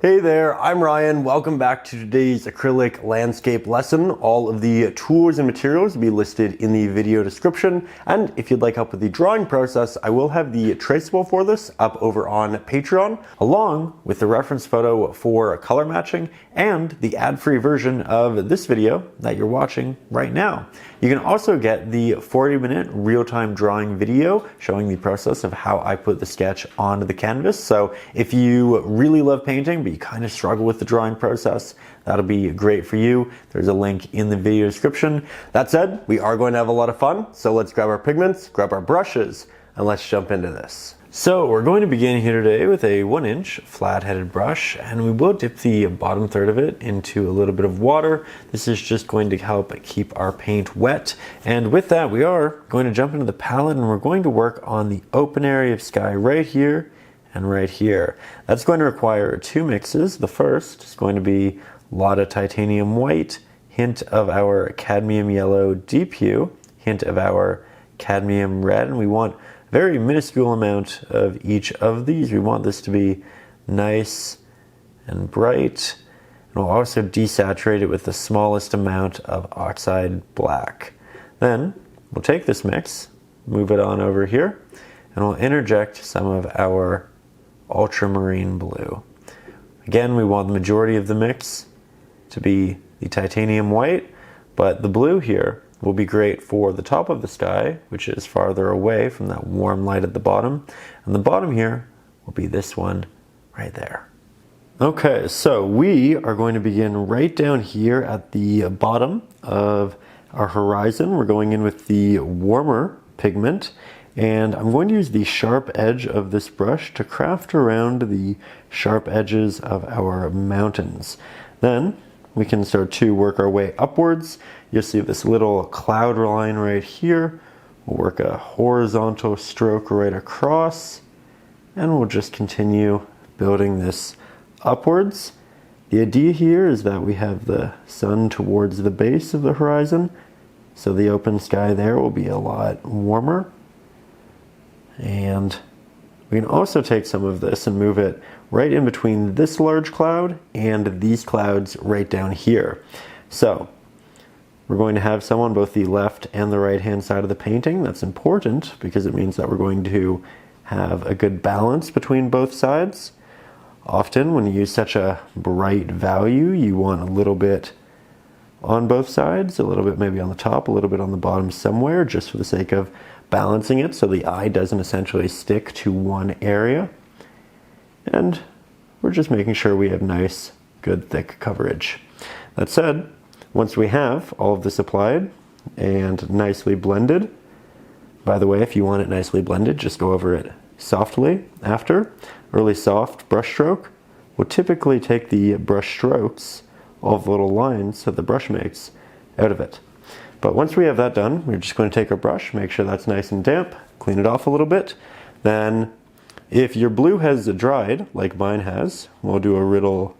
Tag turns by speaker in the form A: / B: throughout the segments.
A: Hey there, I'm Ryan. Welcome back to today's acrylic landscape lesson. All of the tools and materials will be listed in the video description. And if you'd like help with the drawing process, I will have the traceable for this up over on Patreon, along with the reference photo for color matching and the ad-free version of this video that you're watching right now. You can also get the 40-minute real-time drawing video showing the process of how I put the sketch onto the canvas. So if you really love painting, but you kind of struggle with the drawing process, that'll be great for you. There's a link in the video description. That said, we are going to have a lot of fun. So let's grab our pigments, grab our brushes, and let's jump into this. So we're going to begin here today with a 1-inch flat-headed brush, and we will dip the bottom third of it into a little bit of water. This is just going to help keep our paint wet. And with that, we are going to jump into the palette and we're going to work on the open area of sky right here and right here. That's going to require two mixes. The first is going to be a lot of titanium white, hint of our cadmium yellow deep hue, hint of our cadmium red, and we want very minuscule amount of each of these. We want this to be nice and bright. And we'll also desaturate it with the smallest amount of oxide black. Then we'll take this mix, move it on over here, and we'll interject some of our ultramarine blue. Again, we want the majority of the mix to be the titanium white, but the blue here will be great for the top of the sky, which is farther away from that warm light at the bottom. And the bottom here will be this one right there. Okay, so we are going to begin right down here at the bottom of our horizon. We're going in with the warmer pigment, and I'm going to use the sharp edge of this brush to craft around the sharp edges of our mountains. Then we can start to work our way upwards. You'll see this little cloud line right here. We'll work a horizontal stroke right across, and we'll just continue building this upwards. The idea here is that we have the sun towards the base of the horizon, so the open sky there will be a lot warmer. And we can also take some of this and move it right in between this large cloud and these clouds right down here. So we're going to have some on both the left and the right hand side of the painting. That's important because it means that we're going to have a good balance between both sides. Often when you use such a bright value, you want a little bit on both sides, a little bit maybe on the top, a little bit on the bottom somewhere, just for the sake of balancing it so the eye doesn't essentially stick to one area. And we're just making sure we have nice, good, thick coverage. That said, once we have all of this applied and nicely blended, by the way, if you want it nicely blended, just go over it softly after. Really soft brush stroke will typically take the brush strokes, all the little lines that the brush makes, out of it. But once we have that done, we're just going to take our brush, make sure that's nice and damp, clean it off a little bit. Then if your blue has dried, like mine has, we'll do a little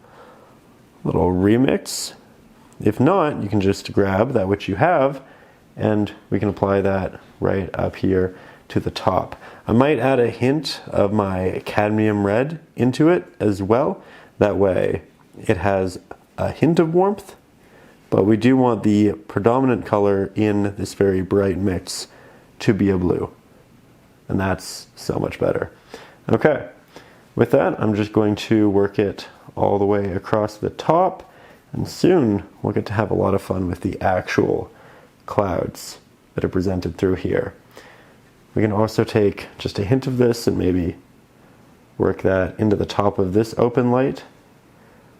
A: remix. If not, you can just grab that which you have, and we can apply that right up here to the top. I might add a hint of my cadmium red into it as well. That way it has a hint of warmth, but we do want the predominant color in this very bright mix to be a blue. And that's so much better. Okay, with that, I'm just going to work it all the way across the top, and soon we'll get to have a lot of fun with the actual clouds that are presented through here. We can also take just a hint of this and maybe work that into the top of this open light.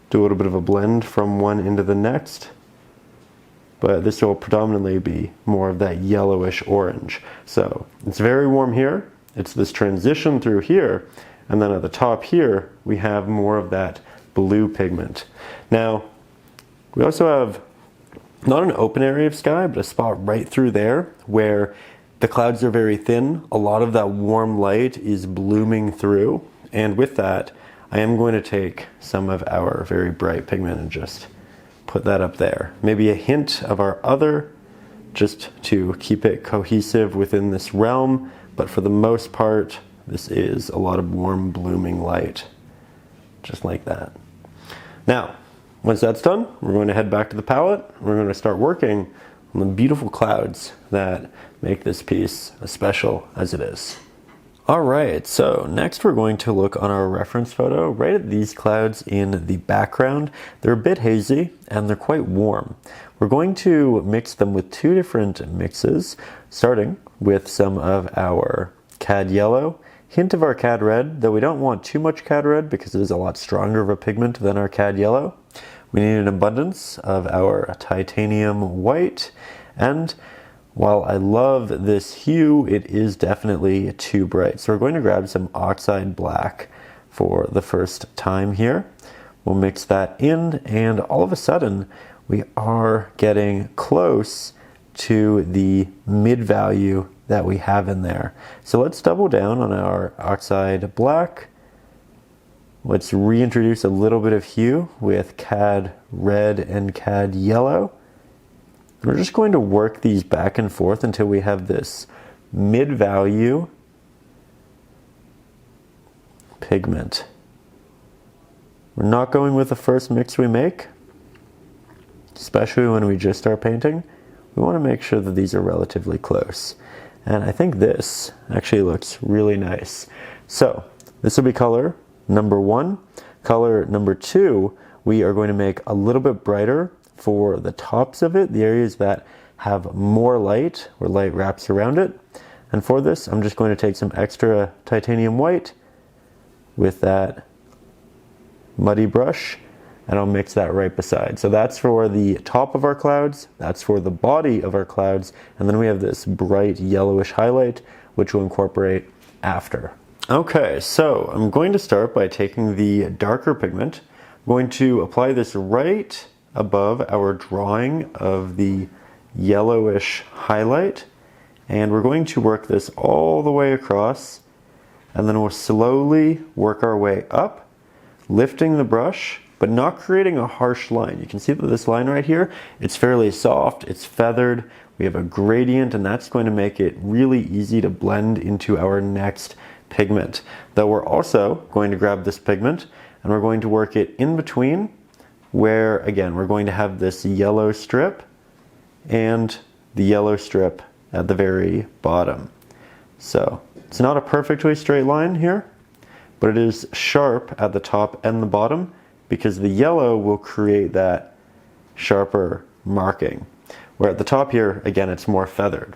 A: Do a little bit of a blend from one into the next. But this will predominantly be more of that yellowish orange. So it's very warm here. It's this transition through here. And then at the top here, we have more of that blue pigment. Now, we also have not an open area of sky, but a spot right through there where the clouds are very thin. A lot of that warm light is blooming through. And with that, I am going to take some of our very bright pigment and just put that up there. Maybe a hint of our other, just to keep it cohesive within this realm. But for the most part, this is a lot of warm blooming light. Just like that. Now, once that's done, we're going to head back to the palette. We're going to start working on the beautiful clouds that make this piece as special as it is. All right, so next we're going to look on our reference photo right at these clouds in the background. They're a bit hazy and they're quite warm. We're going to mix them with two different mixes, starting with some of our Cad Yellow, hint of our Cad Red, though we don't want too much Cad Red because it is a lot stronger of a pigment than our Cad Yellow. We need an abundance of our Titanium White, and while I love this hue, it is definitely too bright. So we're going to grab some Oxide Black for the first time here. We'll mix that in, and all of a sudden, we are getting close to the mid value that we have in there. So let's double down on our Oxide Black. Let's reintroduce a little bit of hue with Cad Red and Cad Yellow. We're just going to work these back and forth until we have this mid-value pigment. We're not going with the first mix we make, especially when we just start painting. We want to make sure that these are relatively close. And I think this actually looks really nice. So this will be color number 1. Color number 2, we are going to make a little bit brighter for the tops of it, the areas that have more light, where light wraps around it. And for this, I'm just going to take some extra Titanium White with that muddy brush, and I'll mix that right beside. So that's for the top of our clouds, that's for the body of our clouds, and then we have this bright yellowish highlight, which we'll incorporate after. Okay, so I'm going to start by taking the darker pigment. I'm going to apply this right above our drawing of the yellowish highlight, and we're going to work this all the way across, and then we'll slowly work our way up, lifting the brush but not creating a harsh line. You can see that this line right here, it's fairly soft, it's feathered, we have a gradient, and that's going to make it really easy to blend into our next pigment. Though we're also going to grab this pigment and we're going to work it in between, where again we're going to have this yellow strip and the yellow strip at the very bottom. So it's not a perfectly straight line here, but it is sharp at the top and the bottom because the yellow will create that sharper marking. Where at the top here, again, it's more feathered.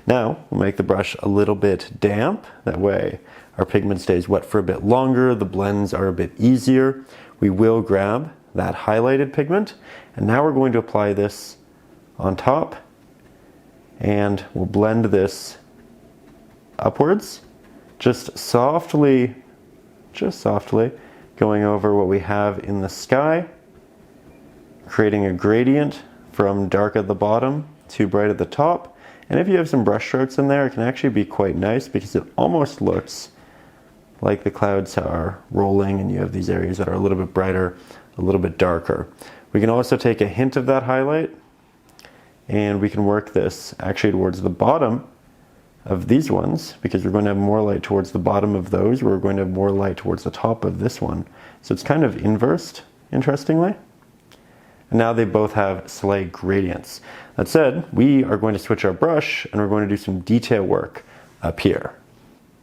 A: Now we'll make the brush a little bit damp, that way our pigment stays wet for a bit longer, the blends are a bit easier. We will grab that highlighted pigment, and now we're going to apply this on top, and we'll blend this upwards, just softly going over what we have in the sky, creating a gradient from dark at the bottom to bright at the top. And if you have some brush strokes in there, it can actually be quite nice because it almost looks like the clouds are rolling and you have these areas that are a little bit brighter, a little bit darker. We can also take a hint of that highlight and we can work this actually towards the bottom of these ones, because we're going to have more light towards the bottom of those, we're going to have more light towards the top of this one. So it's kind of inversed, interestingly. And now they both have slight gradients. That said, we are going to switch our brush and we're going to do some detail work up here.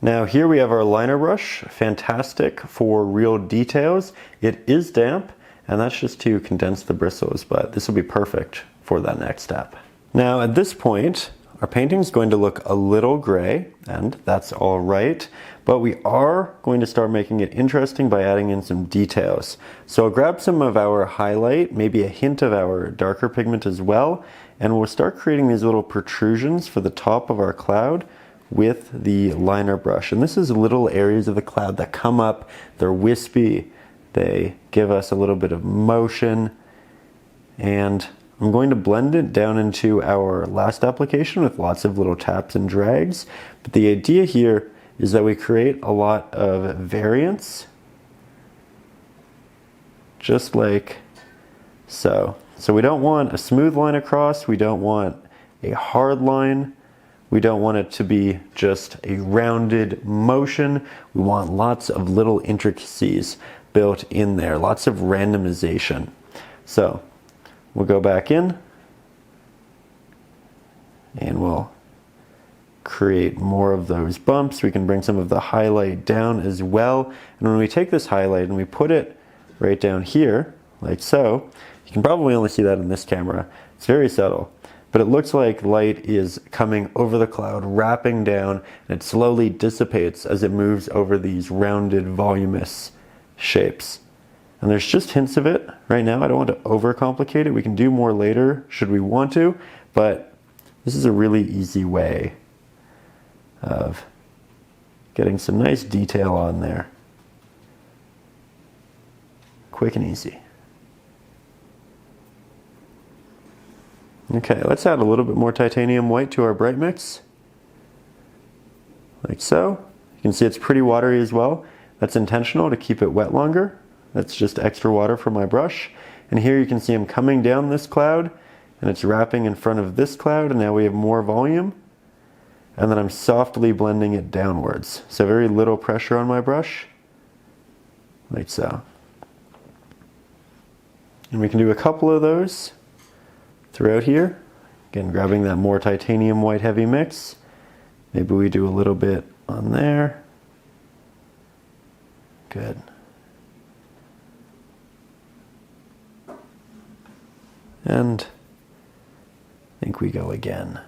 A: Now here we have our liner brush, fantastic for real details. It is damp, and that's just to condense the bristles, but this will be perfect for that next step. Now at this point, our painting is going to look a little gray, and that's all right, but we are going to start making it interesting by adding in some details. So I'll grab some of our highlight, maybe a hint of our darker pigment as well, and we'll start creating these little protrusions for the top of our cloud with the liner brush. And this is little areas of the cloud that come up, they're wispy, they give us a little bit of motion, and I'm going to blend it down into our last application with lots of little taps and drags. But the idea here is that we create a lot of variance, just like so. So we don't want a smooth line across, we don't want a hard line, we don't want it to be just a rounded motion. We want lots of little intricacies built in there, lots of randomization. So we'll go back in and we'll create more of those bumps. We can bring some of the highlight down as well. And when we take this highlight and we put it right down here, like so, you can probably only see that in this camera. It's very subtle, but it looks like light is coming over the cloud, wrapping down, and it slowly dissipates as it moves over these rounded, voluminous shapes. And there's just hints of it right now. I don't want to overcomplicate it. We can do more later should we want to, but this is a really easy way of getting some nice detail on there. Quick and easy. Okay, let's add a little bit more titanium white to our bright mix. Like so. You can see it's pretty watery as well. That's intentional to keep it wet longer. That's just extra water from my brush. And here you can see I'm coming down this cloud and it's wrapping in front of this cloud, and now we have more volume. And then I'm softly blending it downwards. So very little pressure on my brush, like so. And we can do a couple of those throughout here. Again, grabbing that more titanium white heavy mix. Maybe we do a little bit on there. Good. And I think we go again.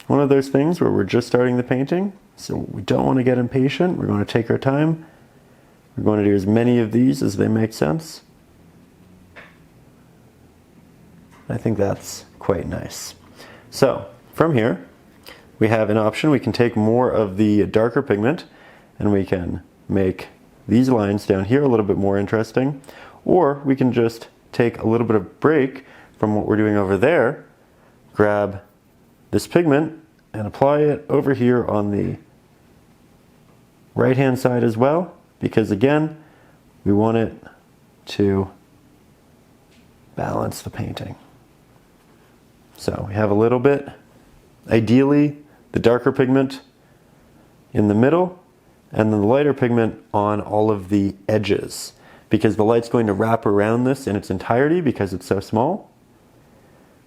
A: One of those things where we're just starting the painting, so we don't want to get impatient. We're going to take our time. We're going to do as many of these as they make sense. I think that's quite nice. So from here, we have an option. We can take more of the darker pigment and we can make these lines down here a little bit more interesting, or we can just take a little bit of break from what we're doing over there, grab this pigment and apply it over here on the right hand side as well, because again, we want it to balance the painting. So we have a little bit, ideally the darker pigment in the middle and then the lighter pigment on all of the edges, because the light's going to wrap around this in its entirety because it's so small.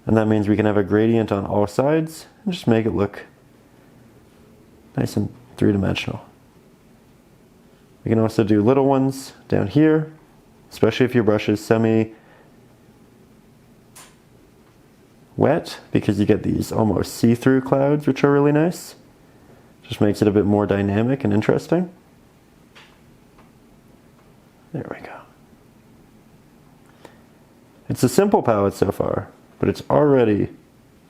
A: And that means we can have a gradient on all sides and just make it look nice and three-dimensional. We can also do little ones down here, especially if your brush is semi-wet, because you get these almost see-through clouds, which are really nice. Just makes it a bit more dynamic and interesting. There we go. It's a simple palette so far, but it's already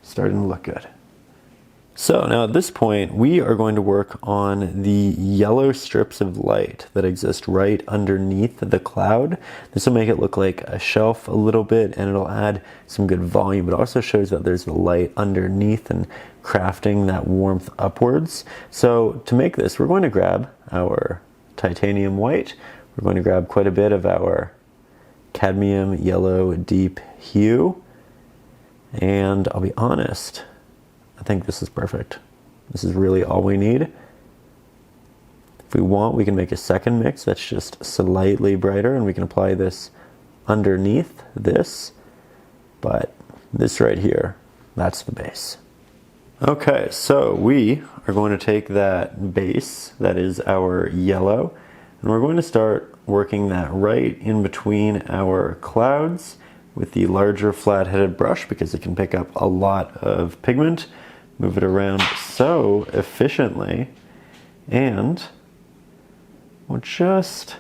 A: starting to look good. So now at this point, we are going to work on the yellow strips of light that exist right underneath the cloud. This will make it look like a shelf a little bit, and it'll add some good volume. It also shows that there's the light underneath and crafting that warmth upwards. So to make this, we're going to grab our titanium white. We're going to grab quite a bit of our cadmium yellow deep hue. And I'll be honest, I think this is perfect. This is really all we need. If we want, we can make a second mix that's just slightly brighter, and we can apply this underneath this. But this right here, that's the base. Okay, so we are going to take that base, that is our yellow, and we're going to start working that right in between our clouds with the larger flat-headed brush, because it can pick up a lot of pigment, move it around so efficiently, and we'll just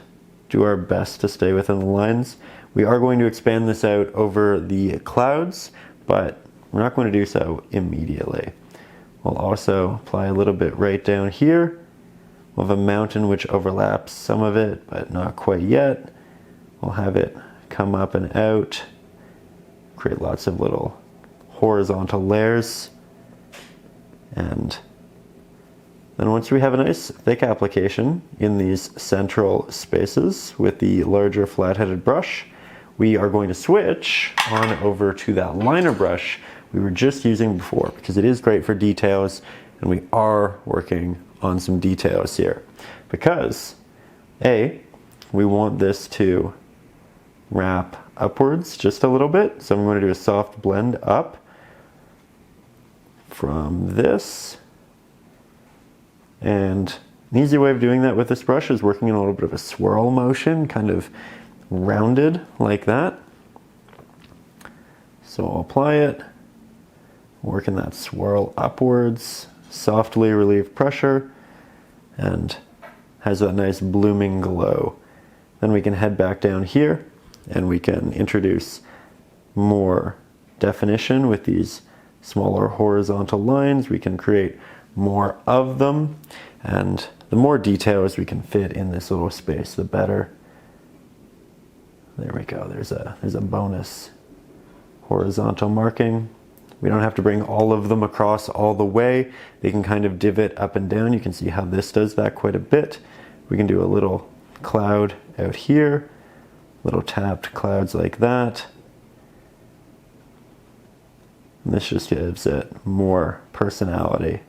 A: do our best to stay within the lines. We are going to expand this out over the clouds, but we're not going to do so immediately. We'll also apply a little bit right down here. We'll have a mountain which overlaps some of it, but not quite yet. We'll have it come up and out, create lots of little horizontal layers. And then once we have a nice thick application in these central spaces with the larger flat-headed brush, we are going to switch on over to that liner brush we were just using before, because it is great for details, and we are working on some details here. Because We want this to wrap upwards just a little bit. So I'm going to do a soft blend up from this. And an easy way of doing that with this brush is working in a little bit of a swirl motion, kind of rounded like that. So I'll apply it, work in that swirl upwards, softly relieve pressure, and has that nice blooming glow. Then we can head back down here and we can introduce more definition with these smaller horizontal lines. We can create more of them, and the more details we can fit in this little space, the better. There we go, there's a bonus horizontal marking. We don't have to bring all of them across all the way. They can kind of divot up and down. You can see how this does that quite a bit. We can do a little cloud out here, little tapped clouds like that. And this just gives it more personality,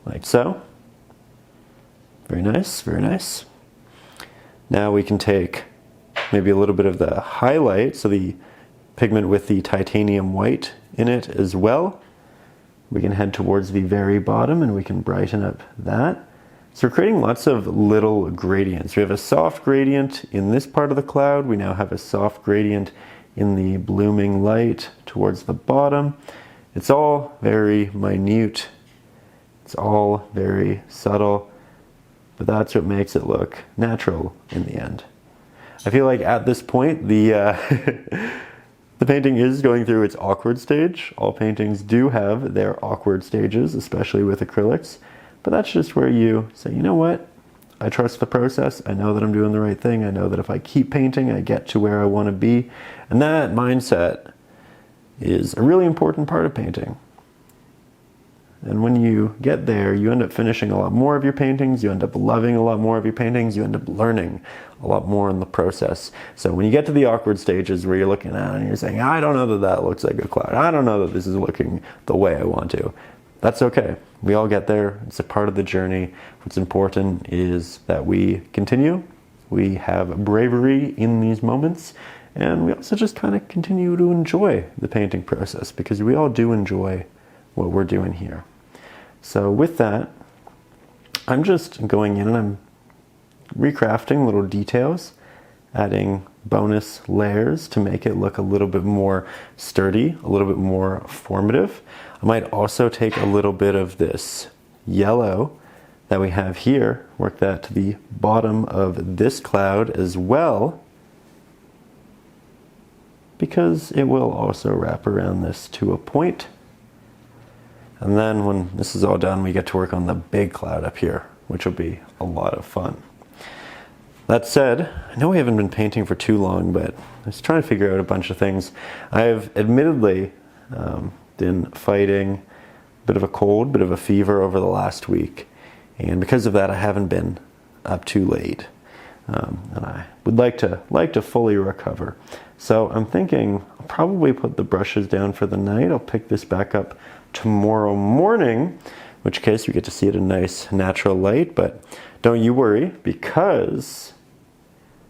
A: like so. Very nice, very nice. Now we can take maybe a little bit of the highlight, so the pigment with the titanium white in it as well. We can head towards the very bottom and we can brighten up that. So we're creating lots of little gradients. We have a soft gradient in this part of the cloud. We now have a soft gradient in the blooming light towards the bottom. It's all very minute. It's all very subtle, but that's what makes it look natural in the end. I feel like at this point, the painting is going through its awkward stage. All paintings do have their awkward stages, especially with acrylics, but that's just where you say, you know what? I trust the process. I know that I'm doing the right thing. I know that if I keep painting, I get to where I want to be. And that mindset is a really important part of painting. And when you get there, you end up finishing a lot more of your paintings, you end up loving a lot more of your paintings, you end up learning a lot more in the process. So when you get to the awkward stages where you're looking at it and you're saying, I don't know that that looks like a cloud, I don't know that this is looking the way I want to, that's okay. We all get there. It's a part of the journey. What's important is that we continue. We have bravery in these moments, and we also just kind of continue to enjoy the painting process, because we all do enjoy what we're doing here. So with that, I'm just going in and I'm recrafting little details, adding bonus layers to make it look a little bit more sturdy, a little bit more formative. I might also take a little bit of this yellow that we have here, work that to the bottom of this cloud as well, because it will also wrap around this to a point. And then when this is all done, we get to work on the big cloud up here, which will be a lot of fun. That said, I know we haven't been painting for too long, but I was trying to figure out a bunch of things. I've admittedly been fighting a bit of a cold, bit of a fever over the last week. And because of that, I haven't been up too late. And I would like to fully recover. So I'm thinking I'll probably put the brushes down for the night. I'll pick this back up tomorrow morning, in which case we get to see it in nice natural light. But don't you worry, because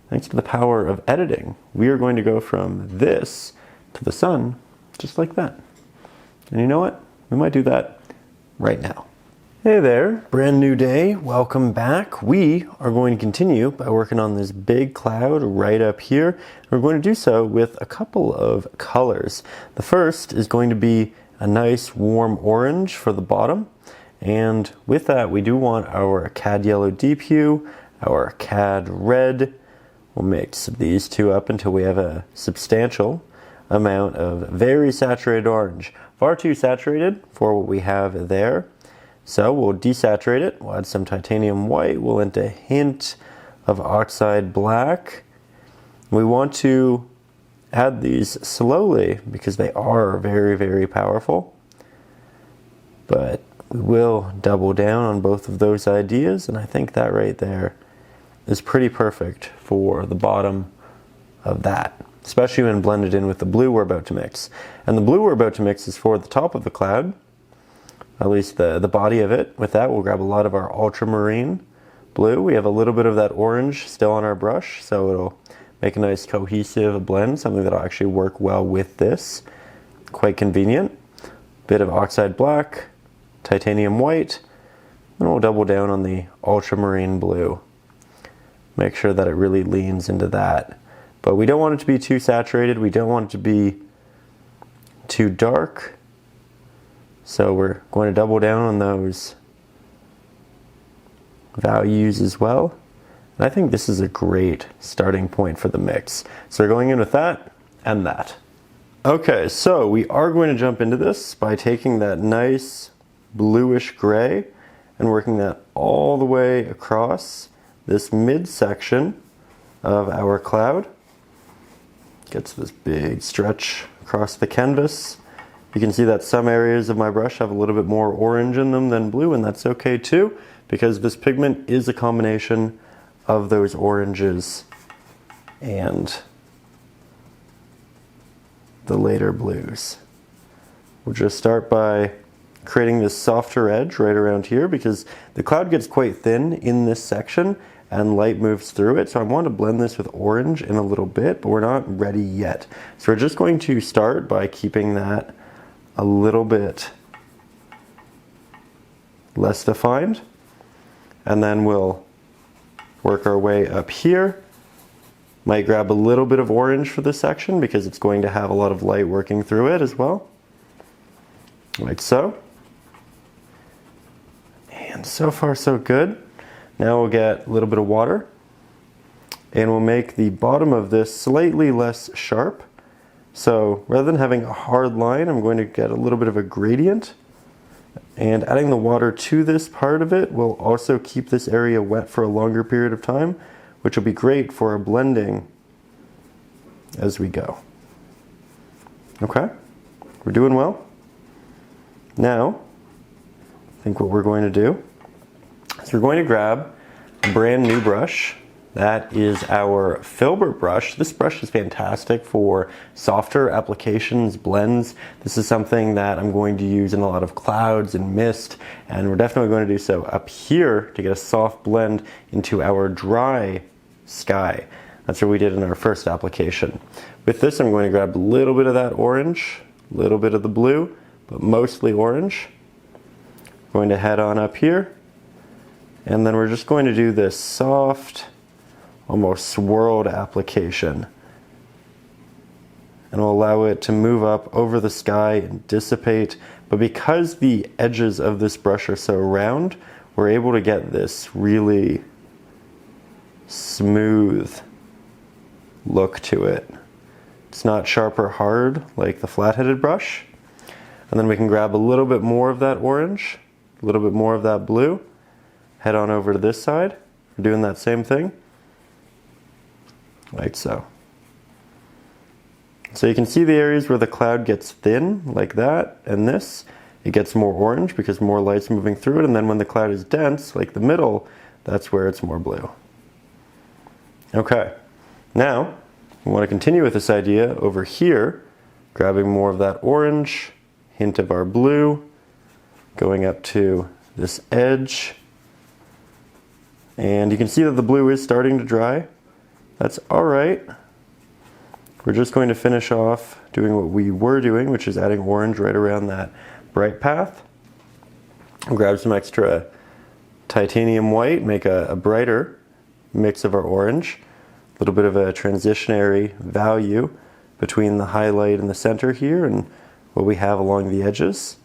A: thanks to the power of editing, we are going to go from this to the sun just like that. And you know what? We might do that right now. Hey there, brand new day, welcome back. We are going to continue by working on this big cloud right up here. We're going to do so with a couple of colors. The first is going to be a nice warm orange for the bottom, and with that we do want our cad yellow deep hue, our cad red. We'll mix these two up until we have a substantial amount of very saturated orange. Far too saturated for what we have there. So we'll desaturate it, we'll add some titanium white, we'll add a hint of oxide black. We want to add these slowly because they are very, very powerful. But we will double down on both of those ideas, and I think that right there is pretty perfect for the bottom of that, especially when blended in with the blue we're about to mix. And the blue we're about to mix is for the top of the cloud, at least the body of it. With that, we'll grab a lot of our ultramarine, blue. We have a little bit of that orange still on our brush, so it'll make a nice cohesive blend, something that'll actually work well with this. Quite convenient. Bit of oxide black, titanium white, and we'll double down on the ultramarine blue. Make sure that it really leans into that. But we don't want it to be too saturated, we don't want it to be too dark. So we're going to double down on those values as well. And I think this is a great starting point for the mix. So we're going in with that and that. Okay, so we are going to jump into this by taking that nice bluish gray and working that all the way across this midsection of our cloud. Gets this big stretch across the canvas. You can see that some areas of my brush have a little bit more orange in them than blue, and that's okay too, because this pigment is a combination of those oranges and the later blues. We'll just start by creating this softer edge right around here, because the cloud gets quite thin in this section and light moves through it. So I want to blend this with orange in a little bit, but we're not ready yet. So we're just going to start by keeping that a little bit less defined, and then we'll work our way up here. Might grab a little bit of orange for this section because it's going to have a lot of light working through it as well, like so. And so far so good. Now we'll get a little bit of water and we'll make the bottom of this slightly less sharp. So rather than having a hard line, I'm going to get a little bit of a gradient, and adding the water to this part of it will also keep this area wet for a longer period of time, which will be great for our blending as we go. Okay, we're doing well. Now, I think what we're going to do is we're going to grab a brand new brush. That is our filbert brush. This brush is fantastic for softer applications, blends. This is something that I'm going to use in a lot of clouds and mist, and we're definitely going to do so up here to get a soft blend into our dry sky. That's what we did in our first application. With this, I'm going to grab a little bit of that orange, a little bit of the blue, but mostly orange. I'm going to head on up here, and then we're just going to do this soft, almost swirled application, and we'll allow it to move up over the sky and dissipate. But because the edges of this brush are so round, we're able to get this really smooth look to it. It's not sharp or hard like the flat-headed brush. And then we can grab a little bit more of that orange, a little bit more of that blue, head on over to this side. We're doing that same thing, like so. So you can see the areas where the cloud gets thin, like that, and this, it gets more orange because more light's moving through it, and then when the cloud is dense, like the middle, that's where it's more blue. Okay, now we want to continue with this idea over here, grabbing more of that orange, hint of our blue, going up to this edge, and you can see that the blue is starting to dry. That's all right. We're just going to finish off doing what we were doing, which is adding orange right around that bright path. We'll grab some extra titanium white, make a brighter mix of our orange, a little bit of a transitionary value between the highlight in the center here and what we have along the edges.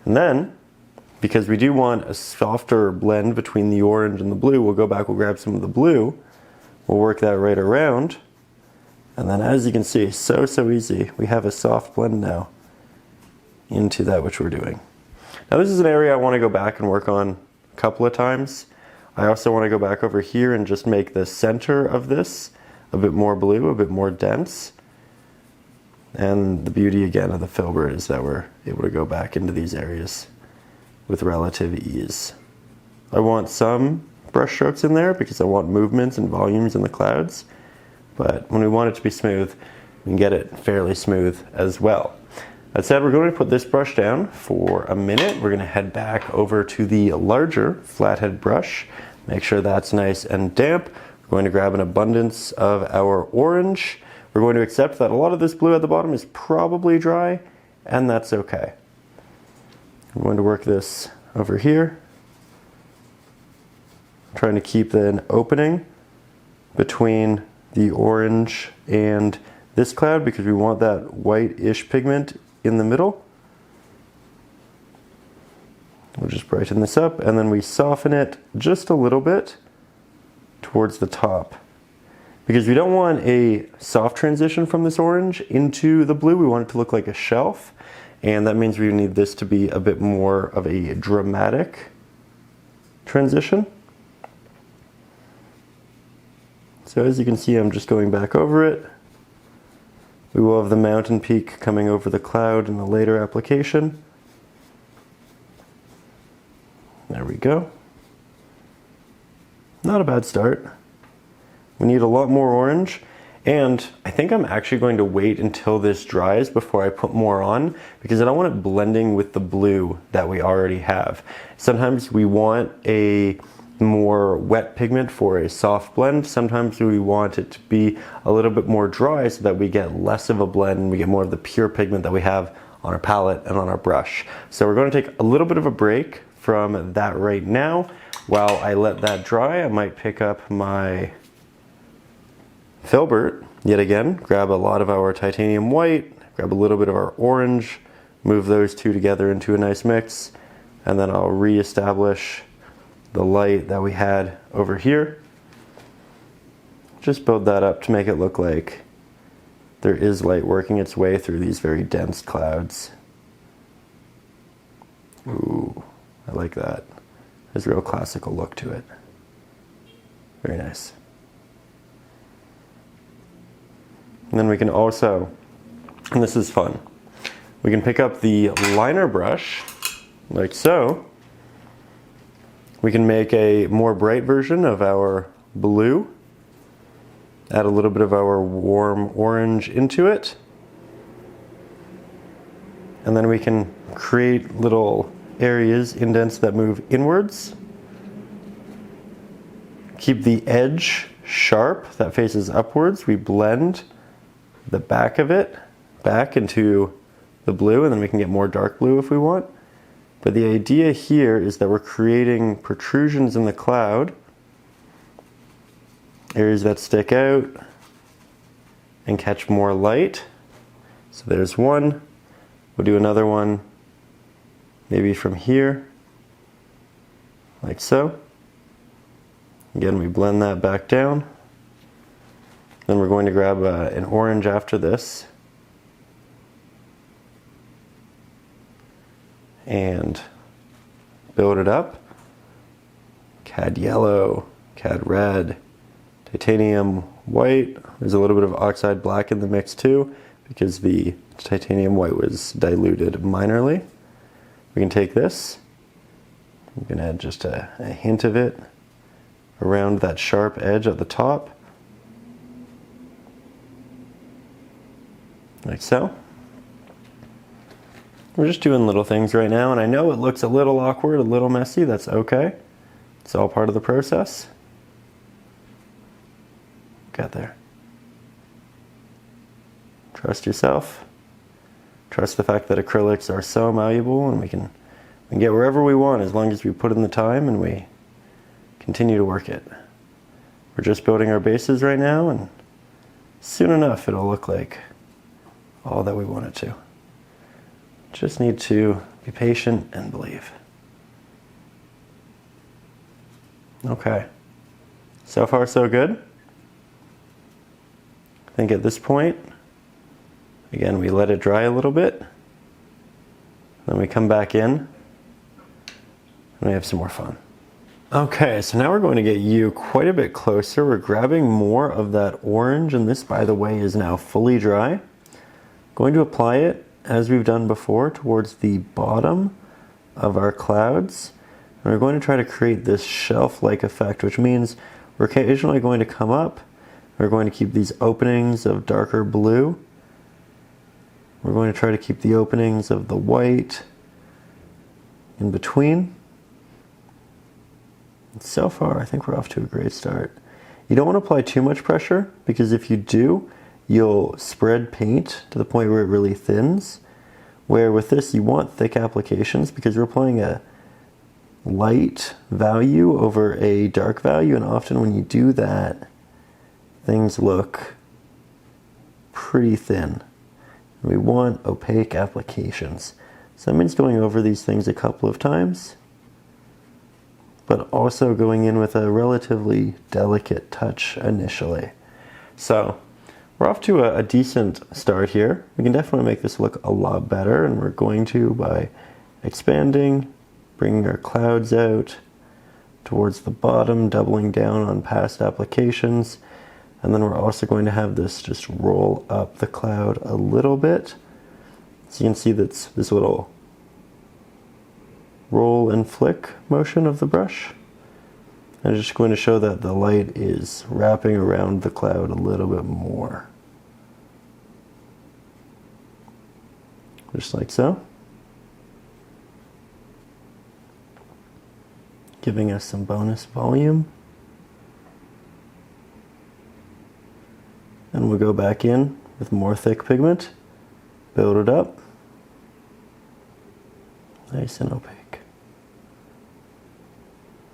A: And then, because we do want a softer blend between the orange and the blue, we'll go back, we'll grab some of the blue, we'll work that right around, and then as you can see, so easy, we have a soft blend now into that which we're doing. Now this is an area I want to go back and work on a couple of times. I also want to go back over here and just make the center of this a bit more blue, a bit more dense. And the beauty again of the filbert is that we're able to go back into these areas with relative ease. I want some brush strokes in there because I want movements and volumes in the clouds, but when we want it to be smooth, we can get it fairly smooth as well. That said, we're going to put this brush down for a minute. We're going to head back over to the larger flathead brush Make sure that's nice and damp. We're going to grab an abundance of our orange. We're going to accept that a lot of this blue at the bottom is probably dry, and that's okay. I'm going to work this over here, trying to keep an opening between the orange and this cloud because we want that white-ish pigment in the middle. We'll just brighten this up, and then we soften it just a little bit towards the top. Because we don't want a soft transition from this orange into the blue, we want it to look like a shelf, and that means we need this to be a bit more of a dramatic transition. So as you can see, I'm just going back over it. We will have the mountain peak coming over the cloud in a later application. There we go. Not a bad start. We need a lot more orange, and I think I'm actually going to wait until this dries before I put more on because I don't want it blending with the blue that we already have. Sometimes we want a more wet pigment for a soft blend. Sometimes we want it to be a little bit more dry so that we get less of a blend and we get more of the pure pigment that we have on our palette and on our brush. So we're going to take a little bit of a break from that right now. While I let that dry, I might pick up my filbert yet again, grab a lot of our titanium white, grab a little bit of our orange, move those two together into a nice mix, and then I'll re-establish the light that we had over here. Just build that up to make it look like there is light working its way through these very dense clouds. Ooh, I like that. There's a real classical look to it. Very nice. And then we can also, and this is fun, we can pick up the liner brush, like so. We can make a more bright version of our blue, add a little bit of our warm orange into it, and then we can create little areas, indents that move inwards. Keep the edge sharp that faces upwards. We blend the back of it back into the blue, and then we can get more dark blue if we want. But the idea here is that we're creating protrusions in the cloud, areas that stick out and catch more light. So there's one. We'll do another one maybe from here, like so. Again, we blend that back down. Then we're going to grab an orange after this and build it up. Cad yellow, cad red, titanium white. There's a little bit of oxide black in the mix too because the titanium white was diluted minorly. We can take this, we can add just a hint of it around that sharp edge at the top, like so. We're just doing little things right now, and I know it looks a little awkward, a little messy. That's okay. It's all part of the process. Got there. Trust yourself. Trust the fact that acrylics are so malleable, and we can get wherever we want as long as we put in the time and we continue to work it. We're just building our bases right now, and soon enough it'll look like all that we want it to. Just need to be patient and believe. Okay, so far so good. I think at this point, again, we let it dry a little bit, then we come back in, and we have some more fun. Okay, so now we're going to get you quite a bit closer. We're grabbing more of that orange, and this, by the way, is now fully dry. Going to apply it, as we've done before, towards the bottom of our clouds. And we're going to try to create this shelf-like effect, which means we're occasionally going to come up. We're going to keep these openings of darker blue. We're going to try to keep the openings of the white in between. So far, I think we're off to a great start. You don't want to apply too much pressure, because if you do, you'll spread paint to the point where it really thins. Where with this, you want thick applications, because we're applying a light value over a dark value, and often when you do that, things look pretty thin. We want opaque applications. So that means going over these things a couple of times, but also going in with a relatively delicate touch initially. So we're off to a decent start here. We can definitely make this look a lot better, and we're going to by expanding, bringing our clouds out towards the bottom, doubling down on past applications, and then we're also going to have this just roll up the cloud a little bit. So you can see that's this little roll and flick motion of the brush. I'm just going to show that the light is wrapping around the cloud a little bit more. Just like so. Giving us some bonus volume. And we'll go back in with more thick pigment, build it up, nice and opaque.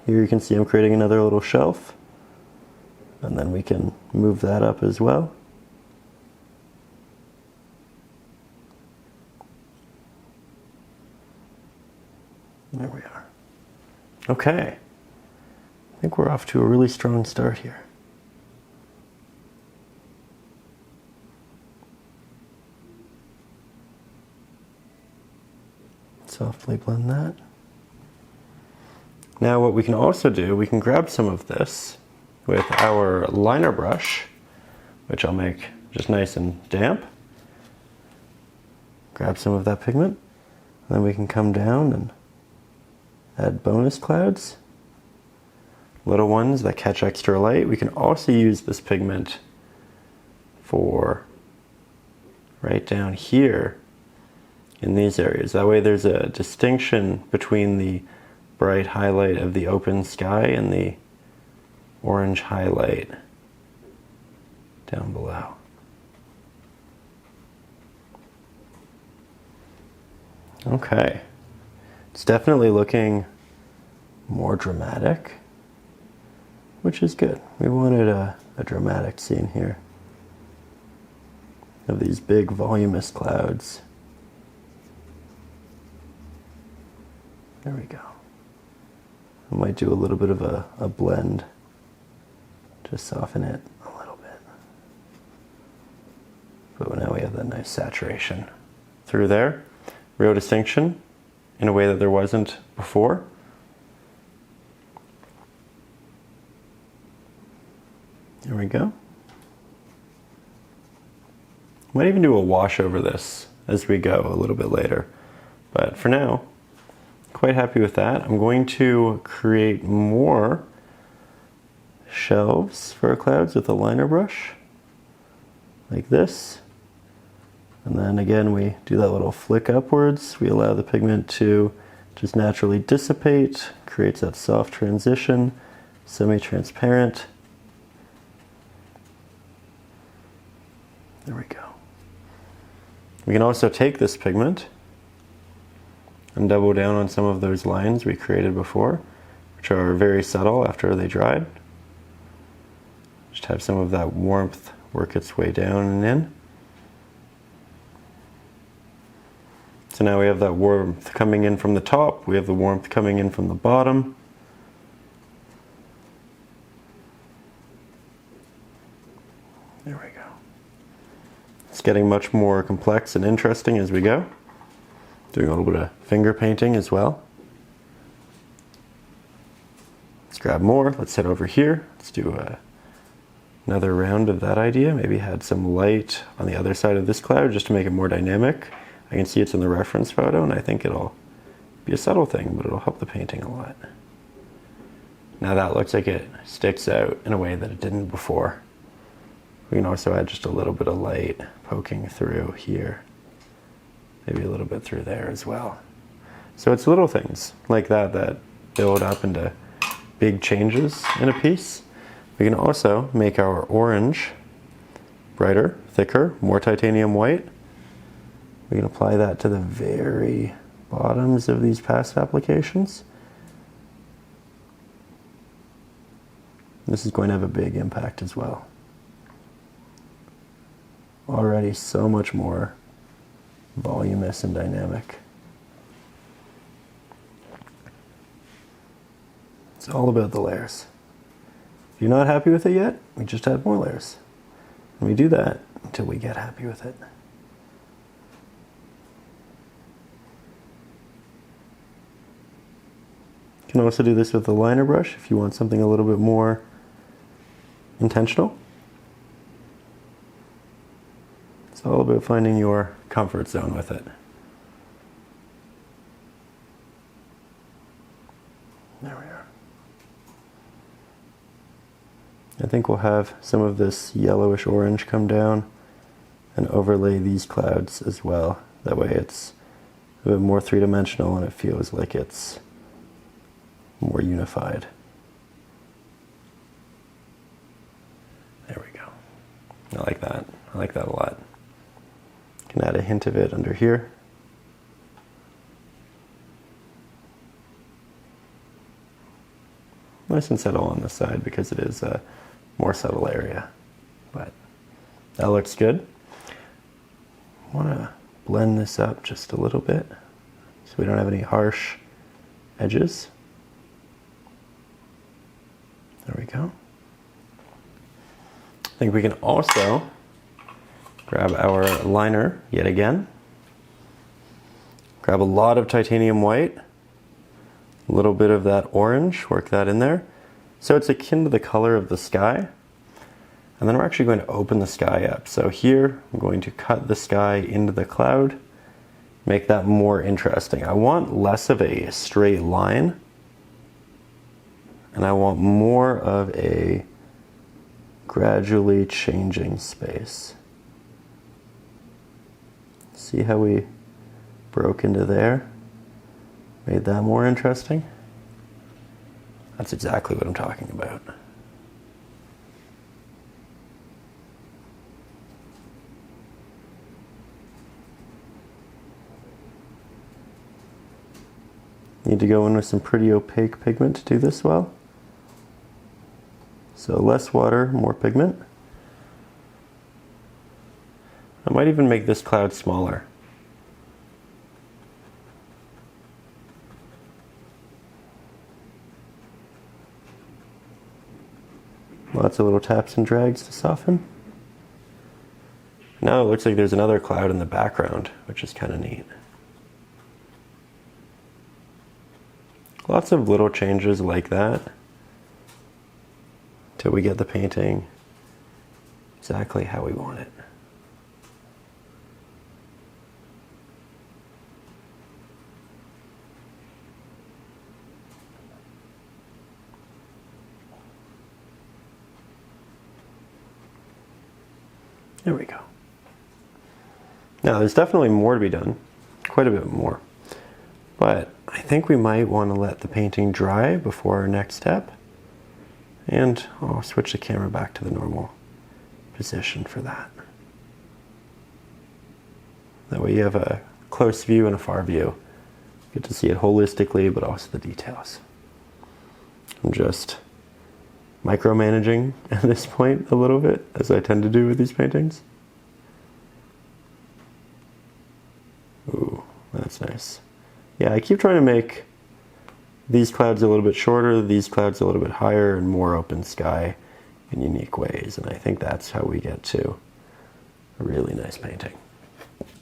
A: Here you can see I'm creating another little shelf, and then we can move that up as well. There we are. Okay, I think we're off to a really strong start here. Softly blend that. Now what we can also do, we can grab some of this with our liner brush, which I'll make just nice and damp. Grab some of that pigment, and then we can come down and add bonus clouds, little ones that catch extra light. We can also use this pigment for right down here in these areas. That way there's a distinction between the bright highlight of the open sky and the orange highlight down below. Okay, it's definitely looking more dramatic, which is good. We wanted a dramatic scene here of these big voluminous clouds. There we go. I might do a little bit of a blend to soften it a little bit. But now we have that nice saturation through there. Real distinction in a way that there wasn't before. There we go. Might even do a wash over this as we go a little bit later. But for now, quite happy with that. I'm going to create more shelves for our clouds with a liner brush, like this. And then again, we do that little flick upwards. We allow the pigment to just naturally dissipate, creates that soft transition, semi-transparent. There we go. We can also take this pigment and double down on some of those lines we created before, which are very subtle after they dried. Just have some of that warmth work its way down and in. So now we have that warmth coming in from the top, we have the warmth coming in from the bottom. There we go. It's getting much more complex and interesting as we go. Doing a little bit of finger painting as well. Let's grab more, let's head over here. Let's do another round of that idea. Maybe add some light on the other side of this cloud just to make it more dynamic. I can see it's in the reference photo, and I think it'll be a subtle thing, but it'll help the painting a lot. Now that looks like it sticks out in a way that it didn't before. We can also add just a little bit of light poking through here. Maybe a little bit through there as well. So it's little things like that that build up into big changes in a piece. We can also make our orange brighter, thicker, more titanium white. We can apply that to the very bottoms of these past applications. This is going to have a big impact as well. Already so much more voluminous and dynamic. It's all about the layers. If you're not happy with it yet, we just add more layers. And we do that until we get happy with it. You can also do this with the liner brush if you want something a little bit more intentional. It's all about finding your comfort zone with it. There we are. I think we'll have some of this yellowish orange come down and overlay these clouds as well. That way it's a bit more three-dimensional and it feels like it's more unified. There we go. I like that. I like that a lot. Can add a hint of it under here. Nice and subtle on this side because it is a more subtle area, but that looks good. I want to blend this up just a little bit so we don't have any harsh edges. There we go. I think we can also grab our liner yet again. Grab a lot of titanium white, a little bit of that orange, work that in there. So it's akin to the color of the sky. And then we're actually going to open the sky up. So here, I'm going to cut the sky into the cloud, make that more interesting. I want less of a straight line, and I want more of a gradually changing space. See how we broke into there? Made that more interesting? That's exactly what I'm talking about. Need to go in with some pretty opaque pigment to do this well. So less water, more pigment. I might even make this cloud smaller. Lots of little taps and drags to soften. Now it looks like there's another cloud in the background, which is kind of neat. Lots of little changes like that till we get the painting exactly how we want it. There we go. Now there's definitely more to be done, quite a bit more. But I think we might want to let the painting dry before our next step. And I'll switch the camera back to the normal position for that. That way you have a close view and a far view. You get to see it holistically, but also the details. I'm just micromanaging at this point a little bit, as I tend to do with these paintings. Ooh, that's nice. Yeah, I keep trying to make these clouds a little bit shorter, these clouds a little bit higher, and more open sky in unique ways. And I think that's how we get to a really nice painting.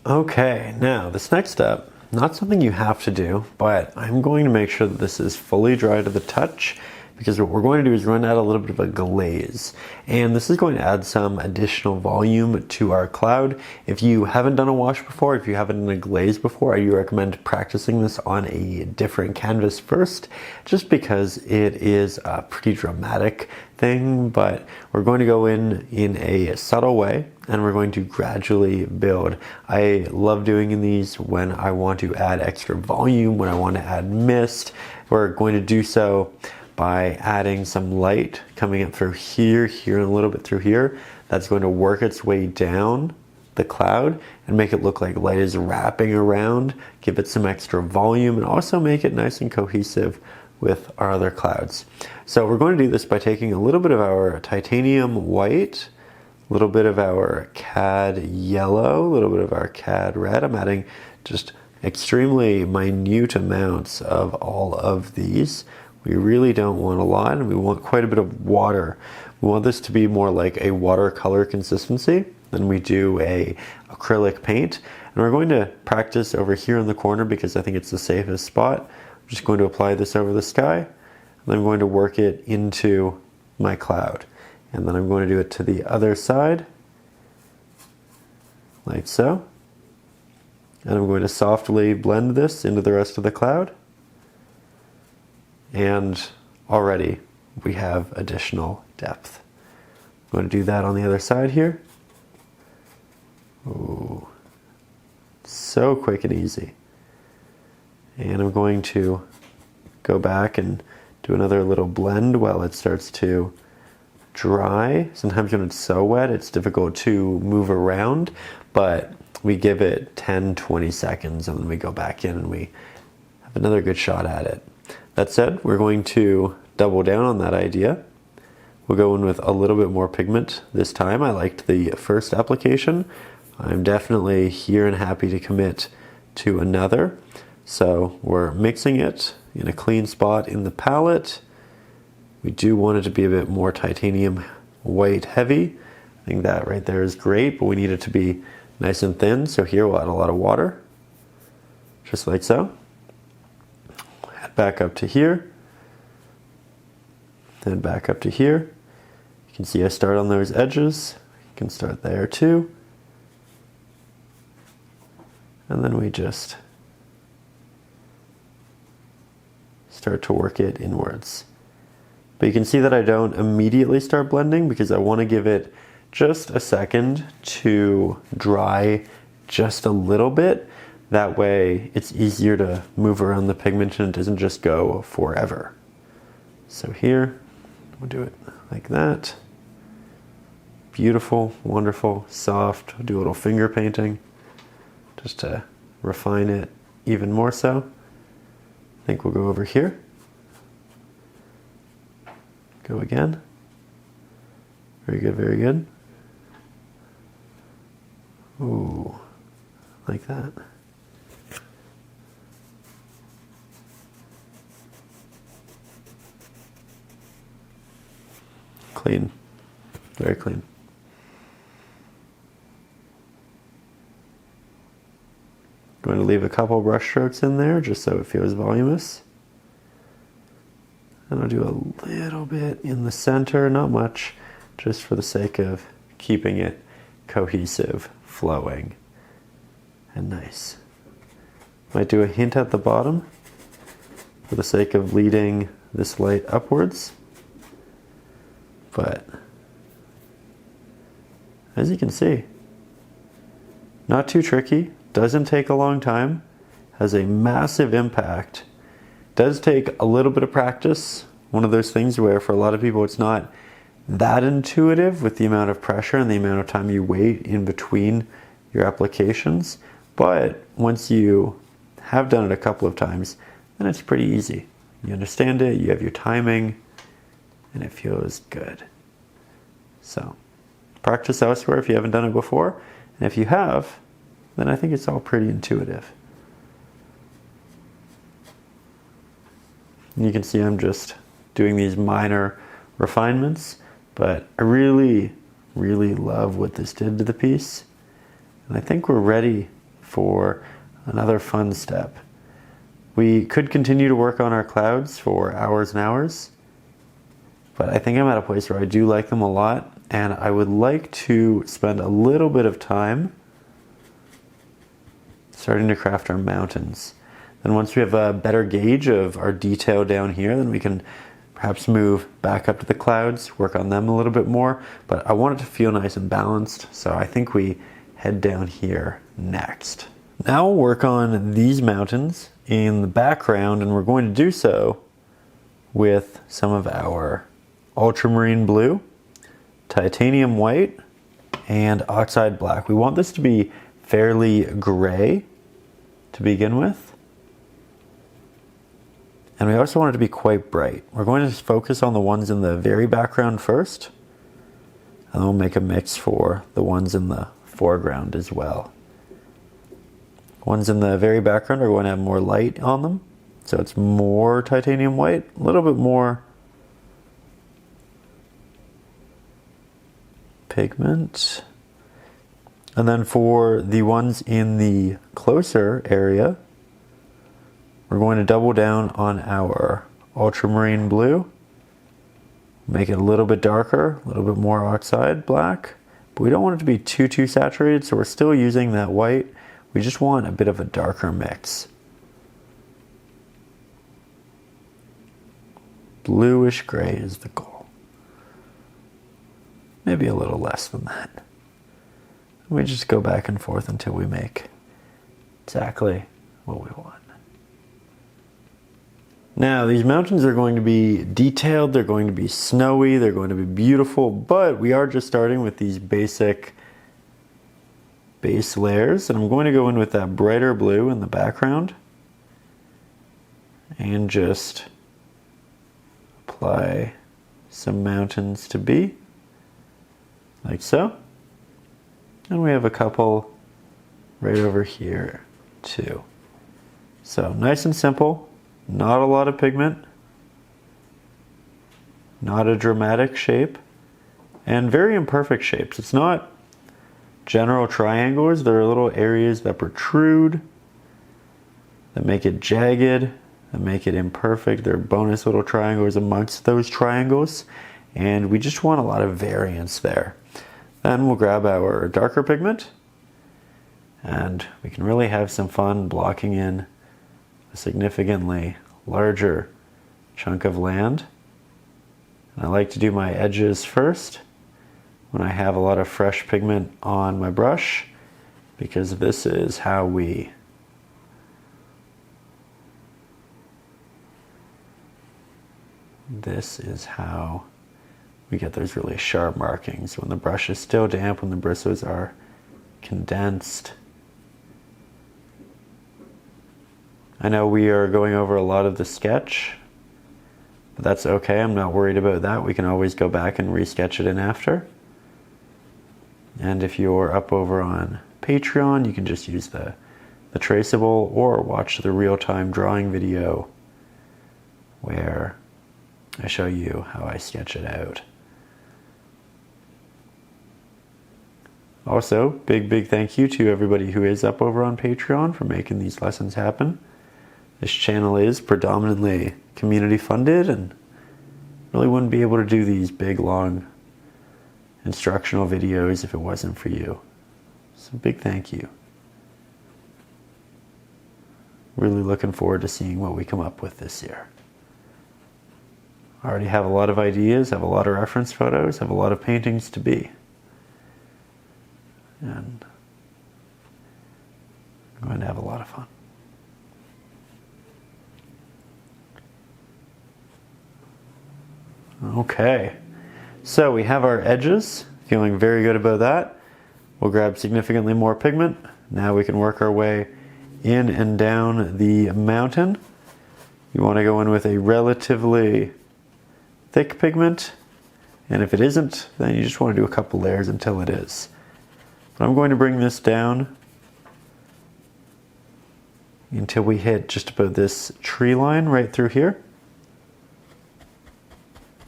A: Okay, now this next step, not something you have to do, but I'm going to make sure that this is fully dry to the touch, because what we're going to do is run out a little bit of a glaze. And this is going to add some additional volume to our cloud. If you haven't done a wash before, if you haven't done a glaze before, I do recommend practicing this on a different canvas first, just because it is a pretty dramatic thing, but we're going to go in a subtle way, and we're going to gradually build. I love doing these when I want to add extra volume, when I want to add mist. We're going to do so by adding some light coming up through here, here, and a little bit through here. That's going to work its way down the cloud and make it look like light is wrapping around, give it some extra volume, and also make it nice and cohesive with our other clouds. So we're going to do this by taking a little bit of our titanium white, a little bit of our cad yellow, a little bit of our cad red. I'm adding just extremely minute amounts of all of these. We really don't want a lot, and we want quite a bit of water. We want this to be more like a watercolor consistency than we do a acrylic paint. And we're going to practice over here in the corner because I think it's the safest spot. I'm just going to apply this over the sky, and then I'm going to work it into my cloud. And then I'm going to do it to the other side, like so. And I'm going to softly blend this into the rest of the cloud. And already we have additional depth. I'm going to do that on the other side here. Ooh, so quick and easy. And I'm going to go back and do another little blend while it starts to dry. Sometimes when it's so wet, it's difficult to move around, but we give it 10-20 seconds and then we go back in and we have another good shot at it. That said, we're going to double down on that idea. We'll go in with a little bit more pigment this time. I liked the first application. I'm definitely here and happy to commit to another. So we're mixing it in a clean spot in the palette. We do want it to be a bit more titanium white heavy. I think that right there is great, but we need it to be nice and thin. So here we'll add a lot of water, just like so. Head back up to here, then back up to here. You can see I start on those edges. You can start there too. And then we just start to work it inwards. But you can see that I don't immediately start blending because I want to give it just a second to dry just a little bit. That way it's easier to move around the pigment and it doesn't just go forever. So here, we'll do it like that. Beautiful, wonderful, soft. I'll do a little finger painting just to refine it even more so. I think we'll go over here. Go again. Very good, very good. Ooh, like that. Clean, very clean. Going to leave a couple brush strokes in there just so it feels voluminous. And I'll do a little bit in the center, not much, just for the sake of keeping it cohesive, flowing, and nice. Might do a hint at the bottom for the sake of leading this light upwards. But as you can see, not too tricky, doesn't take a long time, has a massive impact. Does take a little bit of practice. One of those things where for a lot of people it's not that intuitive with the amount of pressure and the amount of time you wait in between your applications. But once you have done it a couple of times, then it's pretty easy. You understand it, you have your timing, and it feels good. So practice elsewhere if you haven't done it before. And if you have, then I think it's all pretty intuitive. And you can see I'm just doing these minor refinements, but I really, really love what this did to the piece. And I think we're ready for another fun step. We could continue to work on our clouds for hours and hours, but I think I'm at a place where I do like them a lot, and I would like to spend a little bit of time starting to craft our mountains. Then once we have a better gauge of our detail down here, then we can perhaps move back up to the clouds, work on them a little bit more, but I want it to feel nice and balanced, so I think we head down here next. Now we'll work on these mountains in the background, and we're going to do so with some of our ultramarine blue, titanium white, and oxide black. We want this to be fairly gray to begin with. And we also want it to be quite bright. We're going to focus on the ones in the very background first, and then we'll make a mix for the ones in the foreground as well. Ones in the very background are going to have more light on them, so it's more titanium white, a little bit more pigment. And then for the ones in the closer area, we're going to double down on our ultramarine blue, make it a little bit darker, a little bit more oxide black, but we don't want it to be too saturated, so we're still using that white. We just want a bit of a darker mix. Bluish gray is the goal. Maybe a little less than that. We just go back and forth until we make exactly what we want. Now, these mountains are going to be detailed, they're going to be snowy, they're going to be beautiful, but we are just starting with these basic base layers, and I'm going to go in with that brighter blue in the background and just apply some mountains to be, like so. And we have a couple right over here too. So nice and simple, not a lot of pigment, not a dramatic shape, and very imperfect shapes. It's not general triangles, there are little areas that protrude, that make it jagged, that make it imperfect. There are bonus little triangles amongst those triangles, and we just want a lot of variance there. Then we'll grab our darker pigment, and we can really have some fun blocking in a significantly larger chunk of land. And I like to do my edges first when I have a lot of fresh pigment on my brush, because this is how we get those really sharp markings when the brush is still damp, when the bristles are condensed. I know we are going over a lot of the sketch, but that's okay. I'm not worried about that. We can always go back and re-sketch it in after. And if you're up over on Patreon, you can just use the traceable or watch the real-time drawing video where I show you how I sketch it out. Also, big thank you to everybody who is up over on Patreon for making these lessons happen. This channel is predominantly community funded and really wouldn't be able to do these big, long instructional videos if it wasn't for you. So big thank you. Really looking forward to seeing what we come up with this year. I already have a lot of ideas, have a lot of reference photos, have a lot of paintings to be. And I'm going to have a lot of fun. Okay, so we have our edges, feeling very good about that. We'll grab significantly more pigment. Now we can work our way in and down the mountain. You want to go in with a relatively thick pigment, and if it isn't, then you just want to do a couple layers until it is. But I'm going to bring this down until we hit just about this tree line right through here.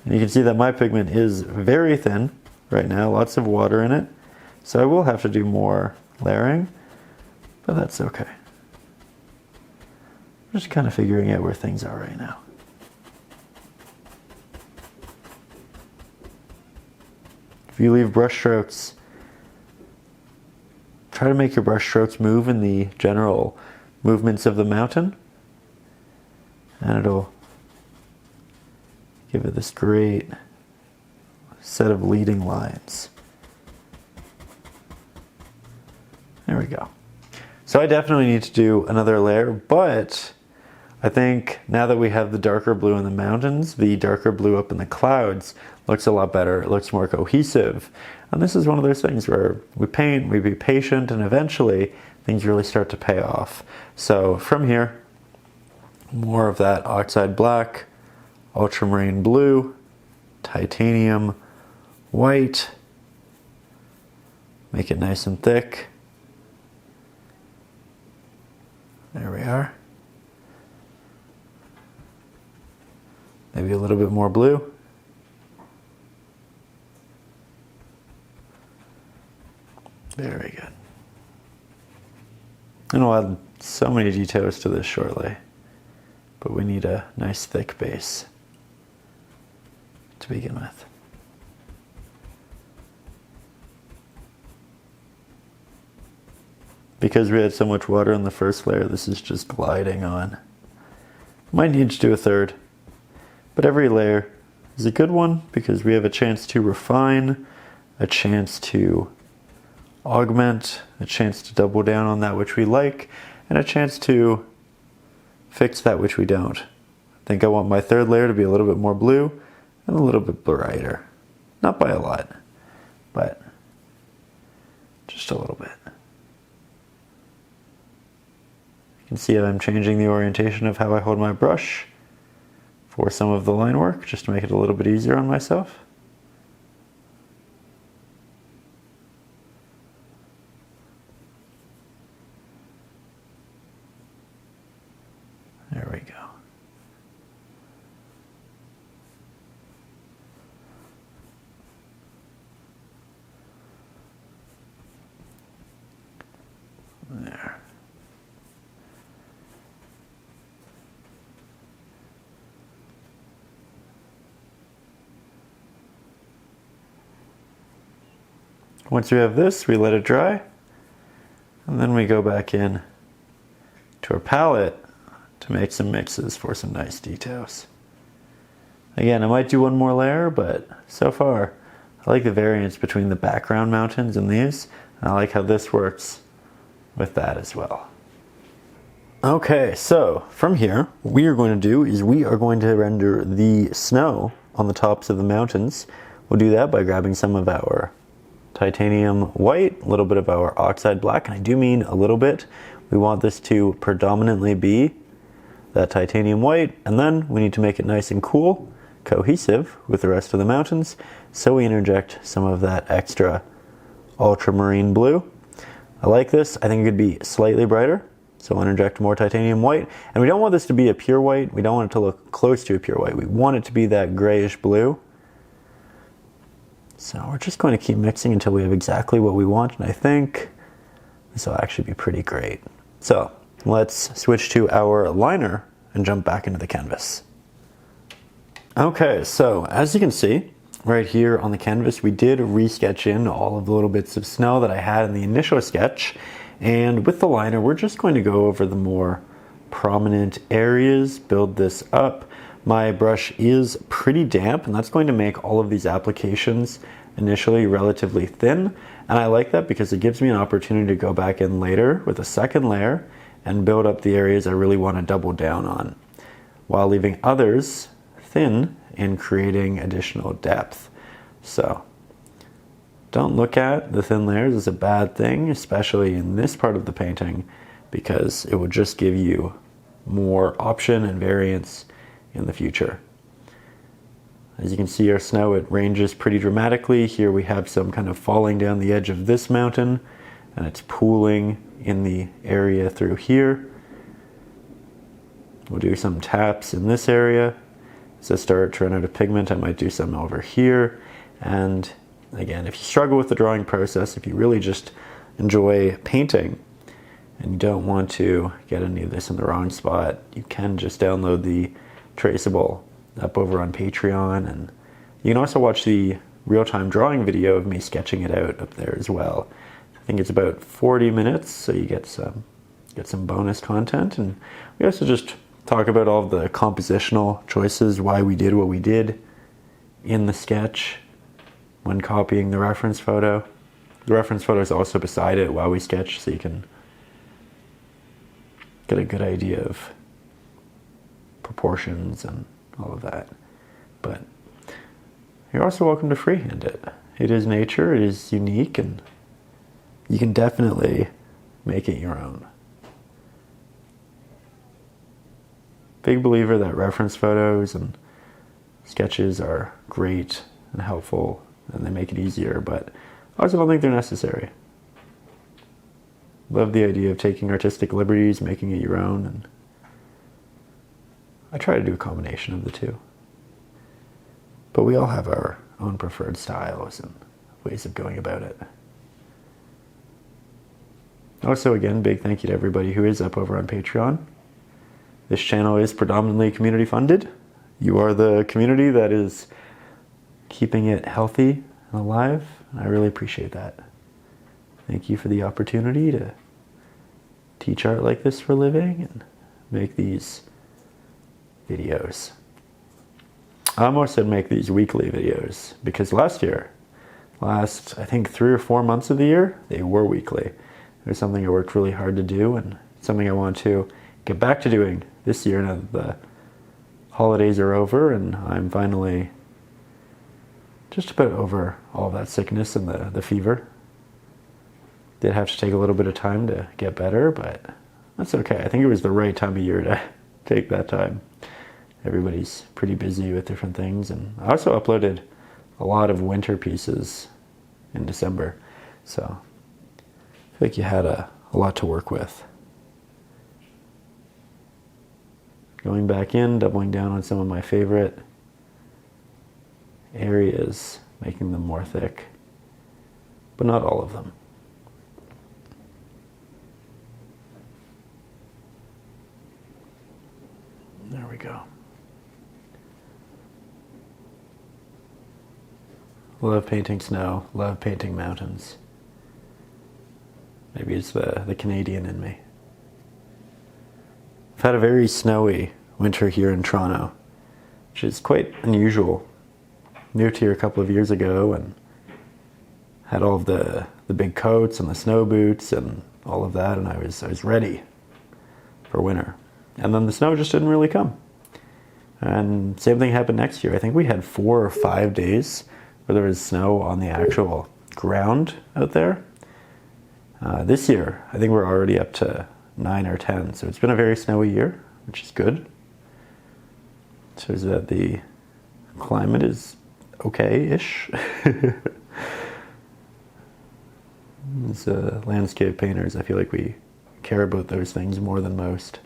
A: And you can see that my pigment is very thin right now, lots of water in it. So I will have to do more layering, but that's okay. I'm just kind of figuring out where things are right now. If you leave brush strokes, try to make your brush strokes move in the general movements of the mountain, and it'll give it this great set of leading lines. There we go. So I definitely need to do another layer, but I think now that we have the darker blue in the mountains, the darker blue up in the clouds looks a lot better. It looks more cohesive. And this is one of those things where we paint, we be patient, and eventually things really start to pay off. So from here, more of that oxide black, ultramarine blue, titanium white, make it nice and thick. There we are. Maybe a little bit more blue. Very good. And we'll add so many details to this shortly, but we need a nice thick base to begin with. Because we had so much water in the first layer, this is just gliding on. Might need to do a third, but every layer is a good one because we have a chance to refine, a chance to augment, a chance to double down on that which we like, and a chance to fix that which we don't. I think I want my third layer to be a little bit more blue and a little bit brighter. Not by a lot, but just a little bit. You can see I'm changing the orientation of how I hold my brush for some of the line work, just to make it a little bit easier on myself. There we go. There. Once we have this, we let it dry, and then we go back in to our palette to make some mixes for some nice details. Again, I might do one more layer, but so far, I like the variance between the background mountains and these, and I like how this works with that as well. Okay, so from here, what we are going to do is we are going to render the snow on the tops of the mountains. We'll do that by grabbing some of our titanium white, a little bit of our oxide black, and I do mean a little bit. We want this to predominantly be that titanium white, and then we need to make it nice and cool, cohesive with the rest of the mountains, so we interject some of that extra ultramarine blue. I like this. I think it could be slightly brighter, so we'll interject more titanium white, and we don't want this to be a pure white. We don't want it to look close to a pure white. We want it to be that grayish blue. So we're just going to keep mixing until we have exactly what we want, and I think this will actually be pretty great. So let's switch to our liner and jump back into the canvas. Okay, so as you can see, right here on the canvas, we did resketch in all of the little bits of snow that I had in the initial sketch, and with the liner, we're just going to go over the more prominent areas, build this up. My brush is pretty damp, and that's going to make all of these applications initially relatively thin, and I like that because it gives me an opportunity to go back in later with a second layer and build up the areas I really want to double down on, while leaving others thin and creating additional depth. So don't look at the thin layers as a bad thing, especially in this part of the painting, because it will just give you more option and variance in the future. As you can see, our snow, it ranges pretty dramatically. Here we have some kind of falling down the edge of this mountain, and it's pooling in the area through here. We'll do some taps in this area. As I start to run out of pigment, I might do some over here. And again, if you struggle with the drawing process, if you really just enjoy painting and you don't want to get any of this in the wrong spot, you can just download the traceable up over on Patreon, and you can also watch the real-time drawing video of me sketching it out up there as well. I think it's about 40 minutes, so you get some bonus content, and we also just talk about all of the compositional choices, why we did what we did in the sketch when copying the reference photo. The reference photo is also beside it while we sketch, so you can get a good idea of proportions and all of that. But you're also welcome to freehand it. It is nature, it is unique, and you can definitely make it your own. Big believer that reference photos and sketches are great and helpful and they make it easier, but I also don't think they're necessary. Love the idea of taking artistic liberties, making it your own, and I try to do a combination of the two. But we all have our own preferred styles and ways of going about it. Also, again, big thank you to everybody who is up over on Patreon. This channel is predominantly community funded. You are the community that is keeping it healthy and alive, and I really appreciate that. Thank you for the opportunity to teach art like this for a living and make these videos. I almost said make these weekly videos because last I think 3 or 4 months of the year, they were weekly. It was something I worked really hard to do and something I want to get back to doing this year now that the holidays are over and I'm finally just about over all that sickness and the fever. Did have to take a little bit of time to get better, but that's okay. I think it was the right time of year to take that time. Everybody's pretty busy with different things, and I also uploaded a lot of winter pieces in December, so I feel like you had a lot to work with. Going back in, doubling down on some of my favorite areas, making them more thick, but not all of them. There we go. Love painting snow, love painting mountains. Maybe it's the Canadian in me. I've had a very snowy winter here in Toronto, which is quite unusual. Moved here a couple of years ago and had all of the big coats and the snow boots and all of that, and I was ready for winter. And then the snow just didn't really come. And same thing happened next year. I think we had 4 or 5 days where there was snow on the actual ground out there. This year, I think we're already up to 9 or 10. So it's been a very snowy year, which is good. Shows that the climate is okay-ish. As landscape painters, I feel like we care about those things more than most.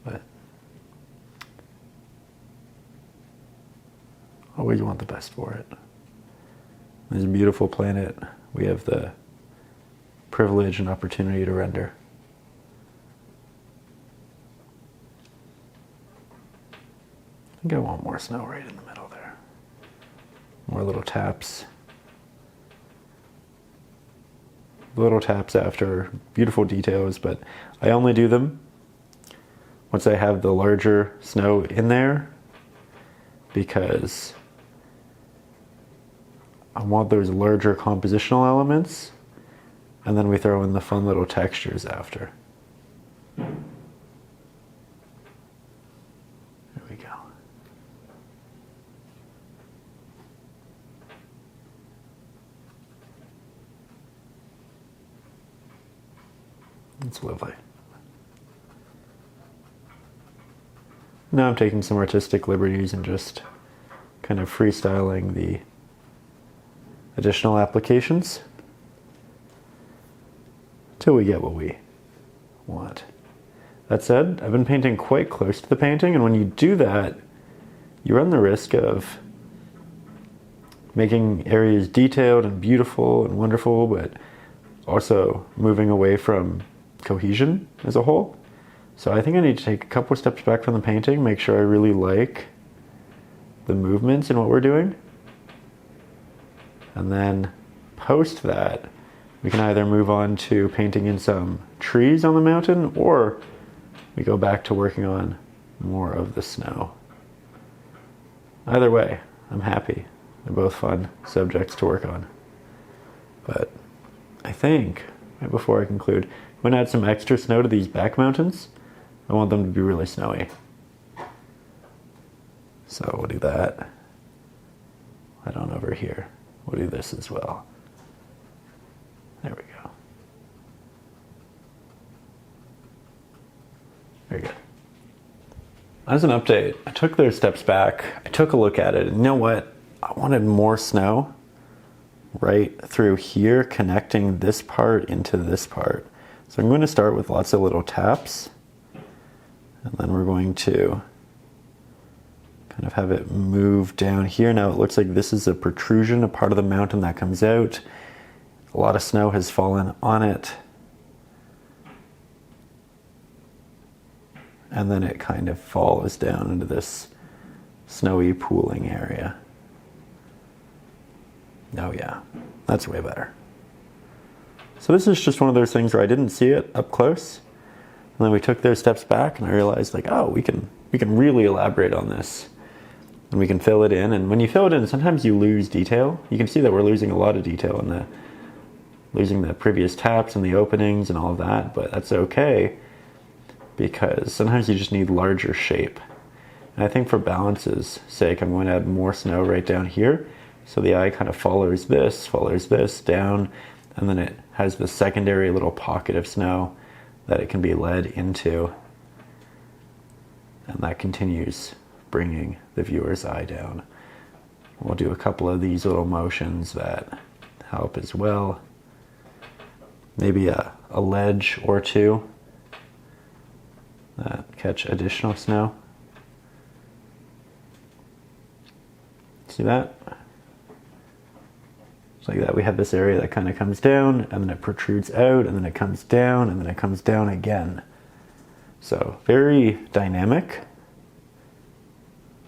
A: But always want the best for it. This beautiful planet, we have the privilege and opportunity to render. I think I want more snow right in the middle there. More little taps. Little taps after beautiful details, but I only do them once I have the larger snow in there because I want those larger compositional elements, and then we throw in the fun little textures after. There we go. It's lovely. Now I'm taking some artistic liberties and just kind of freestyling the additional applications till we get what we want. That said, I've been painting quite close to the painting, and when you do that, you run the risk of making areas detailed and beautiful and wonderful, but also moving away from cohesion as a whole. So I think I need to take a couple steps back from the painting, make sure I really like the movements in what we're doing. And then post that, we can either move on to painting in some trees on the mountain, or we go back to working on more of the snow. Either way, I'm happy. They're both fun subjects to work on. But I think, right before I conclude, I'm going to add some extra snow to these back mountains. I want them to be really snowy. So we'll do that. Right on over here. We'll do this as well. There we go. Very good. As an update, I took their steps back, I took a look at it, and you know what? I wanted more snow right through here, connecting this part into this part. So I'm going to start with lots of little taps, and then we're going to kind of have it move down here. Now it looks like this is a protrusion, a part of the mountain that comes out. A lot of snow has fallen on it. And then it kind of falls down into this snowy pooling area. Oh yeah, that's way better. So this is just one of those things where I didn't see it up close. And then we took those steps back and I realized like, oh, we can really elaborate on this. And we can fill it in. And when you fill it in, sometimes you lose detail. You can see that we're losing a lot of detail in losing the previous taps and the openings and all of that, but that's okay, because sometimes you just need larger shape. And I think for balance's sake, I'm going to add more snow right down here. So the eye kind of follows this down, and then it has this secondary little pocket of snow that it can be led into. And that continues bringing the viewer's eye down. We'll do a couple of these little motions that help as well. Maybe a ledge or two that catch additional snow. See that? It's like that. We have this area that kind of comes down, and then it protrudes out, and then it comes down, and then it comes down again. So very dynamic.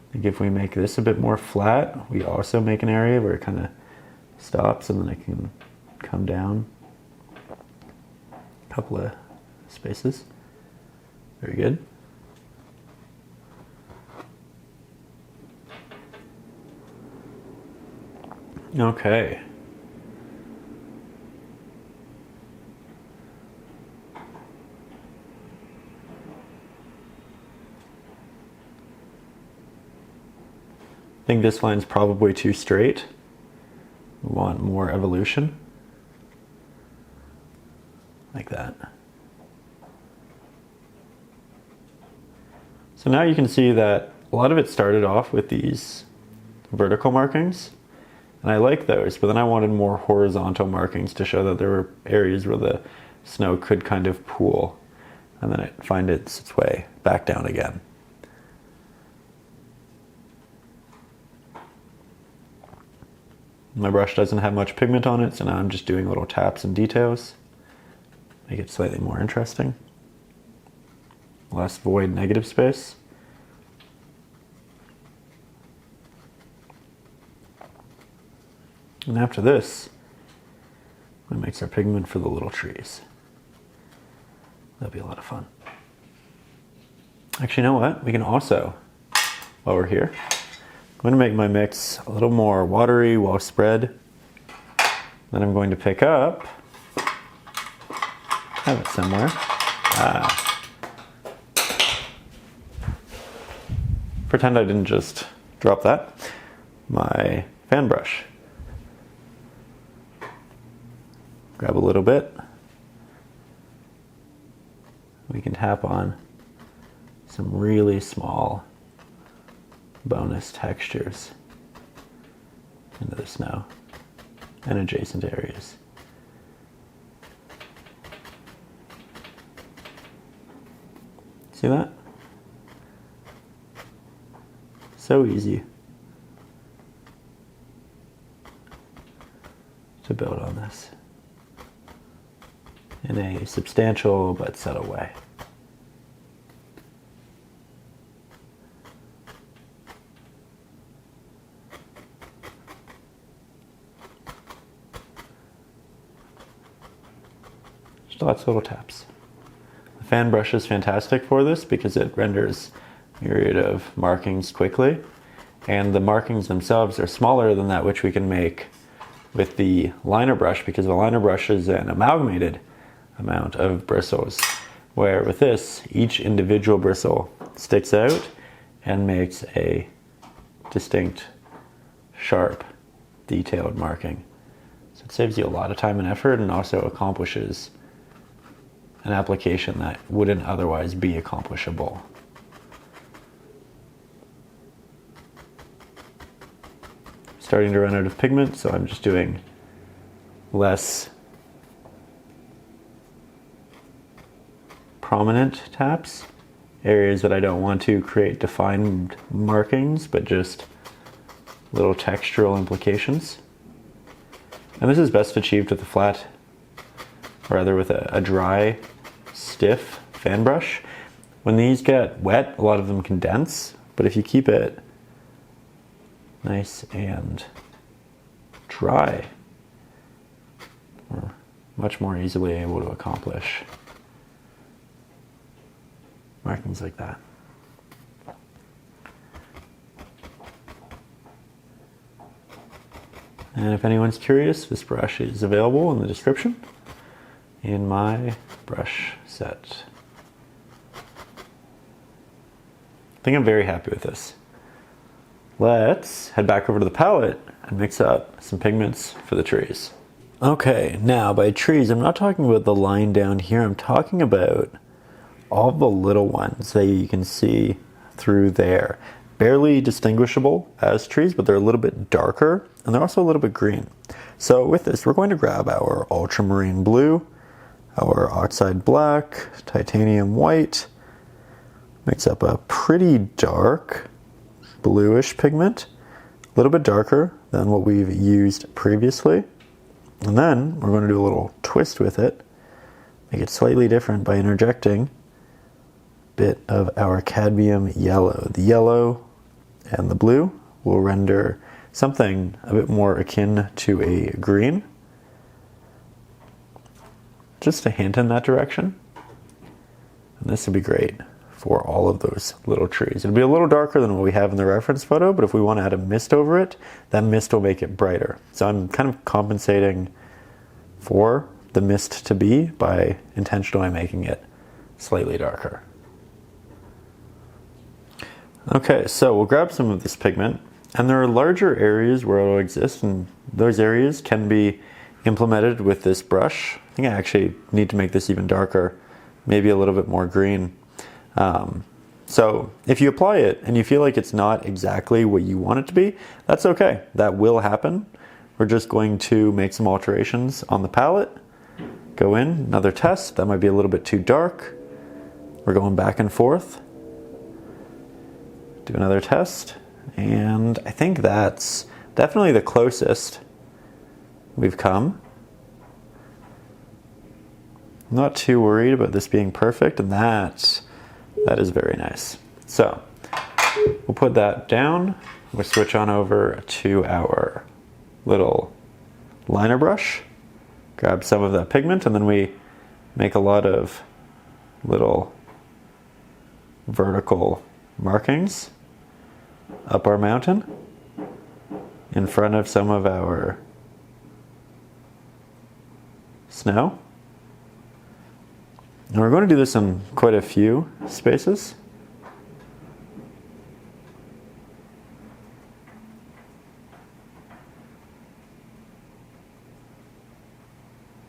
A: I think if we make this a bit more flat, we also make an area where it kind of stops, and then it can come down. A couple of spaces. Very good. Okay. I think this line's probably too straight. We want more evolution. Like that. So now you can see that a lot of it started off with these vertical markings, and I like those, but then I wanted more horizontal markings to show that there were areas where the snow could kind of pool, and then it find its way back down again. My brush doesn't have much pigment on it, so now I'm just doing little taps and details. Make it slightly more interesting. Less void negative space. And after this, we mix our pigment for the little trees. That'll be a lot of fun. Actually, you know what? We can also, while we're here, I'm going to make my mix a little more watery, well spread. Then I'm going to pick up, have it somewhere. Pretend I didn't just drop that. My fan brush. Grab a little bit. We can tap on some really small bonus textures into the snow and adjacent areas. See that? So easy to build on this in a substantial but subtle way. Just lots of little taps. The fan brush is fantastic for this because it renders a myriad of markings quickly, and the markings themselves are smaller than that which we can make with the liner brush, because the liner brush is an amalgamated amount of bristles, where with this, each individual bristle sticks out and makes a distinct, sharp, detailed marking. So it saves you a lot of time and effort and also accomplishes an application that wouldn't otherwise be accomplishable. Starting to run out of pigment, so I'm just doing less prominent taps, areas that I don't want to create defined markings, but just little textural implications. And this is best achieved with a flat, or rather with a dry, stiff fan brush. When these get wet, a lot of them condense, but if you keep it nice and dry, we're much more easily able to accomplish markings like that. And if anyone's curious, this brush is available in the description in my brush set. I think I'm very happy with this. Let's head back over to the palette and mix up some pigments for the trees. Okay, now by trees, I'm not talking about the line down here. I'm talking about all the little ones that you can see through there. Barely distinguishable as trees, but they're a little bit darker and they're also a little bit green. So with this, we're going to grab our ultramarine blue, our oxide black, titanium white, mix up a pretty dark bluish pigment, a little bit darker than what we've used previously. And then we're going to do a little twist with it, make it slightly different by interjecting a bit of our cadmium yellow. The yellow and the blue will render something a bit more akin to a green. Just a hint in that direction. And this would be great for all of those little trees. It'll be a little darker than what we have in the reference photo, but if we want to add a mist over it, that mist will make it brighter. So I'm kind of compensating for the mist to be by intentionally making it slightly darker. Okay, so we'll grab some of this pigment, and there are larger areas where it will exist, and those areas can be implemented with this brush. I think I actually need to make this even darker, maybe a little bit more green. So if you apply it and you feel like it's not exactly what you want it to be, that's okay. That will happen. We're just going to make some alterations on the palette. Go in, another test. That might be a little bit too dark. We're going back and forth. Do another test. And I think that's definitely the closest we've come. I'm not too worried about this being perfect, and that is very nice. So we'll put that down. We'll switch on over to our little liner brush, grab some of that pigment, and then we make a lot of little vertical markings up our mountain in front of some of our snow. And we're going to do this in quite a few spaces.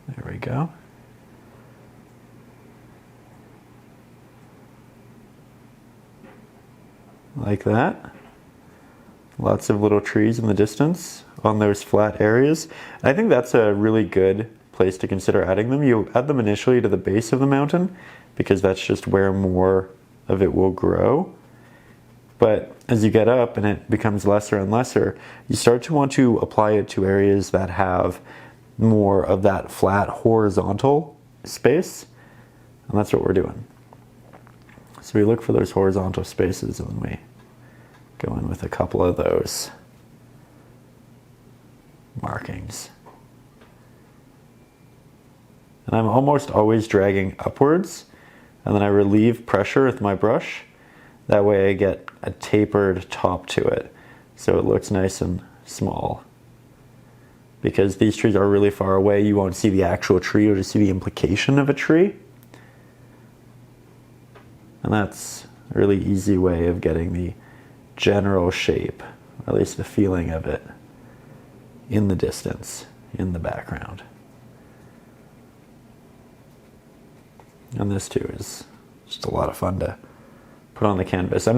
A: There we go. Like that. Lots of little trees in the distance on those flat areas. I think that's a really good place to consider adding them. You add them initially to the base of the mountain because that's just where more of it will grow. But as you get up and it becomes lesser and lesser, you start to want to apply it to areas that have more of that flat horizontal space. And that's what we're doing. So we look for those horizontal spaces and then we go in with a couple of those markings. And I'm almost always dragging upwards, and then I relieve pressure with my brush. That way I get a tapered top to it, so it looks nice and small. Because these trees are really far away, you won't see the actual tree, you'll just see the implication of a tree. And that's a really easy way of getting the general shape or at least the feeling of it, in the distance, in the background. And this too is just a lot of fun to put on the canvas. I'm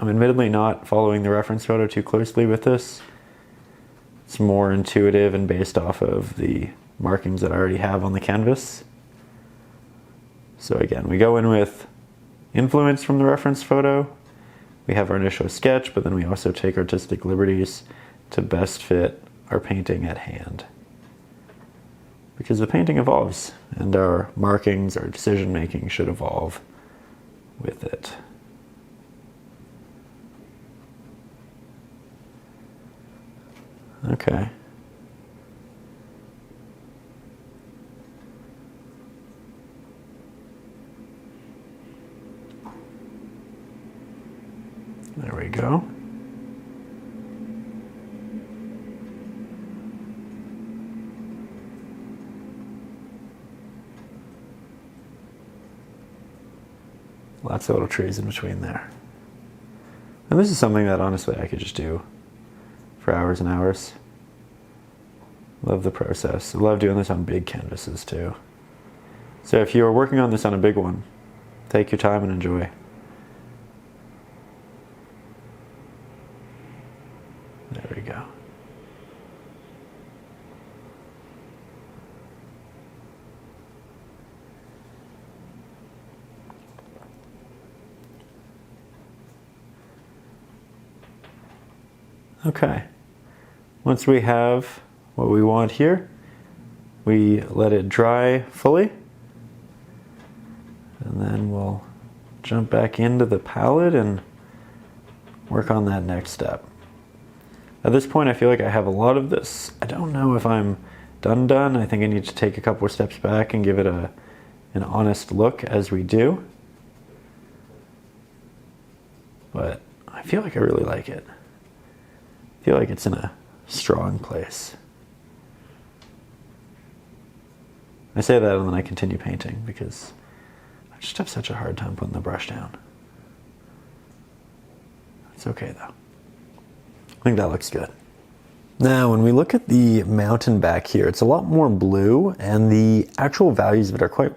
A: admittedly not following the reference photo too closely with this. It's more intuitive and based off of the markings that I already have on the canvas. So again, we go in with influence from the reference photo. We have our initial sketch, but then we also take artistic liberties to best fit our painting at hand. Because the painting evolves, and our markings, our decision making should evolve with it. Okay. There we go. Lots of little trees in between there. And this is something that honestly I could just do for hours and hours. Love the process. I love doing this on big canvases too. So if you're working on this on a big one, take your time and enjoy. There we go. Okay, once we have what we want here, we let it dry fully, and then we'll jump back into the palette and work on that next step. At this point, I feel like I have a lot of this. I don't know if I'm done. I think I need to take a couple of steps back and give it an honest look as we do. But I feel like I really like it. I feel like it's in a strong place. I say that and then I continue painting because I just have such a hard time putting the brush down. It's okay though. I think that looks good. Now when we look at the mountain back here, it's a lot more blue and the actual values of it are quite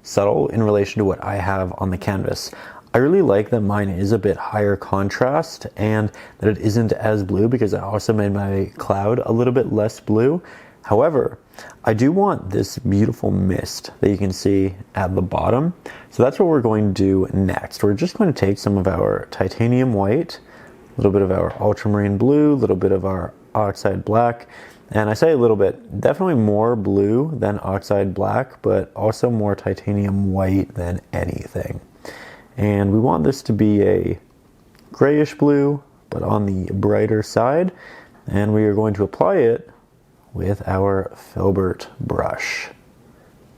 A: subtle in relation to what I have on the canvas. I really like that mine is a bit higher contrast and that it isn't as blue because I also made my cloud a little bit less blue. However, I do want this beautiful mist that you can see at the bottom. So that's what we're going to do next. We're just going to take some of our titanium white, a little bit of our ultramarine blue, a little bit of our oxide black. And I say a little bit, definitely more blue than oxide black, but also more titanium white than anything. And we want this to be a grayish blue, but on the brighter side. And we are going to apply it with our filbert brush.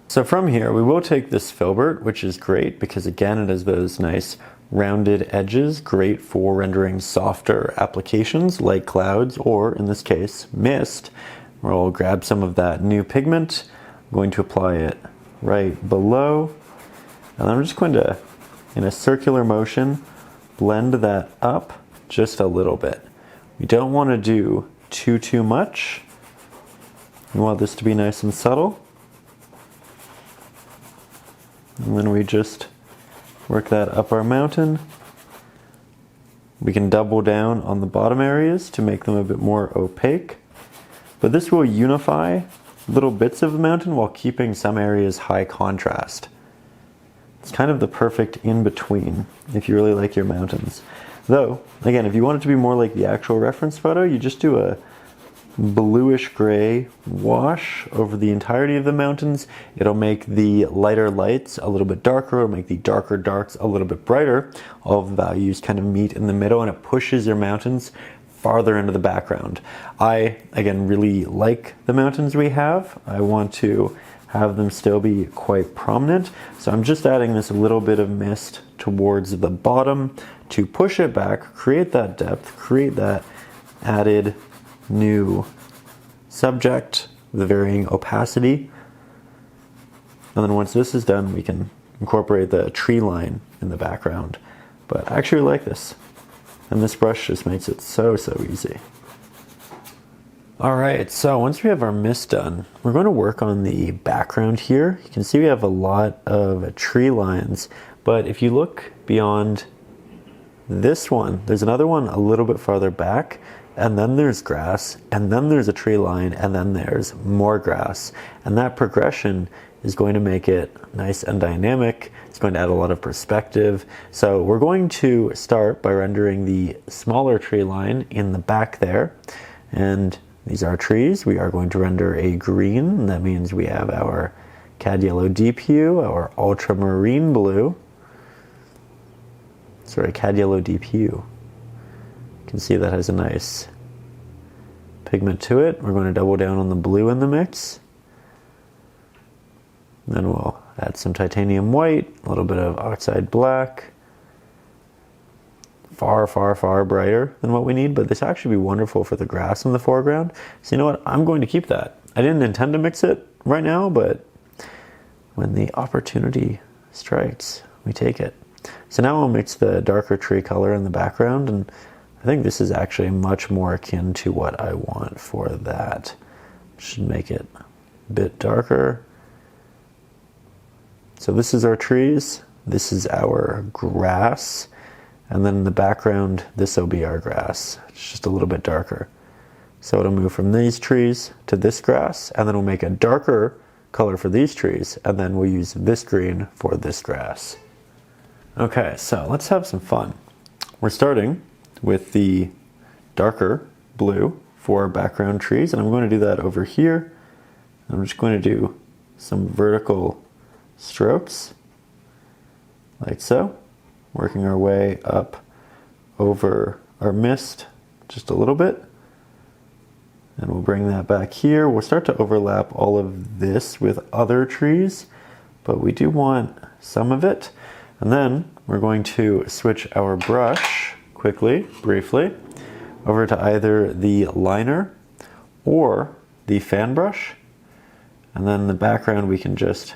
A: So from here, we will take this filbert, which is great because again, it has those nice rounded edges, great for rendering softer applications like clouds, or in this case, mist. We'll grab some of that new pigment. I'm going to apply it right below. And I'm just going to, in a circular motion, blend that up just a little bit. We don't want to do too much. We want this to be nice and subtle. And then we just work that up our mountain. We can double down on the bottom areas to make them a bit more opaque. But this will unify little bits of the mountain while keeping some areas high contrast. It's kind of the perfect in-between if you really like your mountains. Though, again, if you want it to be more like the actual reference photo, you just do a bluish gray wash over the entirety of the mountains. It'll make the lighter lights a little bit darker, it'll make the darker darks a little bit brighter. All of the values kind of meet in the middle and it pushes your mountains farther into the background. I, again, really like the mountains we have. I want to have them still be quite prominent. So I'm just adding this little bit of mist towards the bottom to push it back, create that depth, create that added new subject, the varying opacity. And then once this is done, we can incorporate the tree line in the background. But I actually like this. And this brush just makes it so easy. All right, so once we have our mist done, we're going to work on the background here. You can see we have a lot of tree lines, but if you look beyond this one, there's another one a little bit farther back, and then there's grass, and then there's a tree line, and then there's more grass. And that progression is going to make it nice and dynamic. It's going to add a lot of perspective. So we're going to start by rendering the smaller tree line in the back there. And these are trees. We are going to render a green, and that means we have our cad yellow deep hue, our ultramarine blue. Sorry, cad yellow deep hue. You can see that has a nice pigment to it. We're going to double down on the blue in the mix. Then we'll add some titanium white, a little bit of oxide black. Far brighter than what we need, but this will actually be wonderful for the grass in the foreground. So you know what, I'm going to keep that. I didn't intend to mix it right now, but when the opportunity strikes, we take it. So now I'll mix the darker tree color in the background, and I think this is actually much more akin to what I want for that. Should make it a bit darker. So this is our trees, this is our grass, and then in the background, this will be our grass. It's just a little bit darker. So it'll move from these trees to this grass, and then we'll make a darker color for these trees, and then we'll use this green for this grass. Okay, so let's have some fun. We're starting with the darker blue for background trees, and I'm going to do that over here. I'm just going to do some vertical strokes, like so, working our way up over our mist just a little bit, and we'll bring that back here. We'll start to overlap all of this with other trees, but we do want some of it. And then we're going to switch our brush quickly, briefly, over to either the liner or the fan brush, and then in the background we can just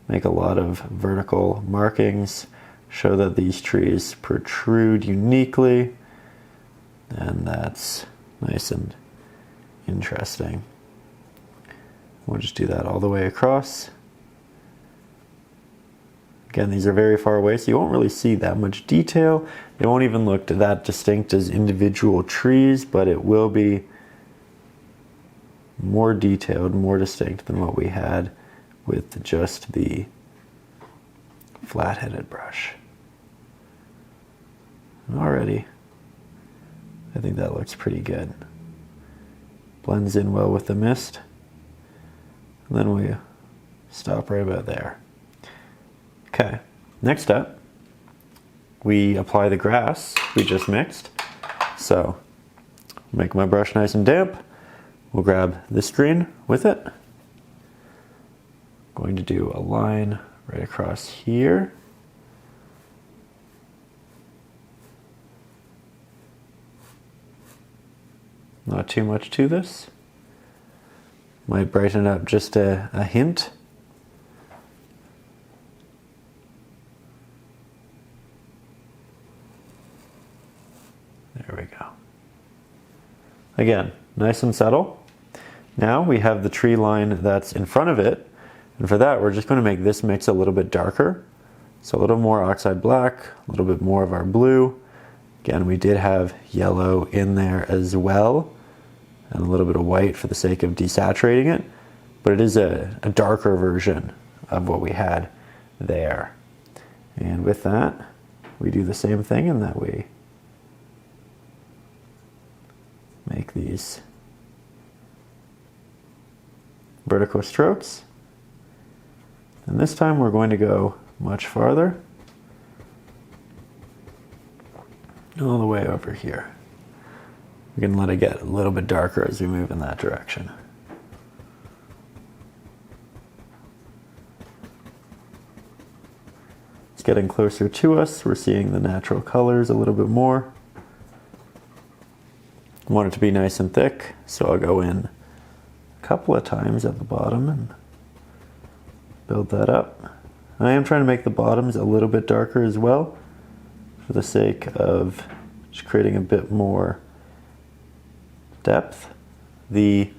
A: make a lot of vertical markings, show that these trees protrude uniquely, and that's nice and interesting. We'll just do that all the way across. Again, these are very far away, so you won't really see that much detail. They won't even look that distinct as individual trees, but it will be more detailed, more distinct than what we had with just the flat-headed brush. Alrighty, I think that looks pretty good. Blends in well with the mist. And then we stop right about there. Okay, next up, we apply the grass we just mixed. So, make my brush nice and damp. We'll grab this green with it. Going to do a line right across here. Not too much to this. Might brighten up just a hint. There we go. Again, nice and subtle. Now we have the tree line that's in front of it, and for that we're just going to make this mix a little bit darker. So a little more oxide black, a little bit more of our blue. Again, we did have yellow in there as well, and a little bit of white for the sake of desaturating it, but it is a darker version of what we had there. And with that, we do the same thing in that we make these vertical strokes. And this time we're going to go much farther, all the way over here. We can let it get a little bit darker as we move in that direction. It's getting closer to us. We're seeing the natural colors a little bit more. I want it to be nice and thick, so I'll go in a couple of times at the bottom and build that up. I am trying to make the bottoms a little bit darker as well, for the sake of just creating a bit more depth. The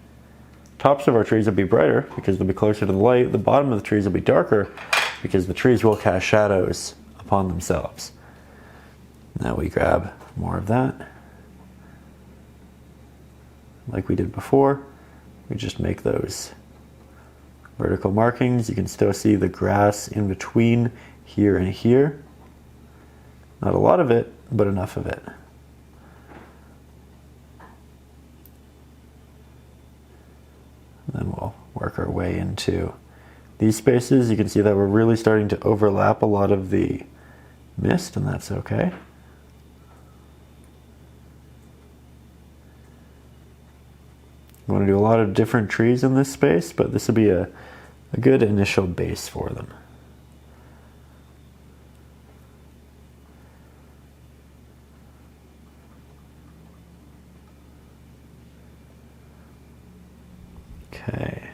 A: tops of our trees will be brighter because they'll be closer to the light. The bottom of the trees will be darker because the trees will cast shadows upon themselves. Now we grab more of that. Like we did before, we just make those vertical markings. You can still see the grass in between here and here. Not a lot of it, but enough of it. Then we'll work our way into these spaces. You can see that we're really starting to overlap a lot of the mist, and that's okay. I want to do a lot of different trees in this space, but this will be a good initial base for them. Okay.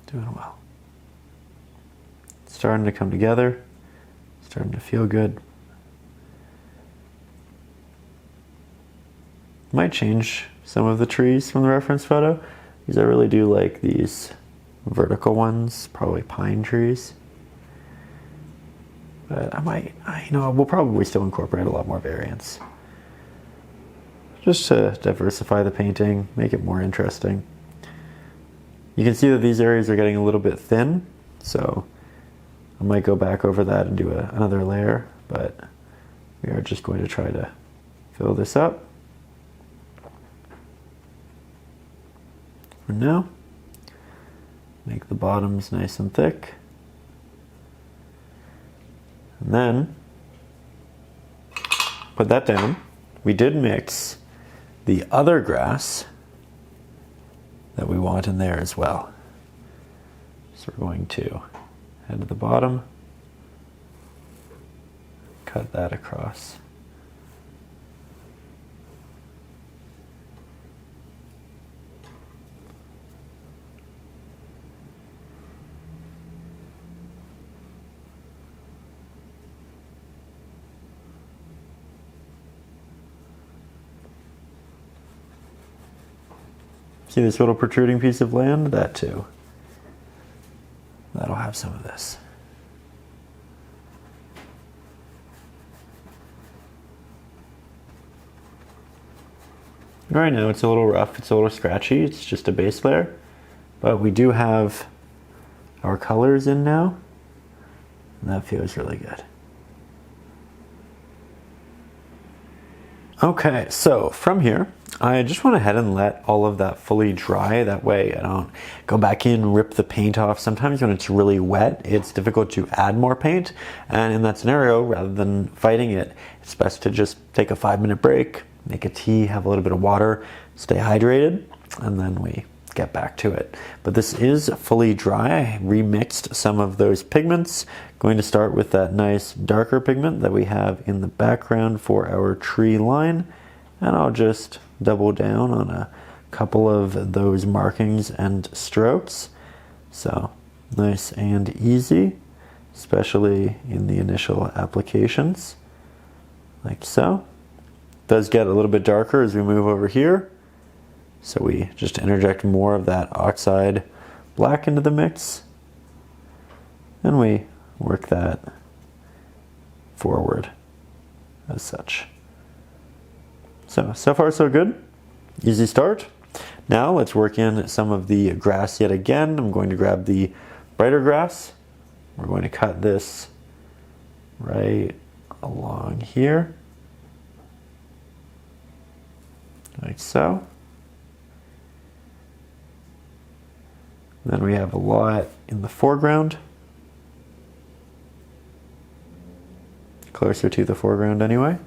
A: Doing well. Starting to come together, starting to feel good. Might change some of the trees from the reference photo, because I really do like these vertical ones, probably pine trees. But we'll probably still incorporate a lot more variants. Just to diversify the painting, make it more interesting. You can see that these areas are getting a little bit thin, so I might go back over that and do another layer, but we are just going to try to fill this up. For now, make the bottoms nice and thick. And then, put that down. We did mix the other grass that we want in there as well. So we're going to head to the bottom, cut that across. See this little protruding piece of land? That too. That'll have some of this. Right now it's a little rough, it's a little scratchy, it's just a base layer. But we do have our colors in now, and that feels really good. Okay, so from here, I just went ahead and let all of that fully dry. That way I don't go back in, rip the paint off. Sometimes when it's really wet, it's difficult to add more paint. And in that scenario, rather than fighting it, it's best to just take a 5-minute break, make a tea, have a little bit of water, stay hydrated, and then we get back to it. But this is fully dry. I remixed some of those pigments. Going to start with that nice darker pigment that we have in the background for our tree line. And I'll just double down on a couple of those markings and strokes. So nice and easy, especially in the initial applications, like so. It does get a little bit darker as we move over here. So we just interject more of that oxide black into the mix, and we work that forward as such. So far so good. Easy start. Now let's work in some of the grass yet again. I'm going to grab the brighter grass. We're going to cut this right along here, like so. Then we have a lot in the foreground, closer to the foreground anyway.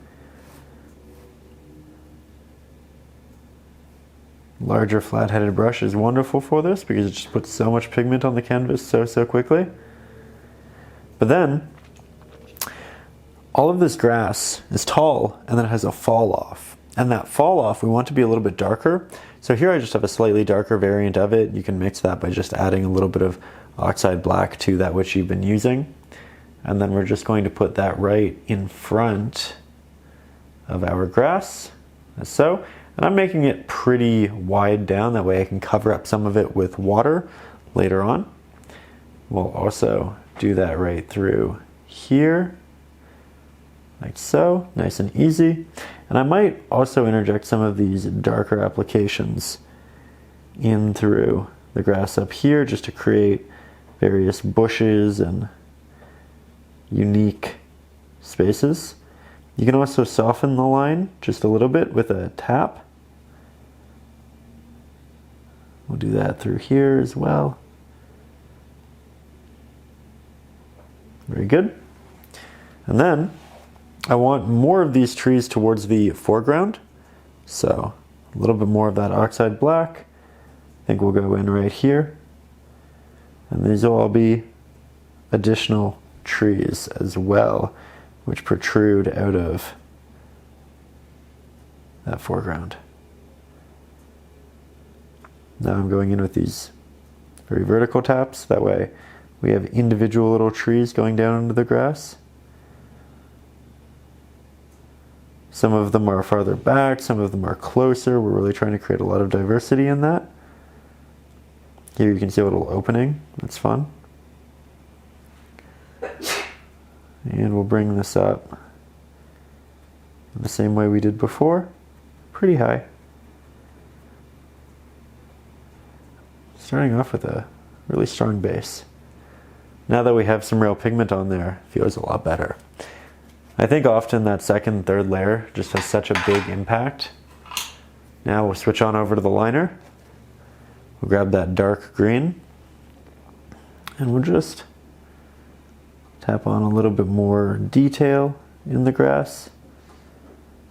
A: Larger flat-headed brush is wonderful for this because it just puts so much pigment on the canvas so quickly. But then, all of this grass is tall and then it has a fall off. And that fall off, we want to be a little bit darker. So here I just have a slightly darker variant of it. You can mix that by just adding a little bit of oxide black to that which you've been using. And then we're just going to put that right in front of our grass, as so. And I'm making it pretty wide down, that way I can cover up some of it with water later on. We'll also do that right through here, like so, nice and easy. And I might also interject some of these darker applications in through the grass up here, just to create various bushes and unique spaces. You can also soften the line just a little bit with a tap. We'll do that through here as well. Very good. And then I want more of these trees towards the foreground. So a little bit more of that oxide black. I think we'll go in right here. And these will all be additional trees as well, which protrude out of that foreground. Now I'm going in with these very vertical taps. That way we have individual little trees going down into the grass. Some of them are farther back, some of them are closer. We're really trying to create a lot of diversity in that. Here you can see a little opening. That's fun. And we'll bring this up the same way we did before, pretty high. Starting off with a really strong base. Now that we have some real pigment on there, it feels a lot better. I think often that second, third layer just has such a big impact. Now we'll switch on over to the liner. We'll grab that dark green and we'll just tap on a little bit more detail in the grass.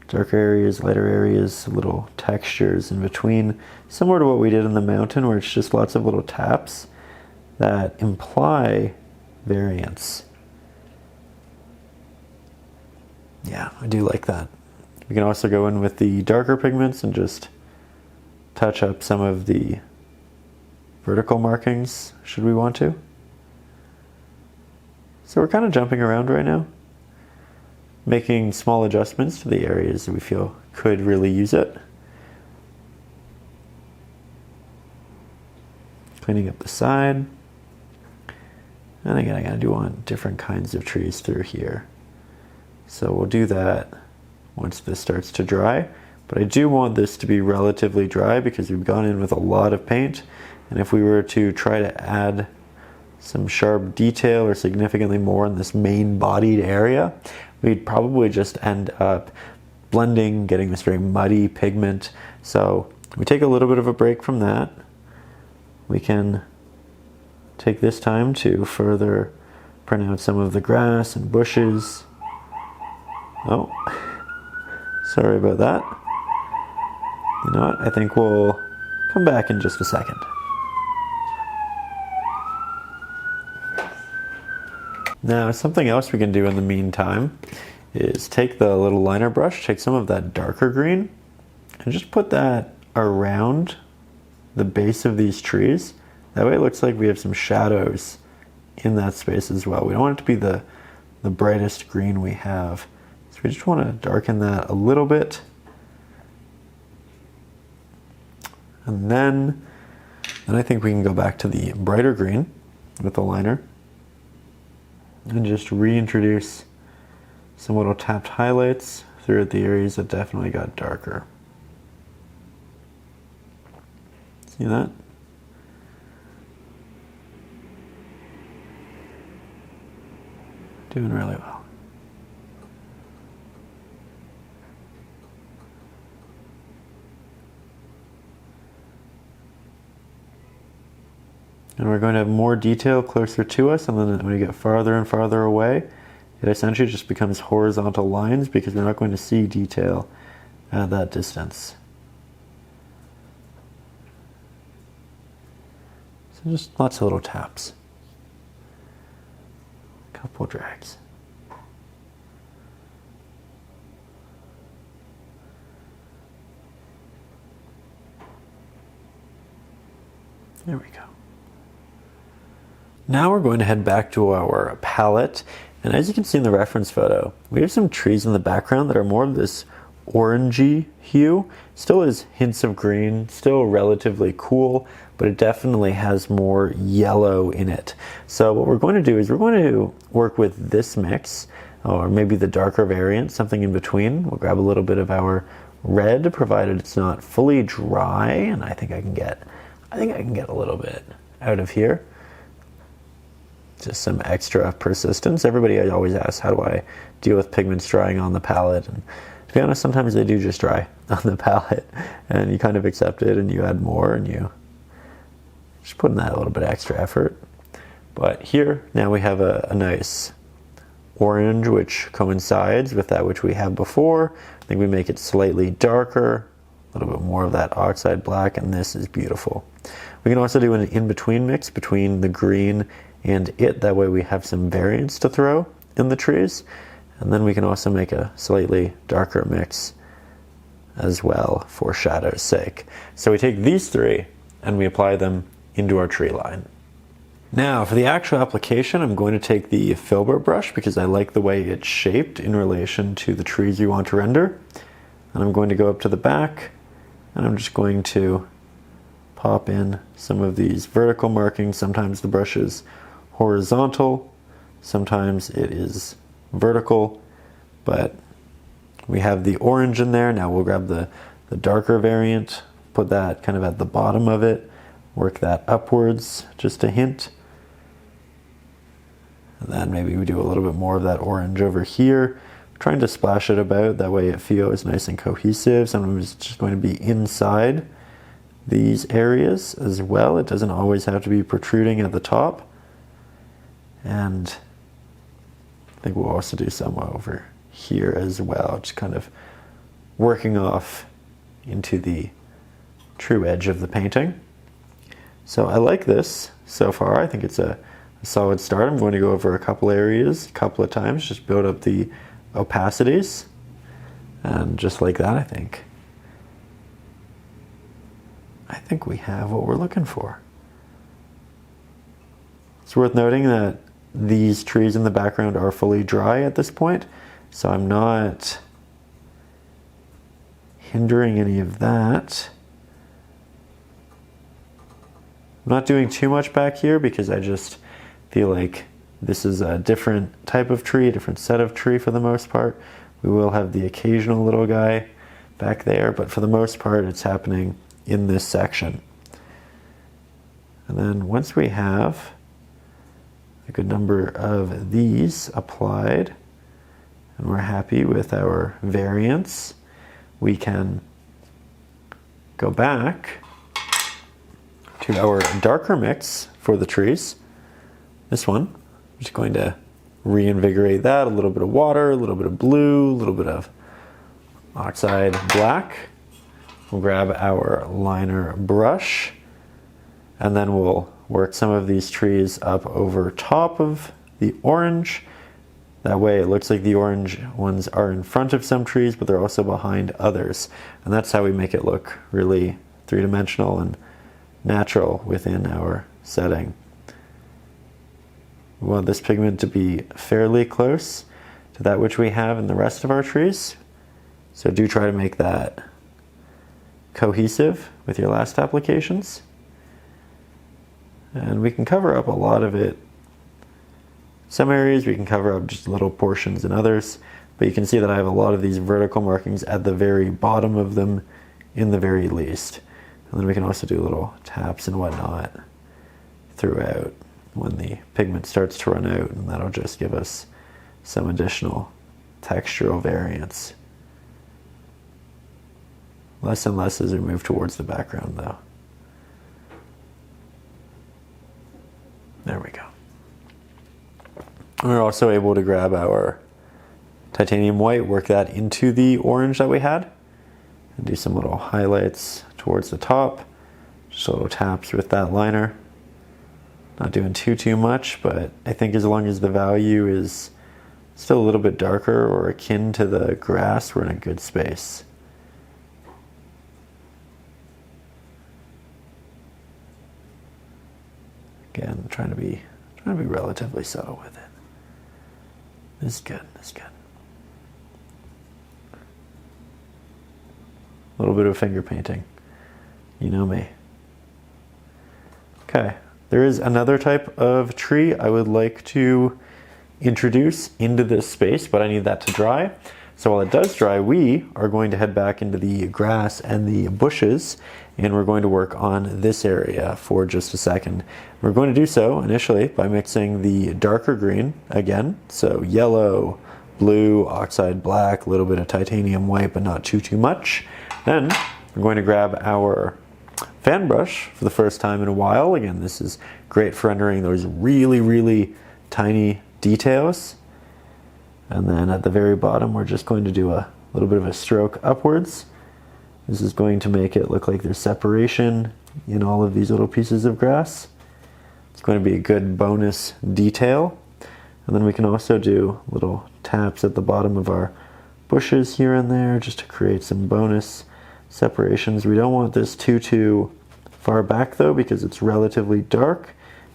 A: Darker areas, lighter areas, little textures in between. Similar to what we did in the mountain, where it's just lots of little taps that imply variance. Yeah, I do like that. We can also go in with the darker pigments and just touch up some of the vertical markings, should we want to. So we're kind of jumping around right now, making small adjustments to the areas that we feel could really use it. Cleaning up the side. And again, I do want different kinds of trees through here. So we'll do that once this starts to dry. But I do want this to be relatively dry because we've gone in with a lot of paint. And if we were to try to add some sharp detail or significantly more in this main bodied area, we'd probably just end up blending, getting this very muddy pigment. So we take a little bit of a break from that. We can take this time to further print out some of the grass and bushes. Oh, sorry about that. You know what? I think we'll come back in just a second. Now, something else we can do in the meantime is take the little liner brush, take some of that darker green, and just put that around the base of these trees. That way it looks like we have some shadows in that space as well. We don't want it to be the brightest green we have. So we just want to darken that a little bit. And then I think we can go back to the brighter green with the liner and just reintroduce some little tapped highlights throughout the areas that definitely got darker. See that? Doing really well. And we're going to have more detail closer to us, and then when we get farther and farther away, it essentially just becomes horizontal lines because we're not going to see detail at that distance. So just lots of little taps. A couple drags. There we go. Now we're going to head back to our palette, and as you can see in the reference photo, we have some trees in the background that are more of this orangey hue. Still has hints of green, still relatively cool, but it definitely has more yellow in it. So what we're going to do is we're going to work with this mix, or maybe the darker variant, something in between. We'll grab a little bit of our red, provided it's not fully dry, and I think I can get a little bit out of here. Just some extra persistence. Everybody always asks, how do I deal with pigments drying on the palette? And to be honest, sometimes they do just dry on the palette, and you kind of accept it and you add more and you just put in that a little bit extra effort. But here, now we have a nice orange which coincides with that which we have before. I think we make it slightly darker, a little bit more of that oxide black, and this is beautiful. We can also do an in-between mix between the green and it, that way we have some variance to throw in the trees, and then we can also make a slightly darker mix as well for shadow's sake. So we take these three and we apply them into our tree line. Now for the actual application, I'm going to take the filbert brush because I like the way it's shaped in relation to the trees you want to render, and I'm going to go up to the back and I'm just going to pop in some of these vertical markings. Sometimes the brush is horizontal, sometimes it is vertical, but we have the orange in there. Now we'll grab the darker variant, put that kind of at the bottom of it, work that upwards just a hint, and then maybe we do a little bit more of that orange over here, trying to splash it about, that way it feels nice and cohesive. Sometimes it's just going to be inside these areas as well. It doesn't always have to be protruding at the top. And I think we'll also do some over here as well, just kind of working off into the true edge of the painting. So I like this so far. I think it's a solid start. I'm going to go over a couple areas a couple of times, just build up the opacities, and just like that, I think we have what we're looking for. It's worth noting that these trees in the background are fully dry at this point, so I'm not hindering any of that. I'm not doing too much back here because I just feel like this is a different type of tree, a different set of tree for the most part. We will have the occasional little guy back there, but for the most part it's happening in this section. And then once we have a good number of these applied and we're happy with our variance, we can go back to our darker mix for the trees. This one, I'm just going to reinvigorate that, a little bit of water, a little bit of blue, a little bit of oxide black. We'll grab our liner brush and then we'll work some of these trees up over top of the orange. That way it looks like the orange ones are in front of some trees, but they're also behind others. And that's how we make it look really three-dimensional and natural within our setting. We want this pigment to be fairly close to that which we have in the rest of our trees. So do try to make that cohesive with your last applications. And we can cover up a lot of it. Some areas we can cover up just little portions in others, but you can see that I have a lot of these vertical markings at the very bottom of them in the very least. And then we can also do little taps and whatnot throughout when the pigment starts to run out, and that'll just give us some additional textural variance. Less and less as we move towards the background though. There we go. We're also able to grab our titanium white, work that into the orange that we had, and do some little highlights towards the top, just little taps with that liner. Not doing too much, but I think as long as the value is still a little bit darker or akin to the grass, we're in a good space. Again, trying to be relatively subtle with it. This is good, this is good. A little bit of finger painting. You know me. Okay, there is another type of tree I would like to introduce into this space, but I need that to dry. So while it does dry, we are going to head back into the grass and the bushes, and we're going to work on this area for just a second. We're going to do so initially by mixing the darker green again, so yellow, blue, oxide black, a little bit of titanium white, but not too much. Then we're going to grab our fan brush for the first time in a while. Again, this is great for rendering those really tiny details. And then at the very bottom, we're just going to do a little bit of a stroke upwards. This is going to make it look like there's separation in all of these little pieces of grass. It's going to be a good bonus detail. And then we can also do little taps at the bottom of our bushes here and there just to create some bonus separations. We don't want this too far back though, because it's relatively dark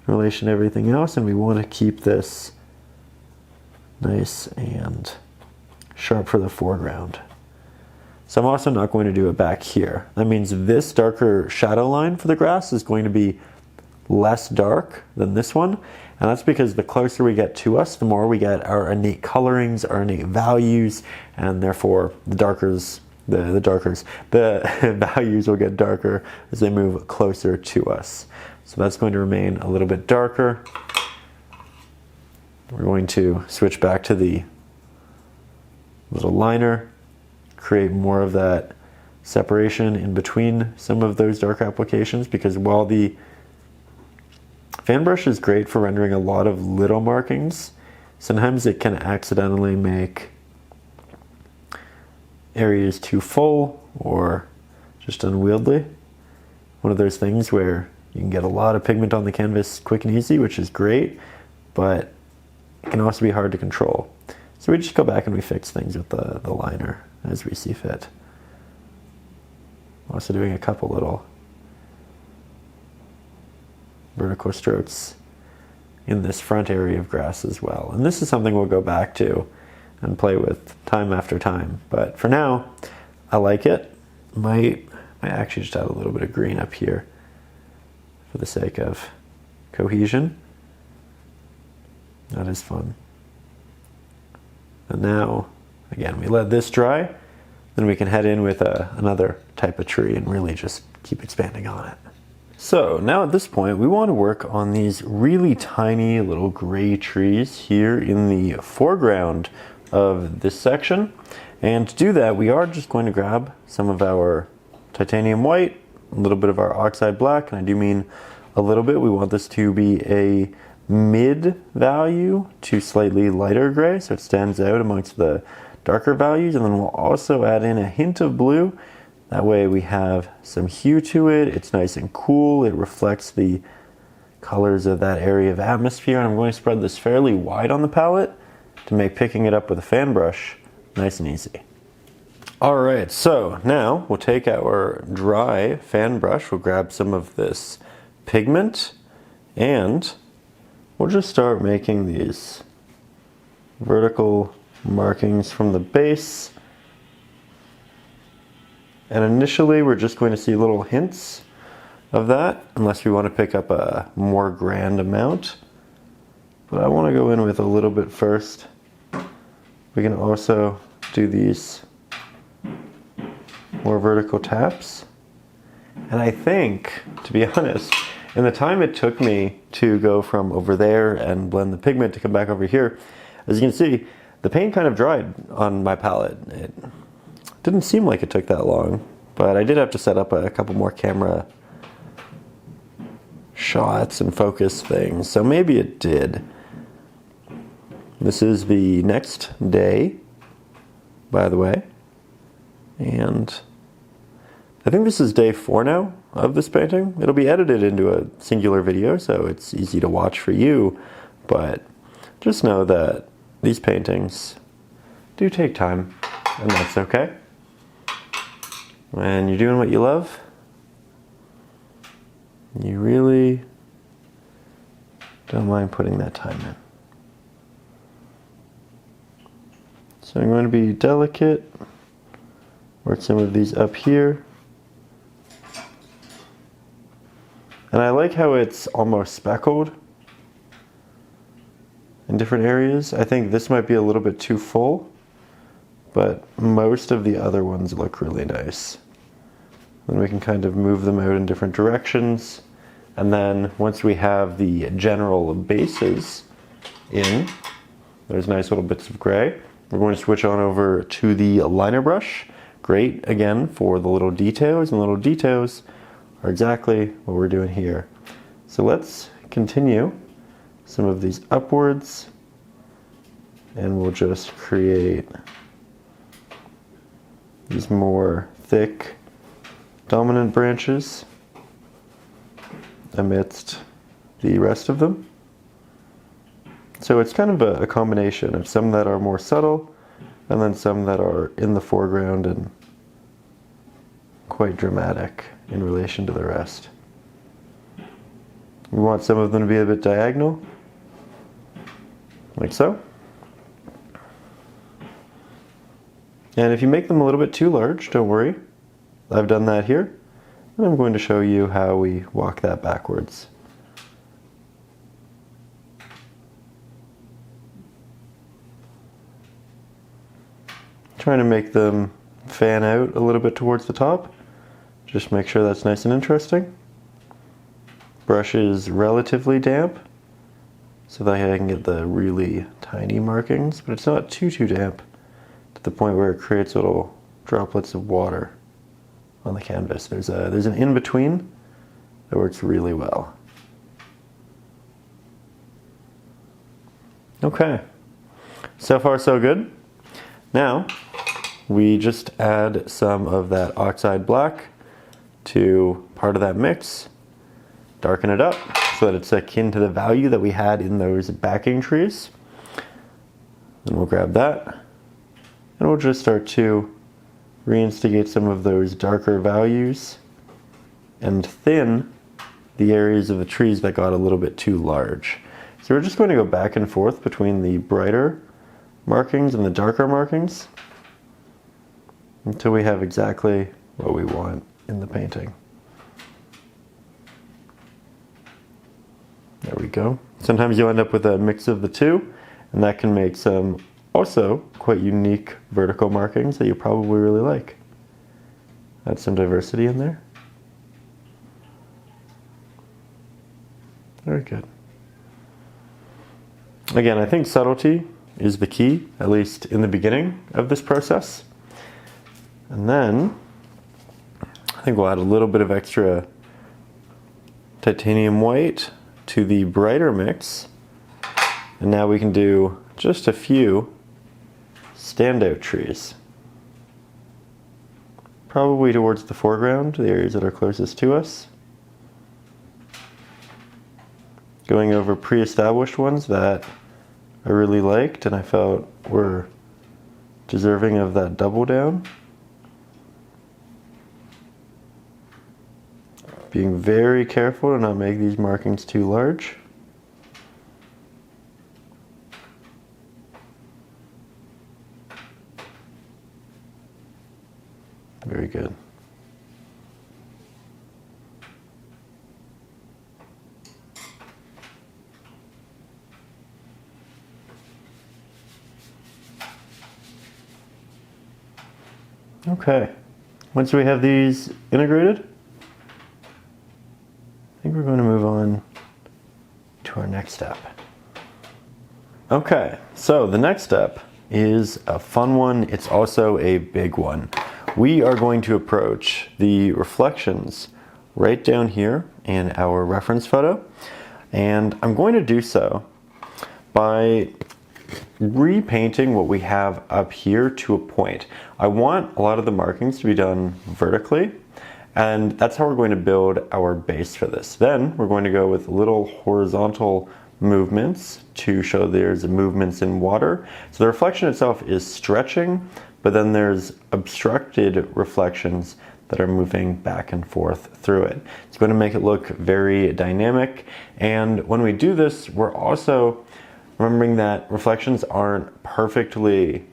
A: in relation to everything else, and we want to keep this nice and sharp for the foreground. So I'm also not going to do it back here. That means this darker shadow line for the grass is going to be less dark than this one, and that's because the closer we get to us, the more we get our innate colorings, our innate values, and therefore the values will get darker as they move closer to us. So that's going to remain a little bit darker. We're going to switch back to the little liner, create more of that separation in between some of those dark applications, because while the fan brush is great for rendering a lot of little markings, sometimes it can accidentally make areas too full or just unwieldy. One of those things where you can get a lot of pigment on the canvas quick and easy, which is great, but it can also be hard to control. So we just go back and we fix things with the liner as we see fit. Also doing a couple little vertical strokes in this front area of grass as well. And this is something we'll go back to and play with time after time. But for now, I like it. Might actually just add a little bit of green up here for the sake of cohesion. That is fun. And now, again, we let this dry, then we can head in with another type of tree and really just keep expanding on it. So now at this point, we want to work on these really tiny little gray trees here in the foreground of this section. And to do that, we are just going to grab some of our titanium white, a little bit of our oxide black, and I do mean a little bit. We want this to be a mid value to slightly lighter gray, so it stands out amongst the darker values. And then we'll also add in a hint of blue. That way we have some hue to it. It's nice and cool. It reflects the colors of that area of atmosphere. And I'm going to spread this fairly wide on the palette to make picking it up with a fan brush nice and easy. All right, so now we'll take our dry fan brush, we'll grab some of this pigment, and we'll just start making these vertical markings from the base. And initially we're just going to see little hints of that, unless we want to pick up a more grand amount. But I want to go in with a little bit first. We can also do these more vertical taps. And I think, to be honest, in the time it took me to go from over there and blend the pigment to come back over here, as you can see, the paint kind of dried on my palette. It didn't seem like it took that long, but I did have to set up a couple more camera shots and focus things, so maybe it did. This is the next day, by the way, and I think this is day 4 now of this painting. It'll be edited into a singular video, so it's easy to watch for you, but just know that these paintings do take time, and that's okay. When you're doing what you love, you really Don't mind putting that time in. So I'm going to be delicate, work some of these up here. And I like how it's almost speckled in different areas. I think this might be a little bit too full, but most of the other ones look really nice. Then we can kind of move them out in different directions. And then once we have the general bases in, there's nice little bits of gray. We're going to switch on over to the liner brush. Great, again, for the little details, and little details are exactly what we're doing here. So let's continue some of these upwards, and we'll just create these more thick dominant branches amidst the rest of them. So it's kind of a combination of some that are more subtle and then some that are in the foreground and quite dramatic in relation to the rest. We want some of them to be a bit diagonal, like so. And if you make them a little bit too large, don't worry. I've done that here, and I'm going to show you how we walk that backwards. Trying to make them fan out a little bit towards the top. Just make sure that's nice and interesting. Brush is relatively damp, so that I can get the really tiny markings, but it's not too damp to the point where it creates little droplets of water on the canvas. There's an in-between that works really well. Okay, so far so good. Now we just add some of that oxide black to part of that mix, darken it up so that it's akin to the value that we had in those backing trees. Then we'll grab that and we'll just start to reinstigate some of those darker values and thin the areas of the trees that got a little bit too large. So we're just going to go back and forth between the brighter markings and the darker markings until we have exactly what we want in the painting. There we go. Sometimes you end up with a mix of the two, and that can make some also quite unique vertical markings that you probably really like. Add some diversity in there. Very good. Again, I think subtlety is the key, at least in the beginning of this process. And then I think we'll add a little bit of extra titanium white to the brighter mix. And now we can do just a few standout trees. Probably towards the foreground, the areas that are closest to us. Going over pre-established ones that I really liked and I felt were deserving of that double down. Being very careful to not make these markings too large. Very good. Okay, once we have these integrated, I think we're going to move on to our next step. Okay, so the next step is a fun one. It's also a big one. We are going to approach the reflections right down here in our reference photo, and I'm going to do so by repainting what we have up here to a point. I want a lot of the markings to be done vertically, and that's how we're going to build our base for this. Then we're going to go with little horizontal movements to show there's movements in water. So the reflection itself is stretching, but then there's obstructed reflections that are moving back and forth through it. It's going to make it look very dynamic. And when we do this, we're also remembering that reflections aren't perfectly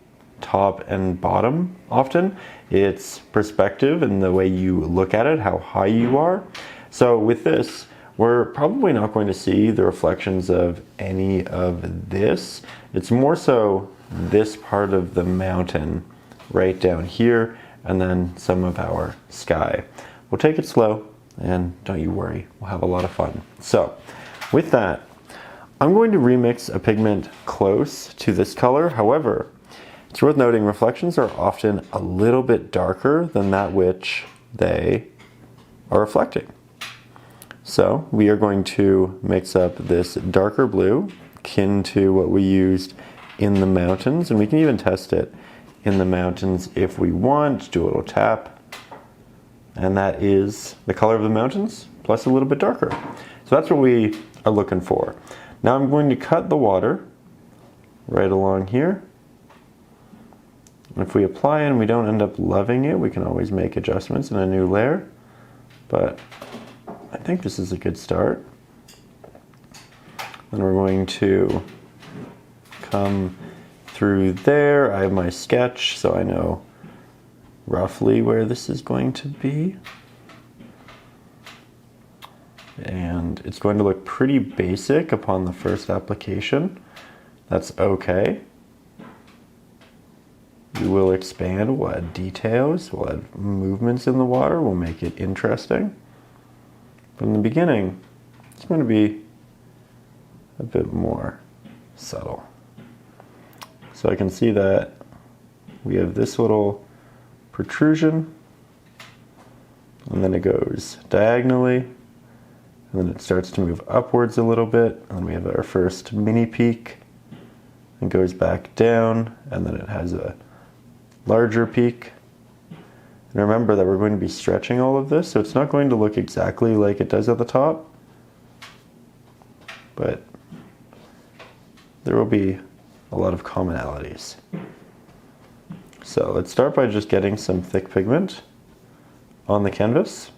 A: top and bottom often. It's perspective and the way you look at it, how high you are. So with this, we're probably not going to see the reflections of any of this. It's more so this part of the mountain right down here, and then some of our sky. We'll take it slow, and don't you worry, we'll have a lot of fun. So with that, I'm going to remix a pigment close to this color. However, it's worth noting reflections are often a little bit darker than that which they are reflecting. So we are going to mix up this darker blue, akin to what we used in the mountains, and we can even test it in the mountains if we want. Do a little tap, and that is the color of the mountains, plus a little bit darker. So that's what we are looking for. Now I'm going to cut the water right along here. And if we apply it and we don't end up loving it, we can always make adjustments in a new layer. But I think this is a good start. Then we're going to come through there. I have my sketch, so I know roughly where this is going to be. And it's going to look pretty basic upon the first application. That's okay. We will expand, we'll add details, we'll add movements in the water, we'll make it interesting. But in the beginning, it's going to be a bit more subtle. So I can see that we have this little protrusion, and then it goes diagonally, and then it starts to move upwards a little bit, and then we have our first mini peak, and goes back down, and then it has a larger peak. And remember that we're going to be stretching all of this, so it's not going to look exactly like it does at the top, but there will be a lot of commonalities. So let's start by just getting some thick pigment on the canvas.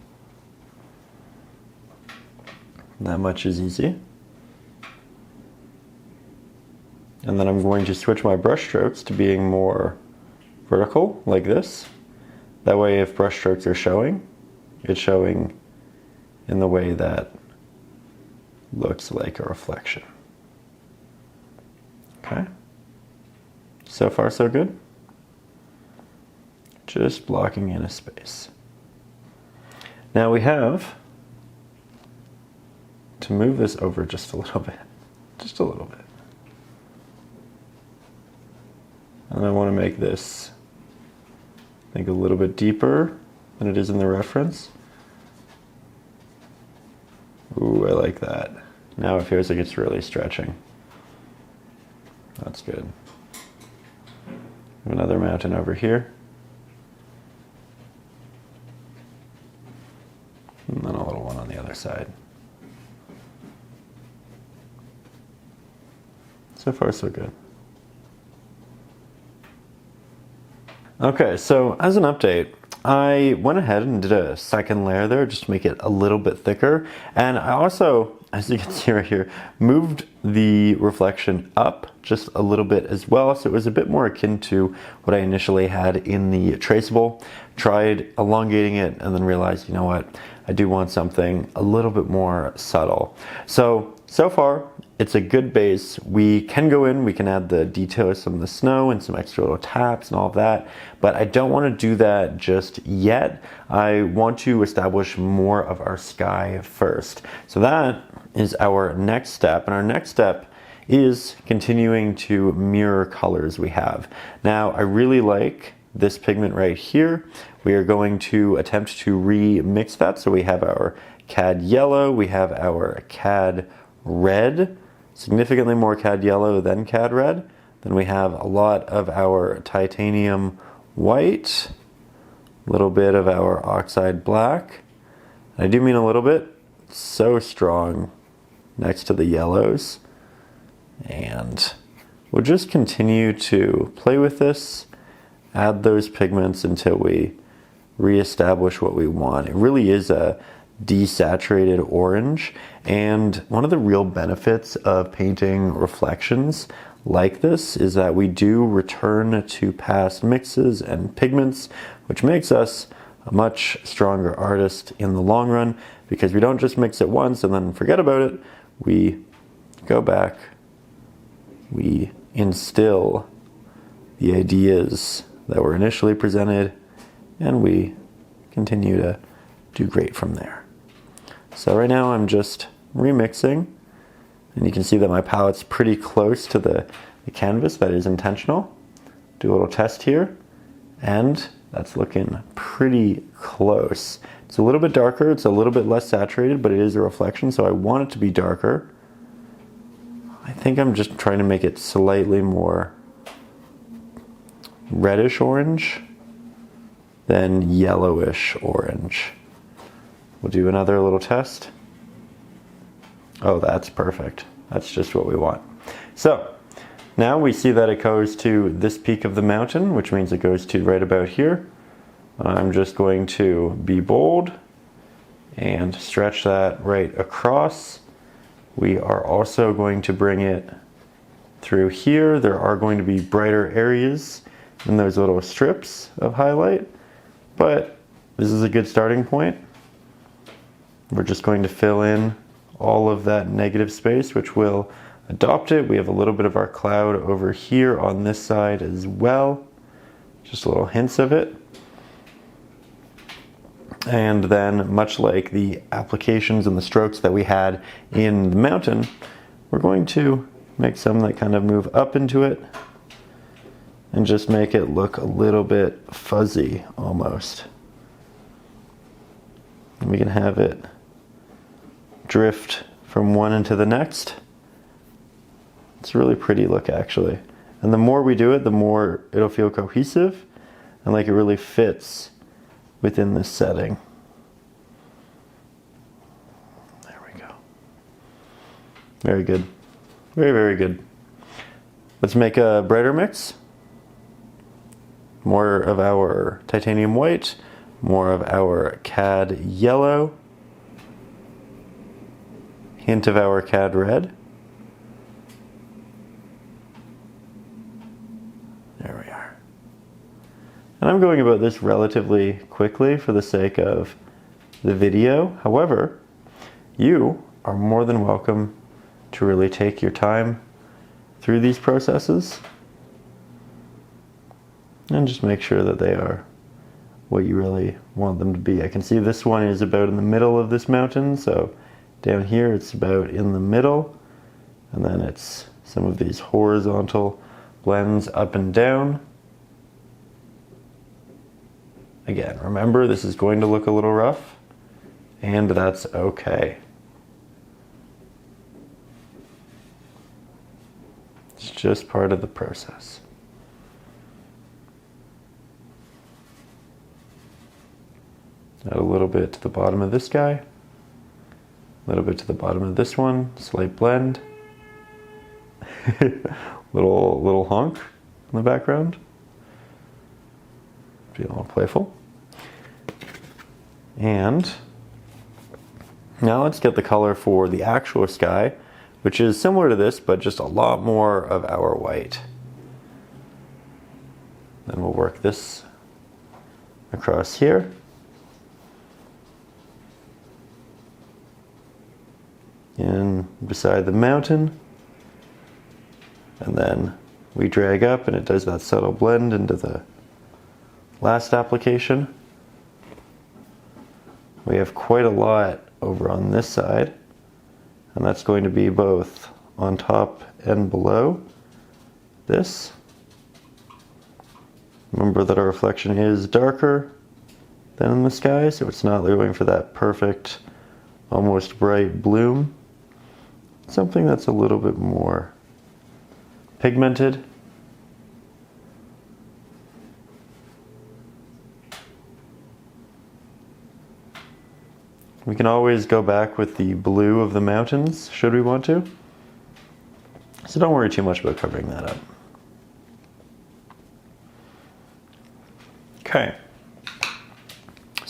A: That much is easy. And then I'm going to switch my brush strokes to being more vertical, like this. That way if brush strokes are showing, it's showing in the way that looks like a reflection. Okay. So far so good. Just blocking in a space. Now we have to move this over just a little bit. Just a little bit. And I want to make this, I think, a little bit deeper than it is in the reference. Ooh, I like that. Now it feels like it's really stretching. That's good. Another mountain over here. And then a little one on the other side. So far, so good. Okay, so as an update, I went ahead and did a second layer there just to make it a little bit thicker. And I also, as you can see right here, moved the reflection up just a little bit as well. So it was a bit more akin to what I initially had in the traceable. Tried elongating it and then realized, you know what, I do want something a little bit more subtle. So far, it's a good base. We can go in, we can add the details from the snow and some extra little taps and all of that, but I don't want to do that just yet. I want to establish more of our sky first. So that is our next step, and our next step is continuing to mirror colors we have. Now, I really like this pigment right here. We are going to attempt to remix that. So we have our cad yellow, we have our cad red, significantly more cad yellow than cad red. Then we have a lot of our titanium white, a little bit of our oxide black. And I do mean a little bit, it's so strong next to the yellows. And we'll just continue to play with this, add those pigments until we reestablish what we want. It really is a desaturated orange, and one of the real benefits of painting reflections like this is that we do return to past mixes and pigments, which makes us a much stronger artist in the long run, because we don't just mix it once and then forget about it. We go back, we instill the ideas that were initially presented, and we continue to do great from there. So right now I'm just remixing, and you can see that my palette's pretty close to the canvas. That is intentional. Do a little test here, and that's looking pretty close. It's a little bit darker, it's a little bit less saturated, but it is a reflection, so I want it to be darker. I think I'm just trying to make it slightly more reddish orange than yellowish orange. We'll do another little test. Oh, that's perfect. That's just what we want. So now we see that it goes to this peak of the mountain, which means it goes to right about here. I'm just going to be bold and stretch that right across. We are also going to bring it through here. There are going to be brighter areas in those little strips of highlight, but this is a good starting point. We're just going to fill in all of that negative space, which will adopt it. We have a little bit of our cloud over here on this side as well. Just little hints of it. And then, much like the applications and the strokes that we had in the mountain, we're going to make some that kind of move up into it and just make it look a little bit fuzzy almost. And we can have it drift from one into the next. It's a really pretty look, actually. And the more we do it, the more it'll feel cohesive and like it really fits within this setting. There we go. Very good. Very, very good. Let's make a brighter mix. More of our titanium white, more of our cad yellow, hint of our cad red. There we are. And I'm going about this relatively quickly for the sake of the video. However, you are more than welcome to really take your time through these processes and just make sure that they are what you really want them to be. I can see this one is about in the middle of this mountain, so down here it's about in the middle, and then it's some of these horizontal blends up and down. Again, remember, this is going to look a little rough, and that's okay. It's just part of the process. Add a little bit to the bottom of this guy, a little bit to the bottom of this one, slight blend. little honk in the background. Feel all playful. And now let's get the color for the actual sky, which is similar to this, but just a lot more of our white. Then we'll work this across here. In beside the mountain, and then we drag up and it does that subtle blend into the last application. We have quite a lot over on this side, and that's going to be both on top and below this. Remember that our reflection is darker than in the sky, so it's not going for that perfect, almost bright bloom. Something that's a little bit more pigmented. We can always go back with the blue of the mountains, should we want to. So don't worry too much about covering that up.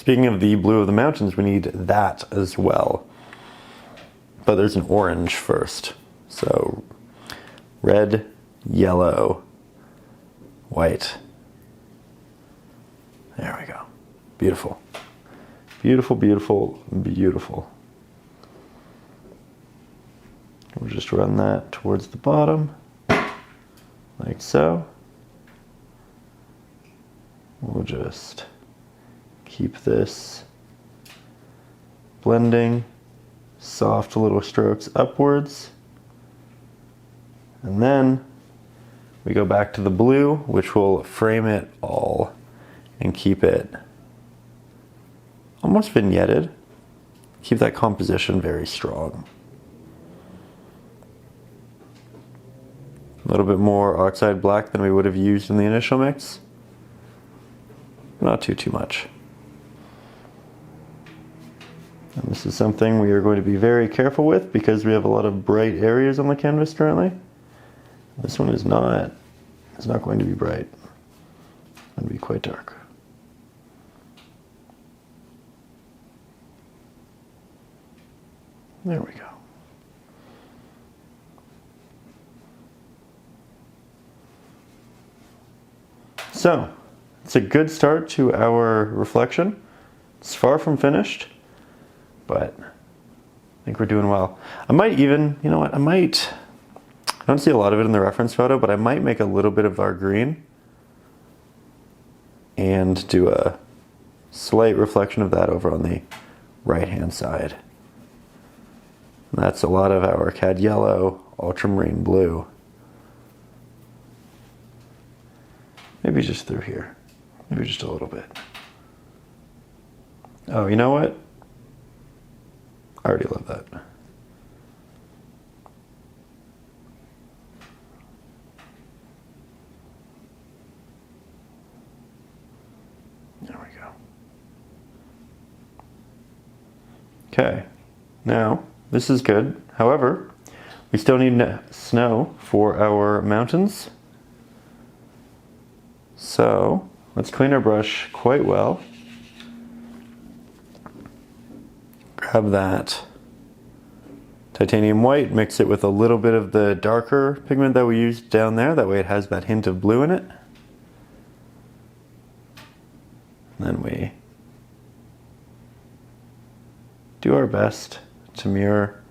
A: speaking of the blue of the mountains, we need that as well. But there's an orange first. So red, yellow, white. There we go. Beautiful. Beautiful, beautiful, beautiful. We'll just run that towards the bottom, like so. We'll just keep this blending, soft little strokes upwards. And then we go back to the blue, which will frame it all and keep it almost vignetted. Keep that composition very strong. A little bit more oxide black than we would have used in the initial mix. Not too much. And this is something we are going to be very careful with because we have a lot of bright areas on the canvas currently. This one is not, it's not going to be bright. It's going to be quite dark. There we go. So, it's a good start to our reflection. It's far from finished, but I think we're doing well. I might even, you know what, I don't see a lot of it in the reference photo, but I might make a little bit of our green and do a slight reflection of that over on the right-hand side. And that's a lot of our cad yellow, ultramarine blue. Maybe just through here. Maybe just a little bit. Oh, you know what? I already love that. There we go. Okay, now this is good. However, we still need snow for our mountains. So let's clean our brush quite well. Grab that titanium white, mix it with a little bit of the darker pigment that we used down there. That way it has that hint of blue in it. And then we do our best to mirror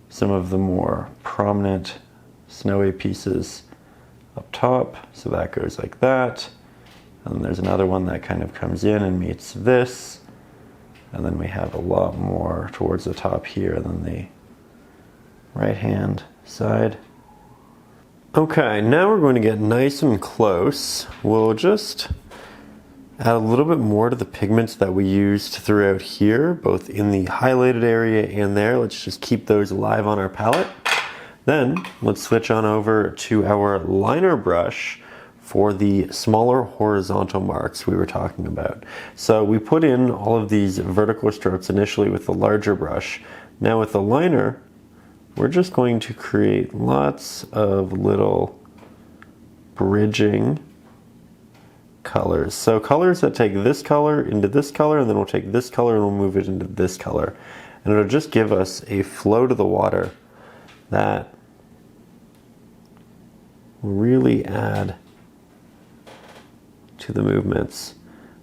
A: some of the more prominent snowy pieces up top. So that goes like that. And then there's another one that kind of comes in and meets this. And then we have a lot more towards the top here than the right-hand side. Okay, now we're going to get nice and close. We'll just add a little bit more to the pigments that we used throughout here, both in the highlighted area and there. Let's just keep those alive on our palette. Then let's switch on over to our liner brush for the smaller horizontal marks we were talking about. So we put in all of these vertical strokes initially with the larger brush. Now with the liner, we're just going to create lots of little bridging colors. So colors that take this color into this color, and then we'll take this color and we'll move it into this color. And it'll just give us a flow to the water that will really add to the movements.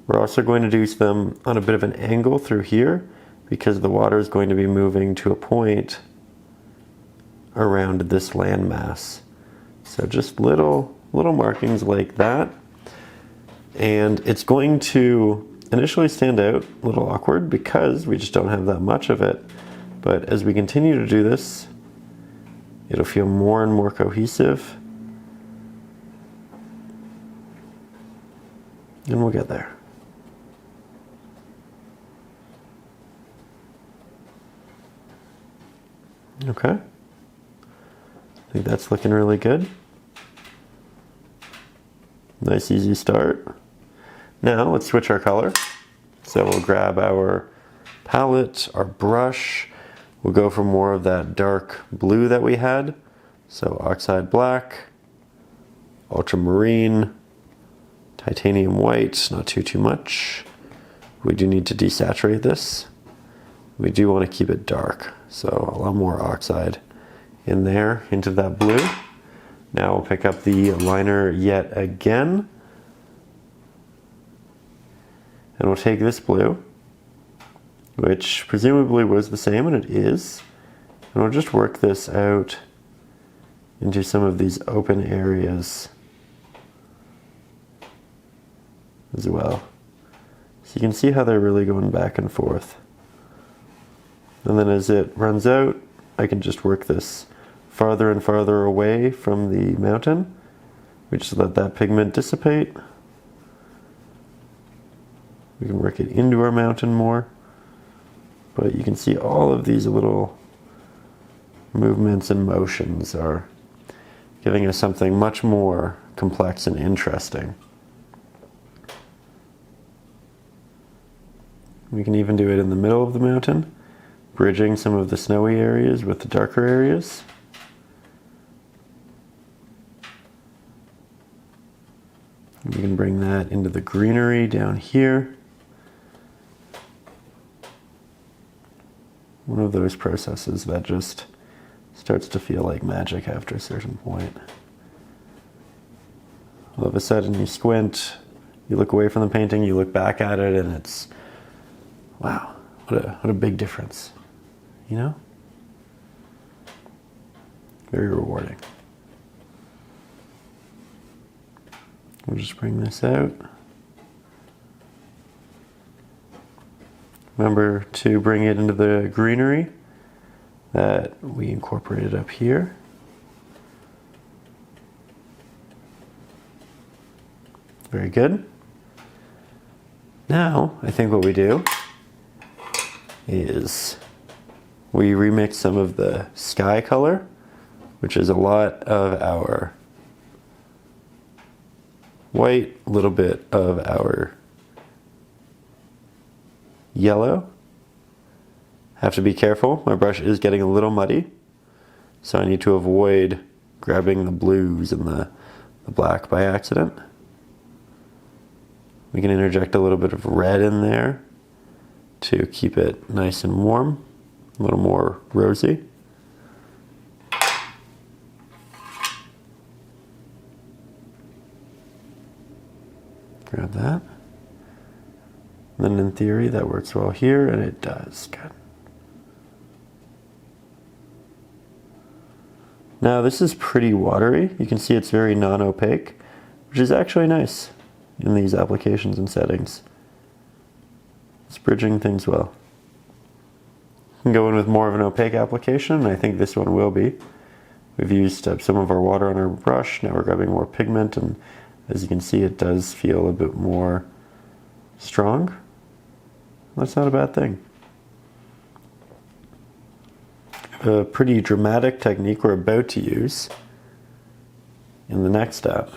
A: We're also going to do them on a bit of an angle through here because the water is going to be moving to a point around this landmass. So just little markings like that. And it's going to initially stand out a little awkward because we just don't have that much of it. But as we continue to do this, it'll feel more and more cohesive. And we'll get there. Okay. I think that's looking really good. Nice easy start. Now let's switch our color. So we'll grab our palette, our brush. We'll go for more of that dark blue that we had. So oxide black, ultramarine, titanium white, not too much. We do need to desaturate this. We do want to keep it dark, so a lot more oxide in there into that blue. Now we'll pick up the liner yet again, and we'll take this blue, which presumably was the same, and it is, and we'll just work this out into some of these open areas as well. So you can see how they're really going back and forth. And then as it runs out, I can just work this farther and farther away from the mountain. We just let that pigment dissipate. We can work it into our mountain more. But you can see all of these little movements and motions are giving us something much more complex and interesting. We can even do it in the middle of the mountain, bridging some of the snowy areas with the darker areas. We can bring that into the greenery down here. One of those processes that just starts to feel like magic after a certain point. All of a sudden you squint, you look away from the painting, you look back at it, and it's, wow, what a big difference, you know? Very rewarding. We'll just bring this out. Remember to bring it into the greenery that we incorporated up here. Very good. Now, I think what we do is we remix some of the sky color, which is a lot of our white, a little bit of our yellow. Have to be careful, my brush is getting a little muddy, so I need to avoid grabbing the blues and the black by accident. We can interject a little bit of red in there to keep it nice and warm, a little more rosy. Grab that. Then in theory that works well here, and it does. Good. Now this is pretty watery. You can see it's very non-opaque, which is actually nice in these applications and settings. It's bridging things well. You can go in with more of an opaque application, and I think this one will be. We've used some of our water on our brush, now we're grabbing more pigment, and as you can see it does feel a bit more strong. That's not a bad thing. A pretty dramatic technique we're about to use in the next step,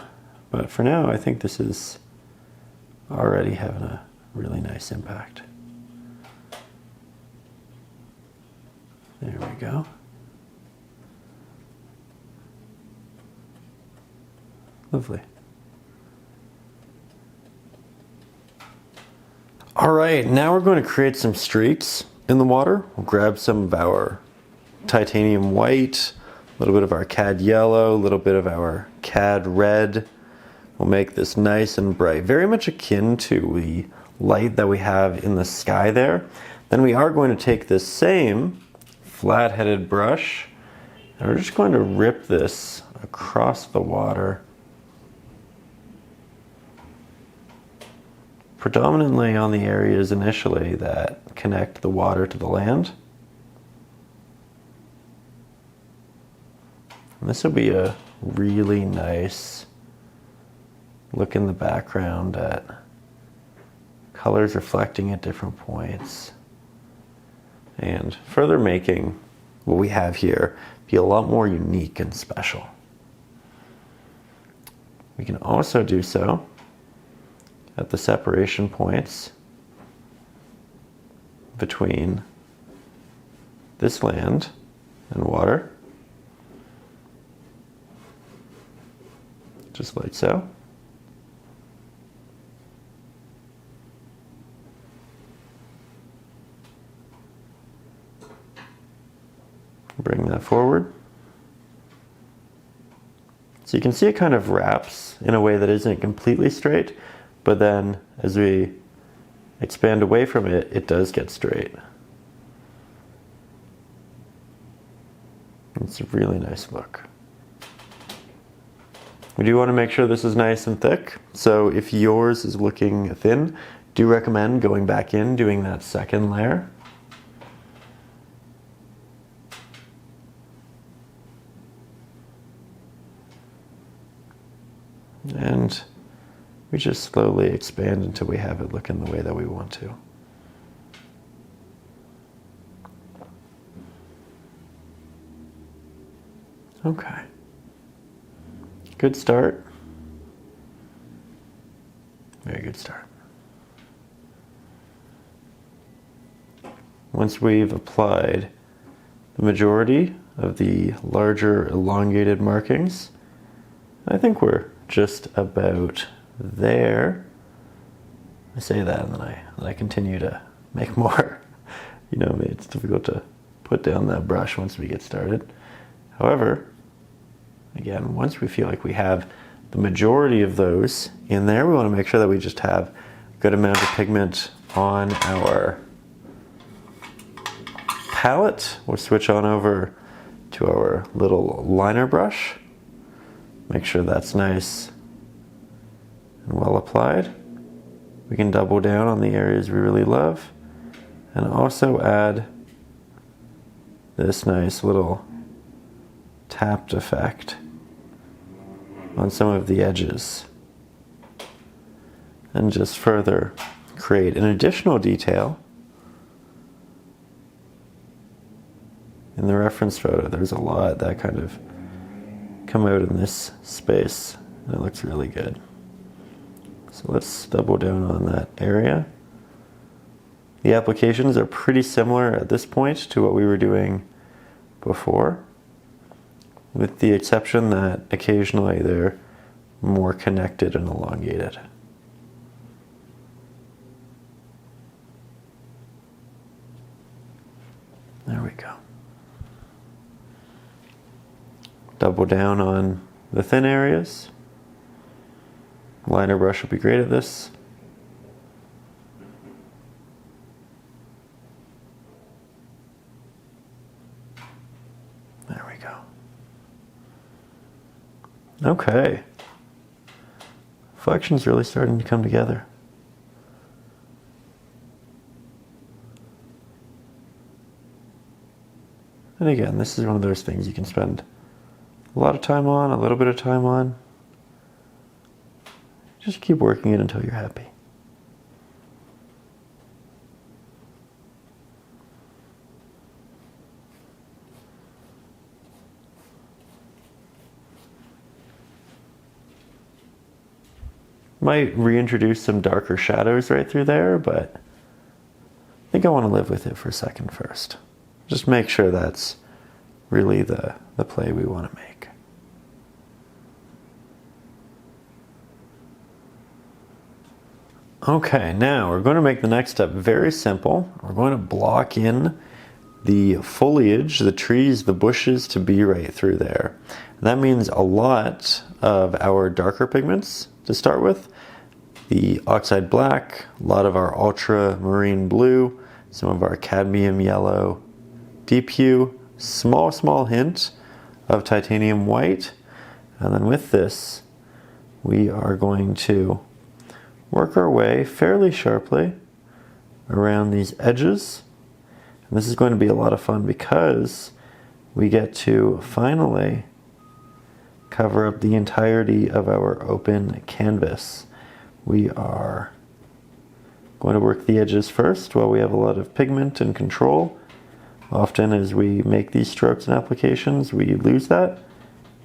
A: but for now I think this is already having a really nice impact. There we go. Lovely. All right, now we're going to create some streaks in the water. We'll grab some of our titanium white, a little bit of our cad yellow, a little bit of our cad red. We'll make this nice and bright, very much akin to the light that we have in the sky there. Then we are going to take this same flat-headed brush, and we're just going to rip this across the water, predominantly on the areas initially that connect the water to the land. And this will be a really nice look in the background at colors reflecting at different points, and further making what we have here be a lot more unique and special. We can also do so at the separation points between this land and water, just like so. Bring that forward. So you can see it kind of wraps in a way that isn't completely straight, but then as we expand away from it, it does get straight. It's a really nice look. We do want to make sure this is nice and thick, so if yours is looking thin, do recommend going back in, doing that second layer. And we just slowly expand until we have it looking the way that we want to. Okay. Good start. Very good start. Once we've applied the majority of the larger elongated markings, I think we're just about there. I say that and then I continue to make more. You know, it's difficult to put down that brush once we get started. However, again, once we feel like we have the majority of those in there, we want to make sure that we just have a good amount of pigment on our palette. We'll switch on over to our little liner brush. Make sure that's nice and well applied. We can double down on the areas we really love and also add this nice little tapped effect on some of the edges and just further create an additional detail. In the reference photo, there's a lot that kind of come out in this space, and it looks really good. So let's double down on that area. The applications are pretty similar at this point to what we were doing before, with the exception that occasionally they're more connected and elongated. There we go. Double down on the thin areas. Liner brush will be great at this. There we go. Okay. Reflection's really starting to come together. And again, this is one of those things you can spend a lot of time on, a little bit of time on. Just keep working it until you're happy. Might reintroduce some darker shadows right through there, but I think I want to live with it for a second first. Just make sure that's really the play we want to make. Okay, now we're going to make the next step very simple. We're going to block in the foliage, the trees, the bushes to be right through there. And that means a lot of our darker pigments to start with. The oxide black, a lot of our ultramarine blue, some of our cadmium yellow, deep hue, small hint of titanium white. And then with this, we are going to work our way fairly sharply around these edges. And this is going to be a lot of fun because we get to finally cover up the entirety of our open canvas. We are going to work the edges first while we have a lot of pigment and control. Often as we make these strokes and applications, we lose that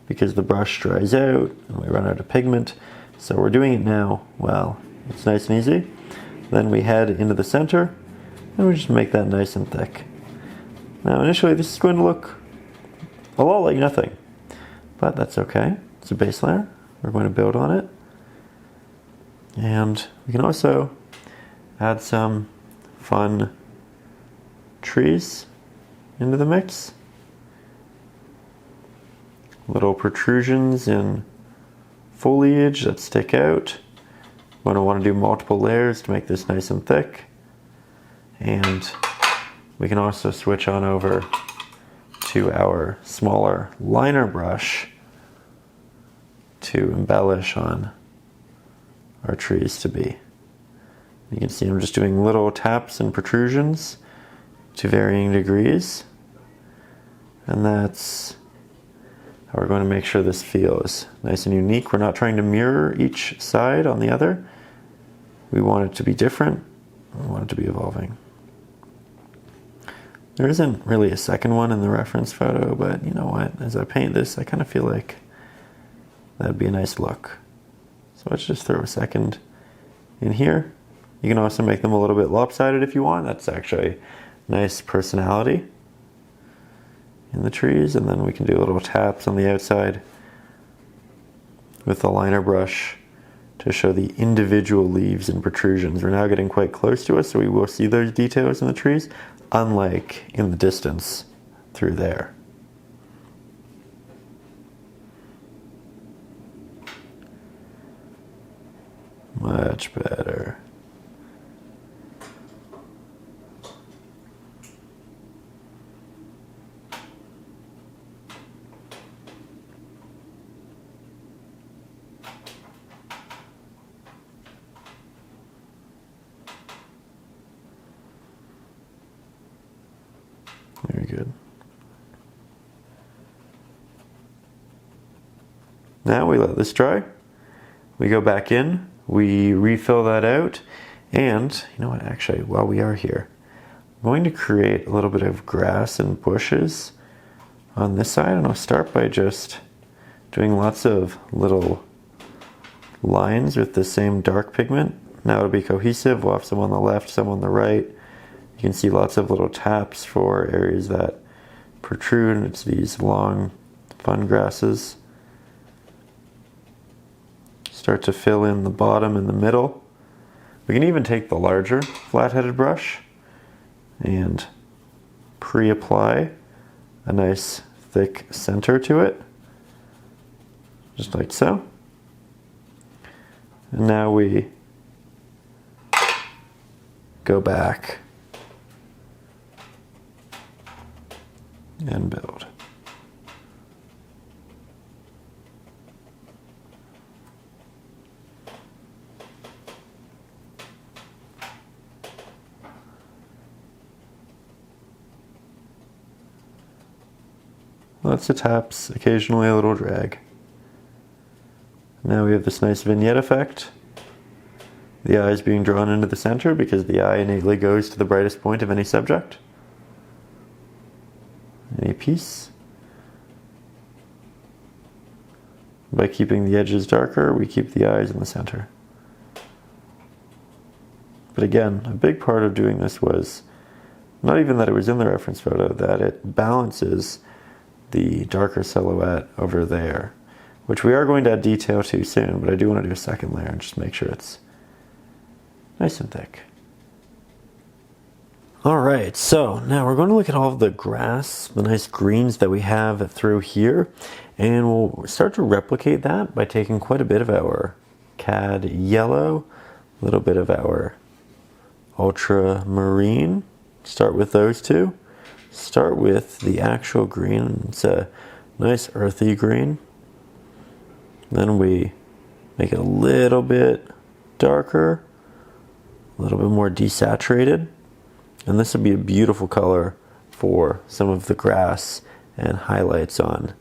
A: because the brush dries out and we run out of pigment. So we're doing it now while it's nice and easy. Then we head into the center and we just make that nice and thick. Now initially this is going to look a lot like nothing, but that's okay. It's a base layer. We're going to build on it. And we can also add some fun trees into the mix. little protrusions in foliage that stick out. We're going to want to do multiple layers to make this nice and thick. And we can also switch on over to our smaller liner brush to embellish on our trees to be. You can see I'm just doing little taps and protrusions to varying degrees. And that's how we're going to make sure this feels nice and unique. We're not trying to mirror each side on the other. We want it to be different. We want it to be evolving. There isn't really a second one in the reference photo, but you know what? As I paint this, I kind of feel like that'd be a nice look. So let's just throw a second in here. You can also make them a little bit lopsided if you want. That's actually nice personality in the trees. And then we can do little taps on the outside with the liner brush to show the individual leaves and protrusions. We're now getting quite close to us, so we will see those details in the trees, unlike in the distance through there. Much better. Very good. Now we let this dry. We go back in, we refill that out, and you know what, actually, while we are here, I'm going to create a little bit of grass and bushes on this side, and I'll start by just doing lots of little lines with the same dark pigment. Now it'll be cohesive. We'll have some on the left, some on the right. You can see lots of little taps for areas that protrude, and it's these long, fun grasses. Start to fill in the bottom and the middle. We can even take the larger flat-headed brush and pre-apply a nice thick center to it, just like so. And now we go back and build. Lots of taps, occasionally a little drag. Now we have this nice vignette effect. The eye is being drawn into the center because the eye innately goes to the brightest point of any subject, any piece. By keeping the edges darker, we keep the eyes in the center. But again, a big part of doing this was not even that it was in the reference photo, that it balances the darker silhouette over there, which we are going to add detail to soon, but I do want to do a second layer and just make sure it's nice and thick. Alright, so now we're going to look at all of the grass, the nice greens that we have through here, and we'll start to replicate that by taking quite a bit of our cad yellow, a little bit of our ultramarine. Start with those two. Start with the actual green. It's a nice earthy green. Then we make it a little bit darker, a little bit more desaturated. And this would be a beautiful color for some of the grass and highlights on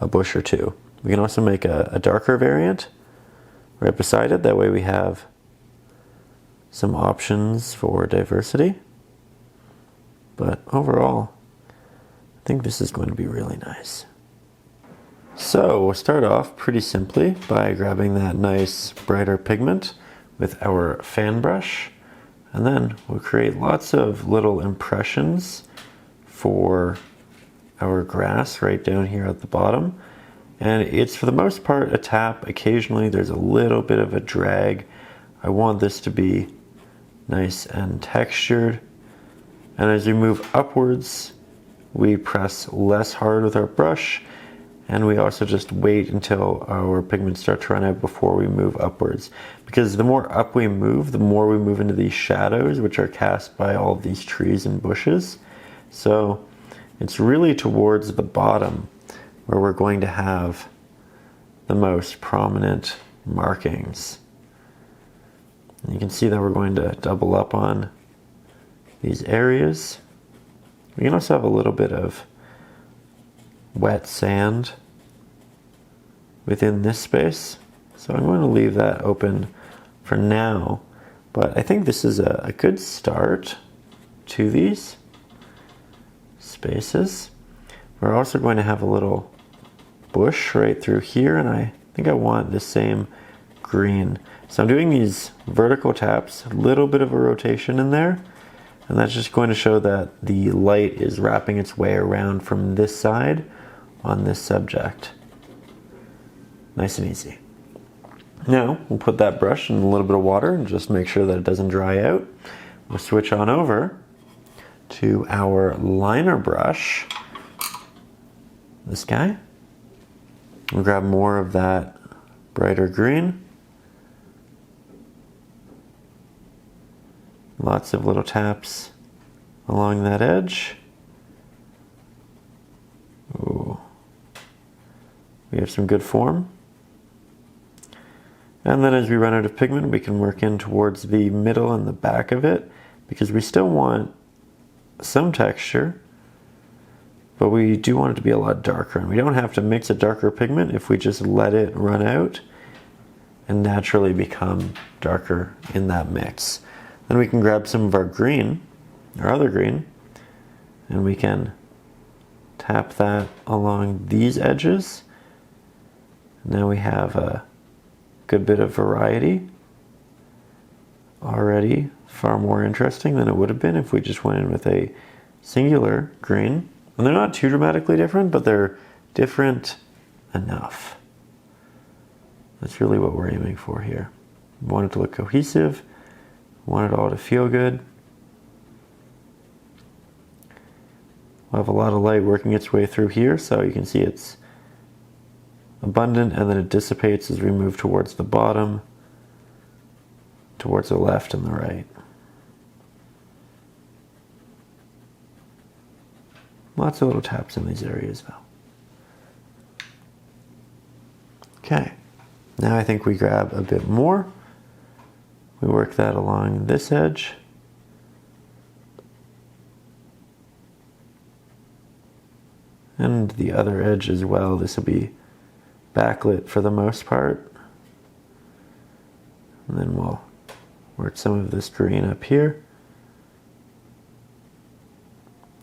A: a bush or two. We can also make a darker variant right beside it. That way we have some options for diversity. But overall, I think this is going to be really nice. So we'll start off pretty simply by grabbing that nice brighter pigment with our fan brush, and then we'll create lots of little impressions for our grass right down here at the bottom. And it's for the most part a tap. Occasionally there's a little bit of a drag. I want this to be nice and textured. And as we move upwards, we press less hard with our brush, And we also just wait until our pigments start to run out before we move upwards. Because the more up we move, the more we move into these shadows, which are cast by all of these trees and bushes. So it's really towards the bottom where we're going to have the most prominent markings. And you can see that we're going to double up on these areas. We can also have a little bit of wet sand within this space. So I'm going to leave that open for now, but I think this is a good start to these spaces. We're also going to have a little bush right through here, and I think I want the same green. So I'm doing these vertical taps, a little bit of a rotation in there, and that's just going to show that the light is wrapping its way around from this side on this subject. Nice and easy. Now we'll put that brush in a little bit of water and just make sure that it doesn't dry out. We'll switch on over to our liner brush, this guy. We'll grab more of that brighter green. Lots of little taps along that edge. Ooh. We have some good form. And then as we run out of pigment, we can work in towards the middle and the back of it, because we still want some texture, but we do want it to be a lot darker. And we don't have to mix a darker pigment if we just let it run out and naturally become darker in that mix. Then we can grab some of our green, our other green, and we can tap that along these edges. Now we have a good bit of variety. Already far more interesting than it would have been if we just went in with a singular green. And they're not too dramatically different, but they're different enough. That's really what we're aiming for here. We want it to look cohesive. We want it all to feel good. We'll have a lot of light working its way through here, so you can see it's abundant, and then it dissipates as we move towards the bottom, towards the left and the right. Lots of little taps in these areas though. Okay, now I think we grab a bit more. We work that along this edge. And the other edge as well. This will be backlit for the most part. And then we'll work some of this green up here.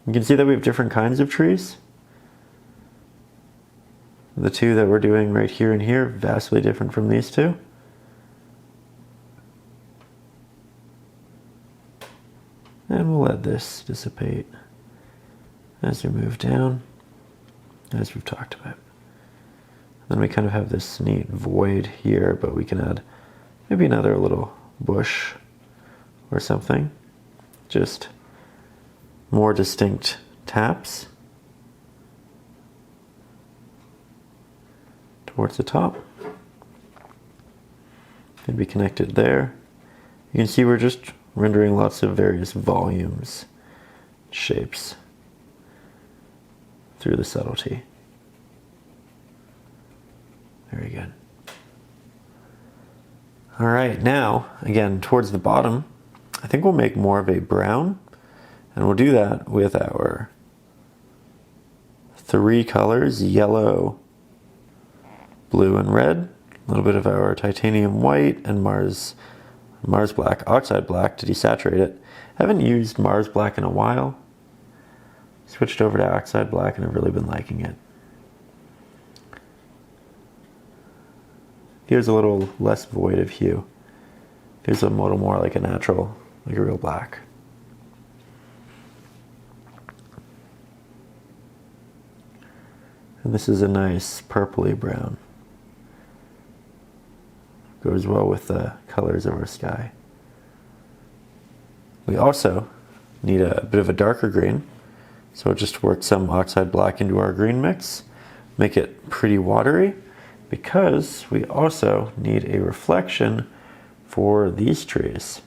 A: You can see that we have different kinds of trees. The two that we're doing right here and here, vastly different from these two. And we'll let this dissipate as we move down, as we've talked about. Then we kind of have this neat void here, but we can add maybe another little bush or something. Just more distinct taps towards the top. Maybe connected there. You can see we're just rendering lots of various volumes, shapes through the subtlety. Very good. All right, now, again, towards the bottom, I think we'll make more of a brown, and we'll do that with our three colors, yellow, blue, and red. A little bit of our titanium white and Mars black, oxide black to desaturate it. Haven't used Mars black in a while. Switched over to oxide black and I've really been liking it. Here's a little less void of hue. Here's a little more like a natural, like a real black. And this is a nice purpley brown. Goes well with the colors of our sky. We also need a bit of a darker green, so we'll just work some oxide black into our green mix. make it pretty watery, because we also need a reflection for these trees.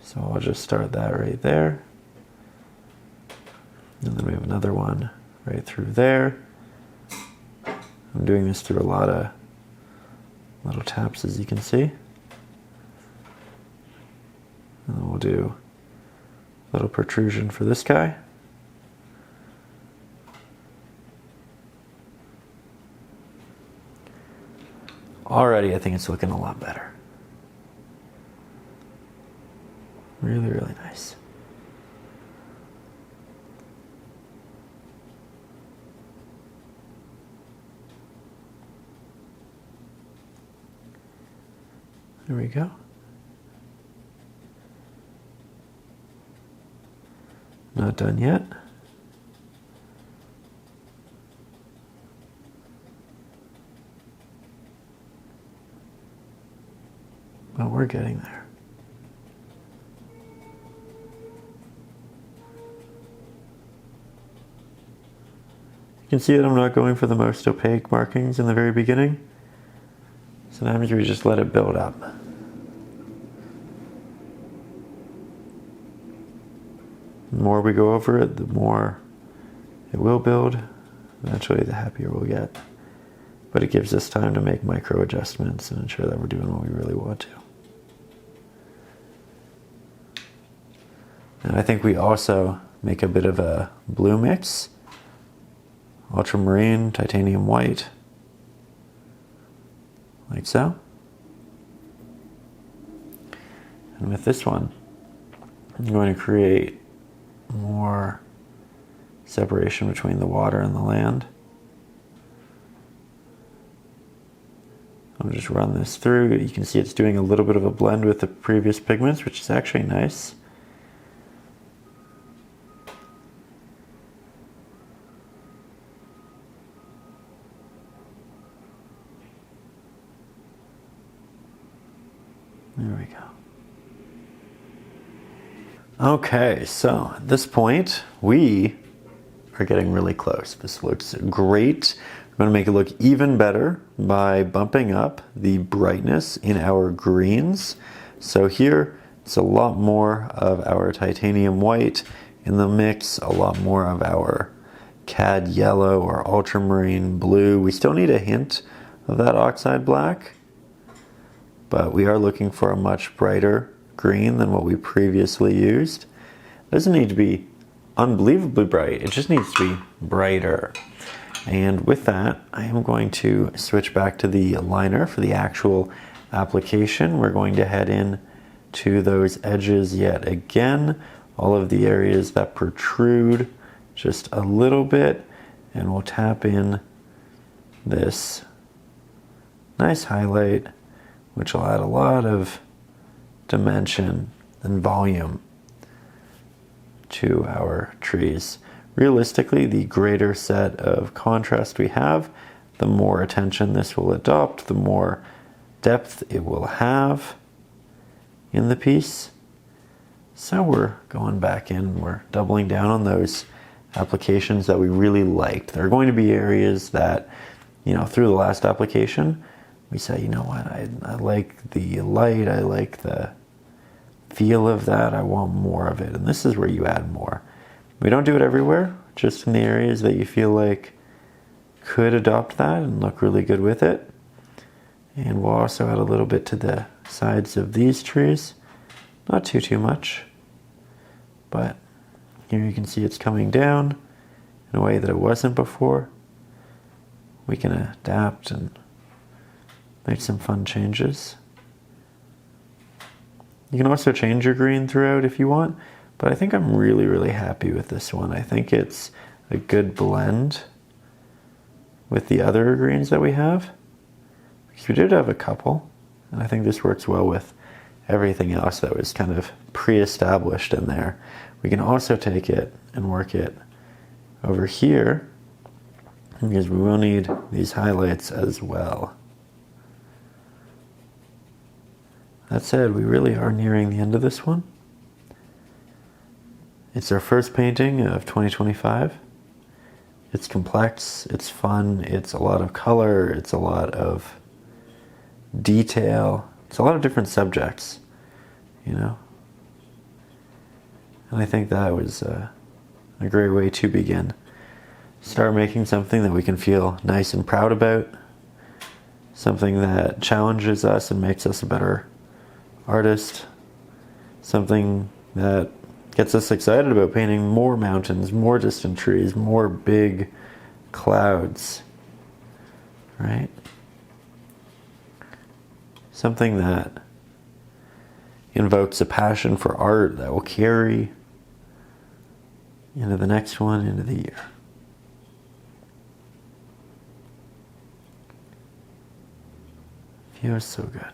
A: So I'll just start that right there. And then we have another one right through there. I'm doing this through a lot of little taps, as you can see. And then we'll do a little protrusion for this guy. Already, I think it's looking a lot better. Really, really nice. There we go. Not done yet. But we're getting there. You can see that I'm not going for the most opaque markings in the very beginning. Sometimes we just let it build up. The more we go over it, the more it will build. Eventually, the happier we'll get. But it gives us time to make micro adjustments and ensure that we're doing what we really want to. And I think we also make a bit of a blue mix. Ultramarine, titanium white. Like so. And with this one, I'm going to create more separation between the water and the land. I'll just run this through. You can see it's doing a little bit of a blend with the previous pigments, which is actually nice. There we go. Okay, so at this point, we are getting really close. This looks great. We're going to make it look even better by bumping up the brightness in our greens. So here, it's a lot more of our titanium white in the mix, a lot more of our cad yellow or ultramarine blue. We still need a hint of that oxide black, but we are looking for a much brighter green than what we previously used. It doesn't need to be unbelievably bright, it just needs to be brighter. And with that, I am going to switch back to the liner for the actual application. We're going to head in to those edges yet again, all of the areas that protrude just a little bit, and we'll tap in this nice highlight, which will add a lot of dimension and volume to our trees. Realistically, the greater set of contrast we have, the more attention this will adopt, the more depth it will have in the piece. So we're going back in, we're doubling down on those applications that we really liked. There are going to be areas that, you know, through the last application, we say, you know what, I like the light, I like the feel of that, I want more of it. And this is where you add more. We don't do it everywhere, just in the areas that you feel like could adopt that and look really good with it. And we'll also add a little bit to the sides of these trees. Not too much, but here you can see it's coming down in a way that it wasn't before. We can adapt and make some fun changes. You can also change your green throughout if you want, but I think I'm really happy with this one. I think it's a good blend with the other greens that we have, because we did have a couple, and I think this works well with everything else that was kind of pre-established in there. We can also take it and work it over here, because we will need these highlights as well. That said, we really are nearing the end of this one. It's our first painting of 2025. It's complex, it's fun, it's a lot of color, it's a lot of detail, it's a lot of different subjects, you know? And I think that was a great way to begin. Start making something that we can feel nice and proud about, something that challenges us and makes us a better artist, something that gets us excited about painting more mountains, more distant trees, more big clouds, right? Something that invokes a passion for art that will carry into the next one, into the year. Feels so good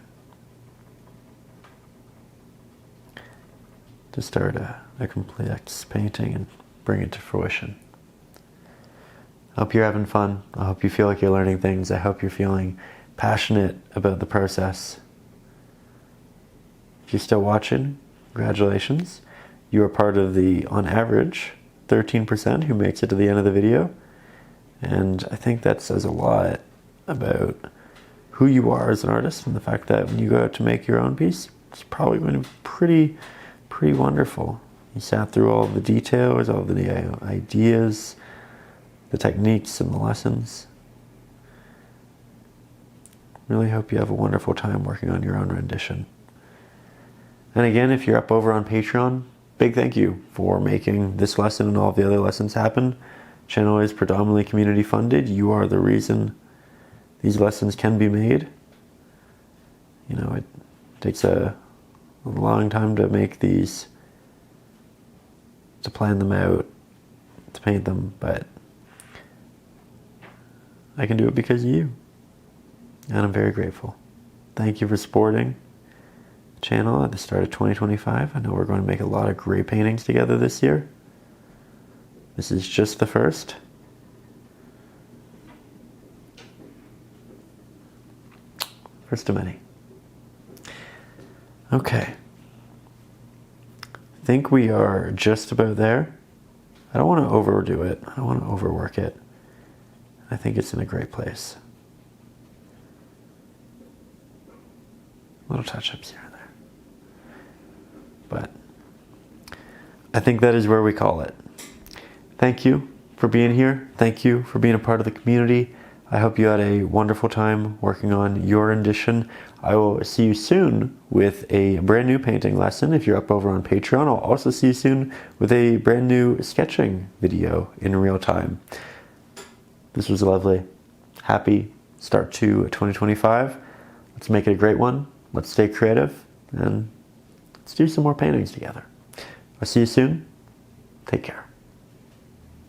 A: to start a complex painting and bring it to fruition. I hope you're having fun. I hope you feel like you're learning things. I hope you're feeling passionate about the process. If you're still watching, congratulations. You are part of the, on average, 13% who makes it to the end of the video. And I think that says a lot about who you are as an artist and the fact that when you go out to make your own piece, it's probably going to be pretty wonderful. You sat through all the details, all the ideas, the techniques and the lessons. Really hope you have a wonderful time working on your own rendition. And again, if you're up over on Patreon, big thank you for making this lesson and all of the other lessons happen. Channel is predominantly community funded. You are the reason these lessons can be made. You know, it takes a long time to make these, to plan them out, to paint them, but I can do it because of you. And I'm very grateful. Thank you for supporting the channel at the start of 2025. I know we're going to make a lot of great paintings together this year. This is just the first. First of many. Okay. I think we are just about there. I don't want to overdo it. I don't want to overwork it. I think it's in a great place. Little touch-ups here and there. But I think that is where we call it. Thank you for being here. Thank you for being a part of the community. I hope you had a wonderful time working on your rendition. I will see you soon with a brand new painting lesson. If you're up over on Patreon, I'll also see you soon with a brand new sketching video in real time. This was lovely. Happy start to 2025. Let's make it a great one. Let's stay creative and let's do some more paintings together. I'll see you soon. Take care.